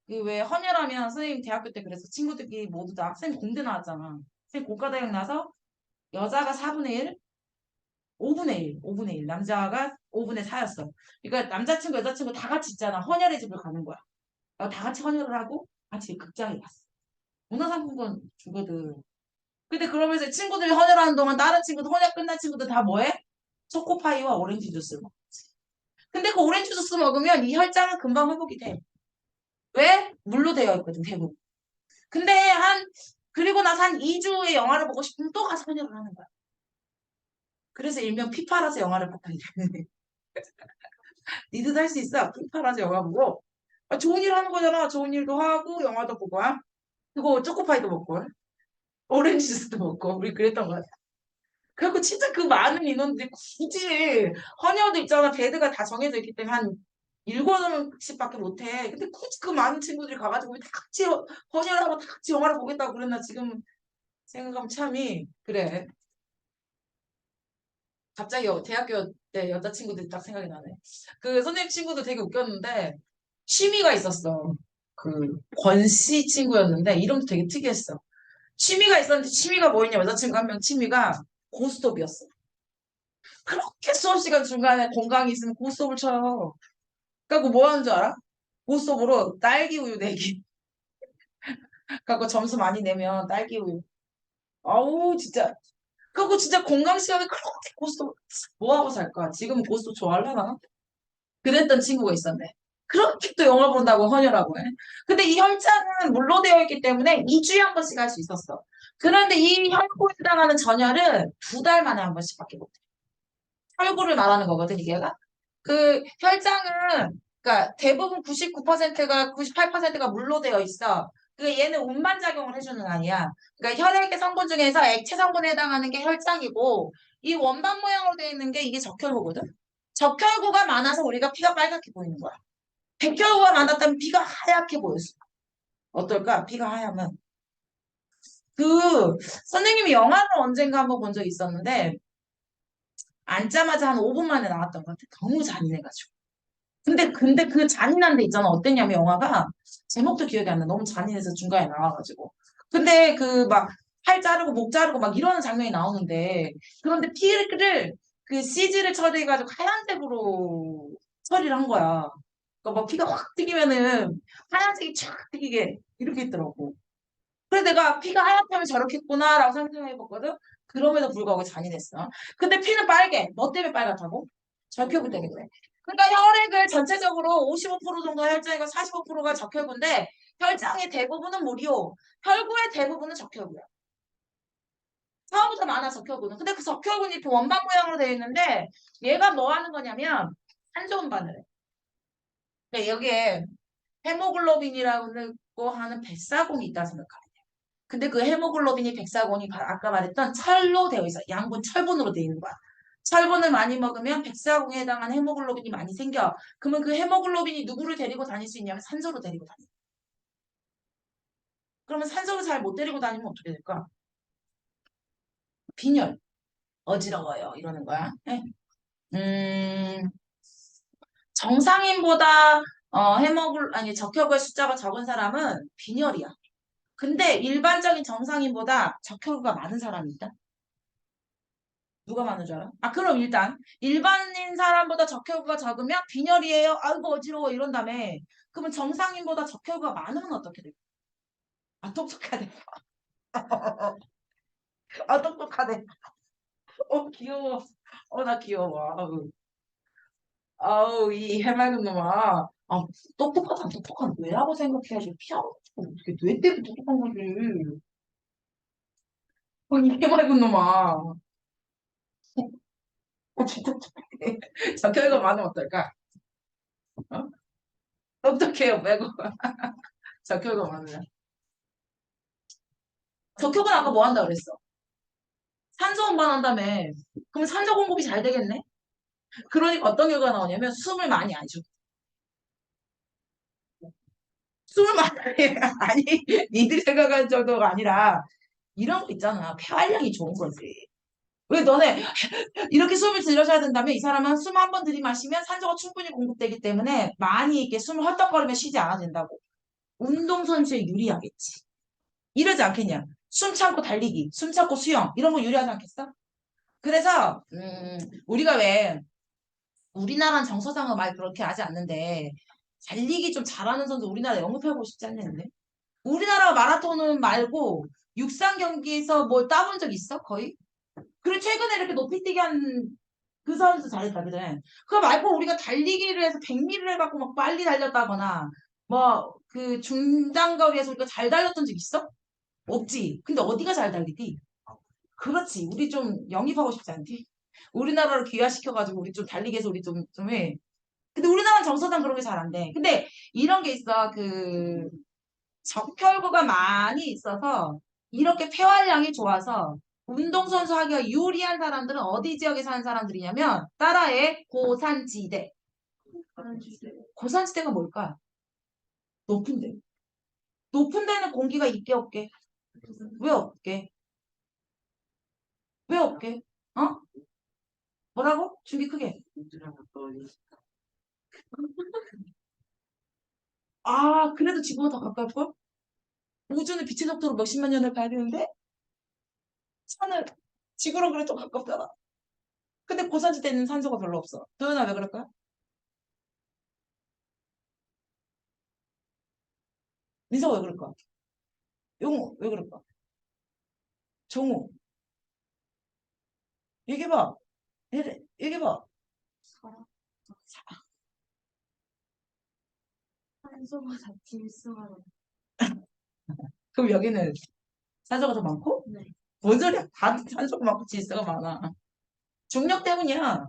그 왜 헌혈하면 선생님 대학교 때 그래서 친구들끼리 모두 다 선생님 공대 나왔잖아. 선생님 고과대학 나서 여자가 4분의 1, 5분의 1, 5분의 1, 남자가 5분의 4였어. 그러니까 남자친구, 여자친구 다 같이 있잖아. 헌혈의 집을 가는 거야. 다 같이 헌혈을 하고 같이 극장에 갔어. 문화상품권 주거든. 근데 그러면서 친구들이 헌혈하는 동안 다른 친구들, 헌혈 끝난 친구들 다 뭐해? 초코파이와 오렌지 주스 먹지. 근데 그 오렌지 주스 먹으면 이 혈장은 금방 회복이 돼. 왜? 물로 되어 있거든, 대부분. 근데 그리고 나서 한 2주의 영화를 보고 싶으면 또 가서 헌혈을 하는 거야. 그래서 일명 피파라서 영화를 보고 있는. 니들도 할 수 있어. 피파라서 영화 보고. 아, 좋은 일 하는 거잖아. 좋은 일도 하고, 영화도 보고, 그리고 초코파이도 먹고, 오렌지 주스도 먹고, 우리 그랬던 거 같아. 그리고 진짜 그 많은 인원들이 굳이, 헌혈도 있잖아. 베드가 다 정해져 있기 때문에 한 7명씩밖에 못 해. 근데 굳이 그 많은 친구들이 가가지고 다 같이 헌혈하고 다 같이 영화를 보겠다고 그랬나 지금 생각하면 참이, 그래. 갑자기 대학교 때 여자친구들이 딱 생각이 나네. 그 선생님 친구도 되게 웃겼는데, 취미가 있었어. 그 권씨 친구였는데, 이름도 되게 특이했어. 취미가 있었는데, 취미가 뭐였냐? 여자친구 한 명 취미가 고스톱이었어. 그렇게 수업 시간 중간에 공강이 있으면 고스톱을 쳐요. 그래갖고 뭐 하는 줄 알아? 고스톱으로 딸기 우유 내기. 그래갖고 점수 많이 내면 딸기 우유. 아우, 진짜. 그거 진짜 공강 시간에 그렇게 고스톱, 뭐 하고 살까? 지금 고스톱 좋아하려나? 그랬던 친구가 있었네. 그렇게 또 영화 본다고 헌혈하고 해. 근데 이 혈장은 물로 되어 있기 때문에 2주에 한 번씩 할 수 있었어. 그런데 이 혈구에 해당하는 전혈은 2달 만에 한 번씩밖에 못 해. 혈구를 말하는 거거든, 이게가. 그 혈장은, 그러니까 대부분 99%가, 98%가 물로 되어 있어. 그 얘는 운반 작용을 해주는 아니야. 그러니까 혈액의 성분 중에서 액체 성분에 해당하는 게 혈장이고, 이 원반 모양으로 되어 있는 게 이게 적혈구거든. 적혈구가 많아서 우리가 피가 빨갛게 보이는 거야. 백혈구가 많았다면 피가 하얗게 보였어. 어떨까? 피가 하얗면. 그 선생님이 영화를 언젠가 한번 본 적이 있었는데 앉자마자 한 5분 만에 나왔던 것 같아. 너무 잔인해가지고. 근데 그 잔인한 데 있잖아. 어땠냐면 영화가 제목도 기억이 안 나. 너무 잔인해서 중간에 나와가지고. 근데 그 막 팔 자르고 목 자르고 막 이러는 장면이 나오는데 그런데 피를 그 CG를 처리해가지고 하얀색으로 처리를 한 거야. 그러니까 막 피가 확 튀기면은 하얀색이 쫙 튀기게 이렇게 있더라고. 그래 내가 피가 하얗다면 저렇게 했구나라고 상상해봤거든. 그럼에도 불구하고 잔인했어. 근데 피는 빨개. 뭐 때문에 빨갛다고? 적혈구 때문에 그래. 그러니까 혈액을 전체적으로 55% 정도 혈장이고 45%가 적혈구인데 혈장의 대부분은 물이요. 혈구의 대부분은 적혈구야. 처음부터 많아 적혈구는. 근데 그 적혈구는 이렇게 원반 모양으로 되어 있는데 얘가 뭐 하는 거냐면 산소 운반을 해. 근데 여기에 헤모글로빈이라고 하는 뱃사공이 있다 생각하면 돼. 근데 그 헤모글로빈이 뱃사공이 아까 말했던 철로 되어 있어. 양분 철분으로 되어 있는 거야. 철분을 많이 먹으면 뱃사공에 해당하는 헤모글로빈이 많이 생겨. 그러면 그 헤모글로빈이 누구를 데리고 다닐 수 있냐면 산소로 데리고 다녀. 그러면 산소를 잘 못 데리고 다니면 어떻게 될까? 빈혈, 어지러워요. 이러는 거야. 네? 음, 정상인보다 아니 적혈구의 숫자가 적은 사람은 빈혈이야. 근데 일반적인 정상인보다 적혈구가 많은 사람이 있다? 누가 많은 줄 알아? 아, 그럼 일단 일반인 사람보다 적혈구가 적으면 빈혈이에요. 아이고 어지러워 이런 다음에 그러면 정상인보다 적혈구가 많으면 어떻게 될까? 아, 똑똑하네. 아, 똑똑하네. 귀여워. 나 귀여워. 이 해맑은 놈아. 똑똑하다, 똑똑한 뇌라고 생각해야지. 피하고 어떻게 뇌 때문에 똑똑한 거지. 이 해맑은 놈아. 진짜 똑똑해. 적혈구가 많으면 어떨까? 어? 똑똑해요, 빼고. 적혈구가 많으면. 적혈구는 아까 뭐 한다 그랬어? 산소 운반한다며. 그럼 산소 공급이 잘 되겠네? 그러니까 어떤 결과가 나오냐면 숨을 많이 안 쉬어. 숨을 많이 아니 니들이 생각하는 정도가 아니라 이런 거 있잖아. 폐활량이 좋은 거지. 왜 너네 이렇게 숨을 들여셔야 된다면 이 사람은 숨 한 번 들이마시면 산소가 충분히 공급되기 때문에 많이 이렇게 숨을 헐떡거리며 쉬지 않아도 된다고. 운동선수에 유리하겠지. 이러지 않겠냐? 숨 참고 달리기, 숨 참고 수영 이런 거 유리하지 않겠어? 그래서 우리가 왜 우리나라는 정서상은 말 그렇게 하지 않는데 달리기 좀 잘하는 선수 우리나라 영입하고 싶지 않는데 우리나라 마라톤은 말고 육상 경기에서 뭘 따본 적 있어? 거의? 그리고 최근에 이렇게 높이뛰기 한 그 선수 잘했다, 그래. 그거 말고 우리가 달리기를 해서 100m를 해갖고 막 빨리 달렸다거나, 뭐, 그 중장거리에서 우리가 잘 달렸던 적 있어? 없지. 근데 어디가 잘 달리디? 그렇지. 우리 좀 영입하고 싶지 않디? 우리나라를 귀화시켜가지고 우리 좀 달리기 해서 우리 좀 해. 근데 우리나라는 정서상 그런 게 잘 안 돼. 근데 이런 게 있어. 그, 적혈구가 많이 있어서 이렇게 폐활량이 좋아서 운동선수 하기가 유리한 사람들은 어디 지역에 사는 사람들이냐면 따라해 고산지대. 고산지대가 뭘까? 높은 데. 높은 데는 공기가 있게 없게? 왜 없게? 왜 없게? 어? 뭐라고? 준비 크게. 우주라고 떠올리. 아, 그래도 지구가 더 가까울걸? 우주는 빛의 속도로 몇십만 년을 가야 되는데 산은 지구랑 그래도 가깝잖아. 근데 고산지대는 산소가 별로 없어. 도연아 왜 그럴까? 민서가 왜 그럴까? 용우 왜 그럴까? 정우 얘기해봐. 얘기해봐. 산소보다 질소가 많아. 그럼 여기는 산소가 더 많고? 네. 뭔 소리야? 다 산소가 많고 질소가 많아. 중력 때문이야.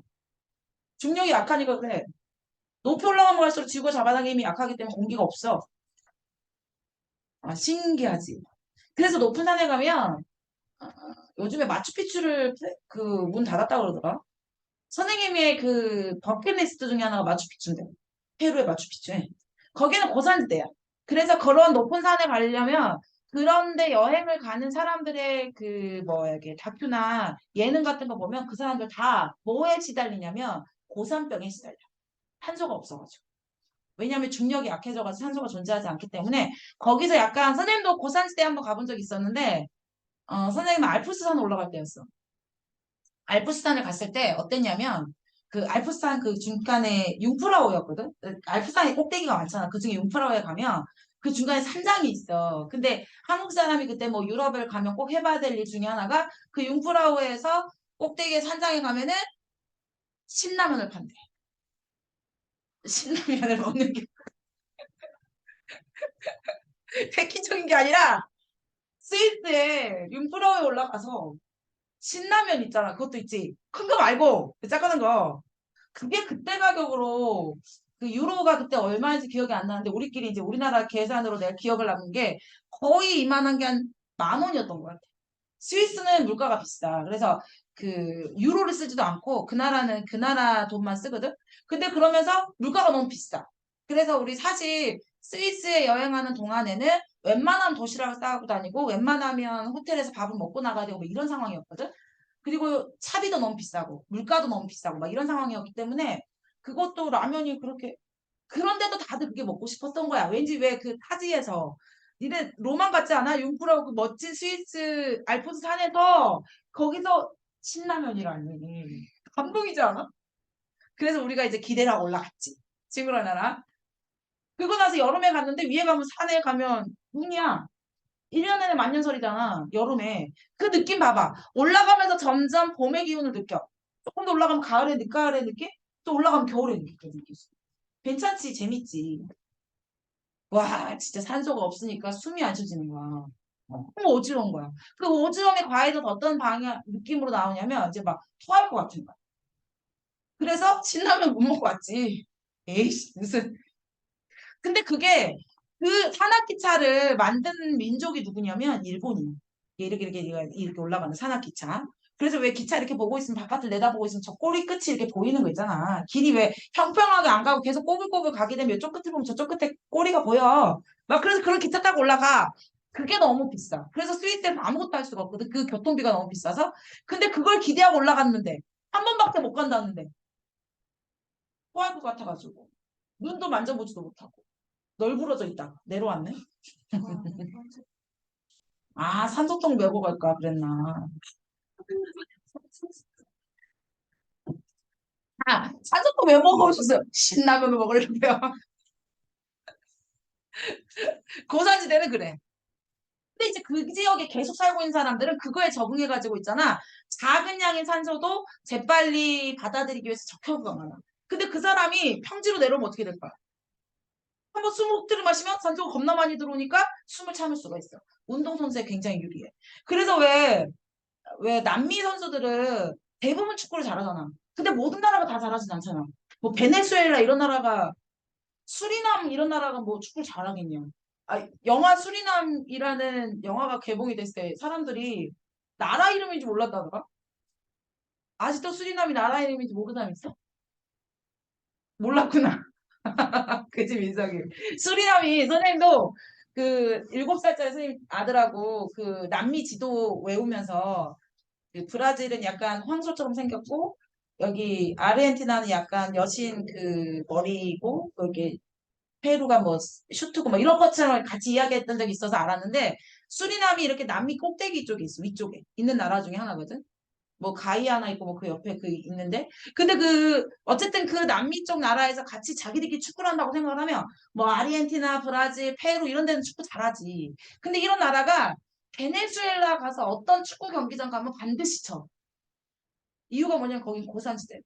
중력이 약하니까 그래. 높이 올라가면 갈수록 지구가 잡아당김이 힘이 약하기 때문에 공기가 없어. 아, 신기하지. 그래서 높은 산에 가면 요즘에 마추픽추를 그 문 닫았다 그러더라. 선생님의 그 버킷리스트 중에 하나가 마추픽추인데. 페루의 마추픽추에. 거기는 고산지대야. 그래서 그런 높은 산에 가려면 그런데 여행을 가는 사람들의 그 뭐 이렇게 다큐나 예능 같은 거 보면 그 사람들 다 뭐에 시달리냐면 고산병에 시달려. 산소가 없어가지고. 왜냐하면 중력이 약해져가지고 산소가 존재하지 않기 때문에 거기서 약간 선생님도 고산지대 한번 가본 적 있었는데 선생님은 알프스산 올라갈 때였어. 알프스산을 갔을 때 어땠냐면 그 알프스산 그 중간에 융프라우였거든. 알프스산에 꼭대기가 많잖아. 그중에 융프라우에 가면 그 중간에 산장이 있어. 근데 한국 사람이 그때 뭐 유럽을 가면 꼭 해봐야 될 일 중에 하나가 그 융프라우에서 꼭대기에 산장에 가면은 신라면을 판대. 신라면을 먹는 게 획기적인 게 아니라 스위스에 융프라우에 올라가서 신라면 있잖아. 그것도 있지. 큰 거 말고 그 작은 거. 그게 그때 가격으로 그 유로가 그때 얼마인지 기억이 안 나는데 우리끼리 이제 우리나라 계산으로 내가 기억을 남은 게 거의 이만한 게 한 10,000원이었던 것 같아. 스위스는 물가가 비싸. 그래서 그 유로를 쓰지도 않고 그 나라는 그 나라 돈만 쓰거든. 근데 그러면서 물가가 너무 비싸. 그래서 우리 사실 스위스에 여행하는 동안에는 웬만하면 도시락을 싸고 다니고 웬만하면 호텔에서 밥을 먹고 나가야 되고 뭐 이런 상황이었거든. 그리고 차비도 너무 비싸고 물가도 너무 비싸고 막 이런 상황이었기 때문에 그것도 라면이 그렇게 그런데도 다들 그게 먹고 싶었던 거야. 왠지 왜 그 타지에서 니네 로만 같지 않아? 융프라고 그 멋진 스위스 알프스 산에서 거기서 신라면이라니 감동이지 않아? 그래서 우리가 이제 기대를 하고 올라갔지. 친구랑 나랑. 그러고 나서 여름에 갔는데 위에 가면 산에 가면 눈이야. 1년 내내 만년설이잖아. 여름에. 그 느낌 봐봐. 올라가면서 점점 봄의 기운을 느껴. 조금 더 올라가면 가을의 늦가을의 느낌? 또 올라가면 겨울의 느낌 느낄 수. 괜찮지? 재밌지? 와, 진짜 산소가 없으니까 숨이 안 쉬어지는 거야. 너무 어지러운 거야. 그 어지러움의 과외도 어떤 방향, 느낌으로 나오냐면 이제 막 토할 것 같은 거야. 그래서 신라면 못 먹고 왔지. 에이씨, 무슨. 근데 그게 그 산악기차를 만든 민족이 누구냐면 일본이야. 이렇게 올라가는 산악기차. 그래서 왜 기차 이렇게 보고 있으면 바깥을 내다보고 있으면 저 꼬리 끝이 이렇게 보이는 거 있잖아. 길이 왜 평평하게 안 가고 계속 꼬불꼬불 가게 되면 이쪽 끝을 보면 저쪽 끝에 꼬리가 보여. 막 그래서 그런 기차 타고 올라가. 그게 너무 비싸. 그래서 스위스에는 아무것도 할 수가 없거든. 그 교통비가 너무 비싸서. 근데 그걸 기대하고 올라갔는데 한 번밖에 못 간다는데 토할 것 같아가지고 눈도 만져보지도 못하고. 널브러져 있다. 내려왔네. 아, 산소통 메고 갈까 그랬나. 아, 산소통 왜 먹어오셨어요? 신라면을 먹으려고요. 고산지대는 그래. 근데 이제 그 지역에 계속 살고 있는 사람들은 그거에 적응해가지고 있잖아. 작은 양의 산소도 재빨리 받아들이기 위해서 적혈구가 많아. 근데 그 사람이 평지로 내려오면 어떻게 될까? 한번 숨을 훅 들이마시면 산소가 겁나 많이 들어오니까 숨을 참을 수가 있어. 운동선수에 굉장히 유리해. 그래서 왜 남미 선수들은 대부분 축구를 잘하잖아. 근데 모든 나라가 다 잘하진 않잖아. 뭐 베네수엘라 이런 나라가 수리남 이런 나라가 뭐 축구를 잘하겠냐. 아, 영화 수리남이라는 영화가 개봉이 됐을 때 사람들이 나라 이름인지 몰랐다더라. 아직도 수리남이 나라 이름인지 모르는 사람 있어? 몰랐구나. 그치, 민석이. 수리남이 선생님도 그 7살짜리 선생님 아들하고 그 남미 지도 외우면서 그 브라질은 약간 황소처럼 생겼고 여기 아르헨티나는 약간 여신 그 머리고 여기 페루가 뭐 슈트고 뭐 이런 것처럼 같이 이야기했던 적이 있어서 알았는데 수리남이 이렇게 남미 꼭대기 쪽에 있어. 위쪽에 있는 나라 중에 하나거든. 뭐 가이아나 있고 뭐 그 옆에 그 있는데 근데 그 어쨌든 그 남미 쪽 나라에서 같이 자기들끼리 축구를 한다고 생각을 하면 뭐 아르헨티나, 브라질, 페루 이런 데는 축구 잘하지. 근데 이런 나라가 베네수엘라 가서 어떤 축구 경기장 가면 반드시 쳐. 이유가 뭐냐면 거긴 고산지대.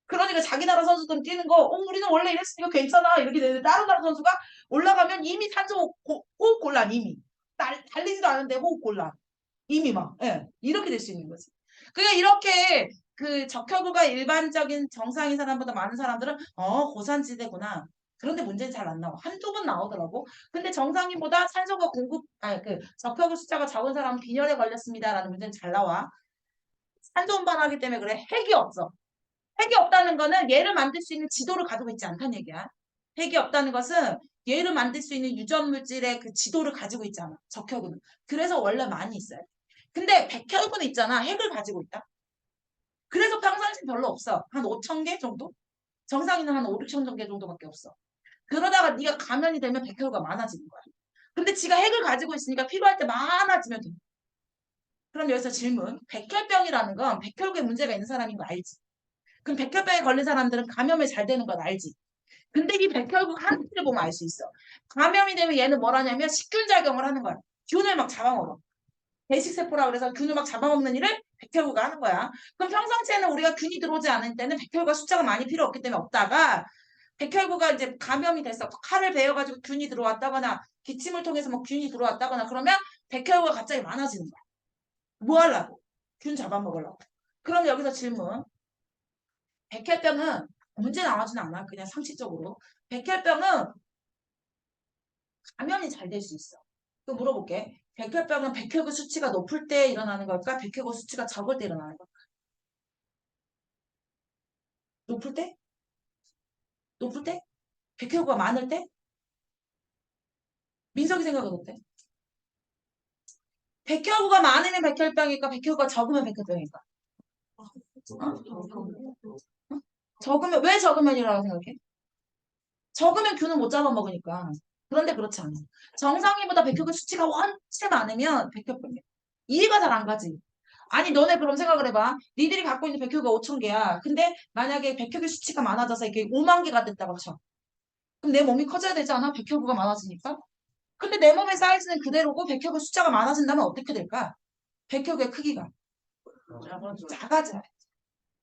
그러니까 자기 나라 선수들은 뛰는 거, 우리는 원래 이랬으니까 괜찮아. 이렇게 되는데 다른 나라 선수가 올라가면 이미 산소 호흡 곤란, 이미. 달리지도 않은데 호흡 곤란. 이미 막, 예. 이렇게 될 수 있는 거지. 그러니까 이렇게 그 적혈구가 일반적인 정상인 사람보다 많은 사람들은, 고산지대구나. 그런데 문제는 잘 안 나와. 한두 번 나오더라고. 근데 정상인보다 산소가 적혈구 숫자가 적은 사람은 빈혈에 걸렸습니다라는 문제는 잘 나와. 산소 운반하기 때문에 그래. 핵이 없어. 핵이 없다는 거는 얘를 만들 수 있는 지도를 가지고 있지 않다는 얘기야. 핵이 없다는 것은 얘를 만들 수 있는 유전 물질의 그 지도를 가지고 있지 않아. 적혈구는. 그래서 원래 많이 있어요. 근데 백혈구는 있잖아. 핵을 가지고 있다. 그래서 평상시 별로 없어. 한 5천 개 정도? 정상인은 한 5, 6천 개 정도밖에 없어. 그러다가 네가 감염이 되면 백혈구가 많아지는 거야. 근데 지가 핵을 가지고 있으니까 필요할 때 많아지면 돼. 그럼 여기서 질문. 백혈병이라는 건 백혈구에 문제가 있는 사람인 거 알지? 그럼 백혈병에 걸린 사람들은 감염이 잘 되는 건 알지? 근데 이 백혈구 한치를 보면 알 수 있어. 감염이 되면 얘는 뭘 하냐면 식균작용을 하는 거야. 균을 막 잡아먹어. 배식세포라 그래서 균을 막 잡아먹는 일을 백혈구가 하는 거야. 그럼 평상시에는 우리가 균이 들어오지 않을 때는 백혈구가 숫자가 많이 필요 없기 때문에 없다가 백혈구가 이제 감염이 됐어. 칼을 베어가지고 균이 들어왔다거나 기침을 통해서 뭐 균이 들어왔다거나 그러면 백혈구가 갑자기 많아지는 거야. 뭐 하려고? 균 잡아먹으려고. 그럼 여기서 질문. 백혈병은 문제 나오지는 않아. 그냥 상식적으로. 백혈병은 감염이 잘 될 수 있어. 또 물어볼게. 백혈병은 백혈구 수치가 높을 때 일어나는 걸까? 백혈구 수치가 적을 때 일어나는 걸까? 높을 때? 높을 때? 백혈구가 많을 때? 민석이 생각은 어때? 백혈구가 많으면 백혈병일까? 백혈구가 적으면 백혈병일까? 적으면 왜 적으면이라고 생각해? 적으면 균을 못 잡아먹으니까. 그런데 그렇지 않아. 정상인보다 백혈구 수치가 원체 많으면 백혈병이야. 이해가 잘 안 가지. 아니 너네 그럼 생각을 해봐. 니들이 갖고 있는 백혈구가 5천 개야. 근데 만약에 백혈구 수치가 많아져서 이게 5만 개가 됐다고 쳐. 그럼 내 몸이 커져야 되지 않아? 백혈구가 많아지니까. 근데 내 몸의 사이즈는 그대로고 백혈구 숫자가 많아진다면 어떻게 될까? 백혈구의 크기가 작아져.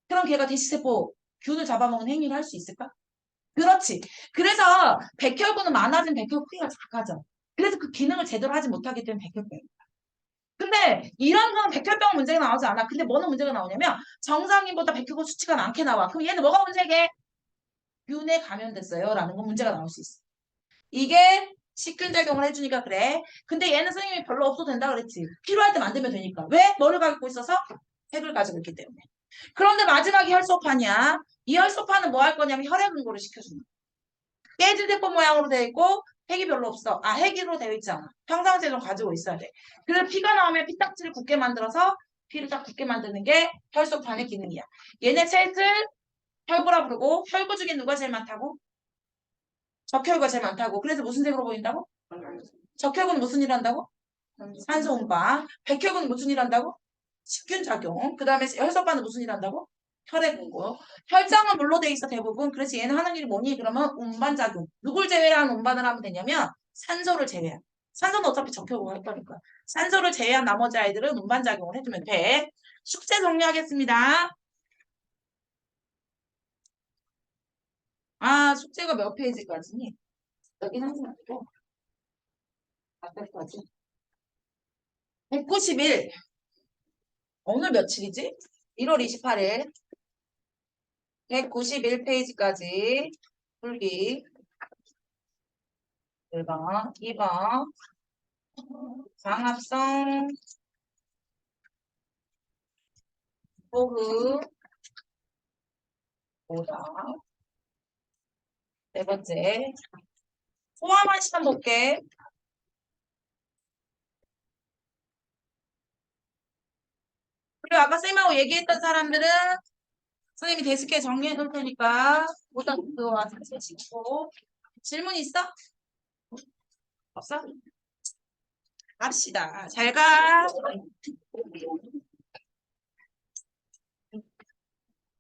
그럼 걔가 대시세포 균을 잡아먹는 행위를 할 수 있을까? 그렇지. 그래서 백혈구는 많아진 백혈구 크기가 작아져. 그래서 그 기능을 제대로 하지 못하기 때문에 백혈병이야. 근데 이런 건 백혈병 문제가 나오지 않아. 근데 뭐는 문제가 나오냐면 정상인보다 백혈구 수치가 많게 나와. 그럼 얘는 뭐가 문제게? 균에 감염됐어요. 라는 건 문제가 나올 수 있어. 이게 식균작용을 해주니까 그래. 근데 얘는 선생님이 별로 없어도 된다 그랬지. 필요할 때 만들면 되니까. 왜? 뭐를 갖고 있어서? 핵을 가지고 있기 때문에. 그런데 마지막에 혈소판이야. 이 혈소판은 뭐 할 거냐면 혈액 응고를 시켜주는 거야. 깨질 대포 모양으로 되어 있고 핵이 별로 없어. 핵으로 되어 있지 않아. 평상시에 좀 가지고 있어야 돼. 그래서 피가 나오면 피딱지를 굳게 만들어서 피를 딱 굳게 만드는 게 혈소판의 기능이야. 얘네 셋을 혈구라 부르고 혈구 중에 누가 제일 많다고? 적혈구가 제일 많다고. 그래서 무슨 색으로 보인다고? 적혈구는 무슨 일 한다고? 산소 운반. 백혈구는 무슨 일 한다고? 식균 작용. 그 다음에 혈소판은 무슨 일 한다고? 혈액 응고. 혈장은 물로 돼 있어 대부분. 그래서 얘는 하는 일이 뭐니? 그러면 운반 작용. 누굴 제외한 운반을 하면 되냐면 산소를 제외한. 산소는 어차피 적혀보고 할 거니까. 산소를 제외한 나머지 아이들은 운반작용을 해주면 돼. 숙제 정리하겠습니다. 아, 숙제가 몇 페이지까지니? 여기 항상 있고. 앞에까지. 191. 오늘 며칠이지? 1월 28일. 191페이지까지 풀기. 1번, 2번. 광합성, 호흡, 오다. 네 번째. 포함한 시간 볼게. 그리고 아까 쌤하고 얘기했던 사람들은 선생님이 데스크에 정리해 놓을 테니까 오다 그거 사진 찍고. 질문 있어? 없어? 갑시다. 잘 가.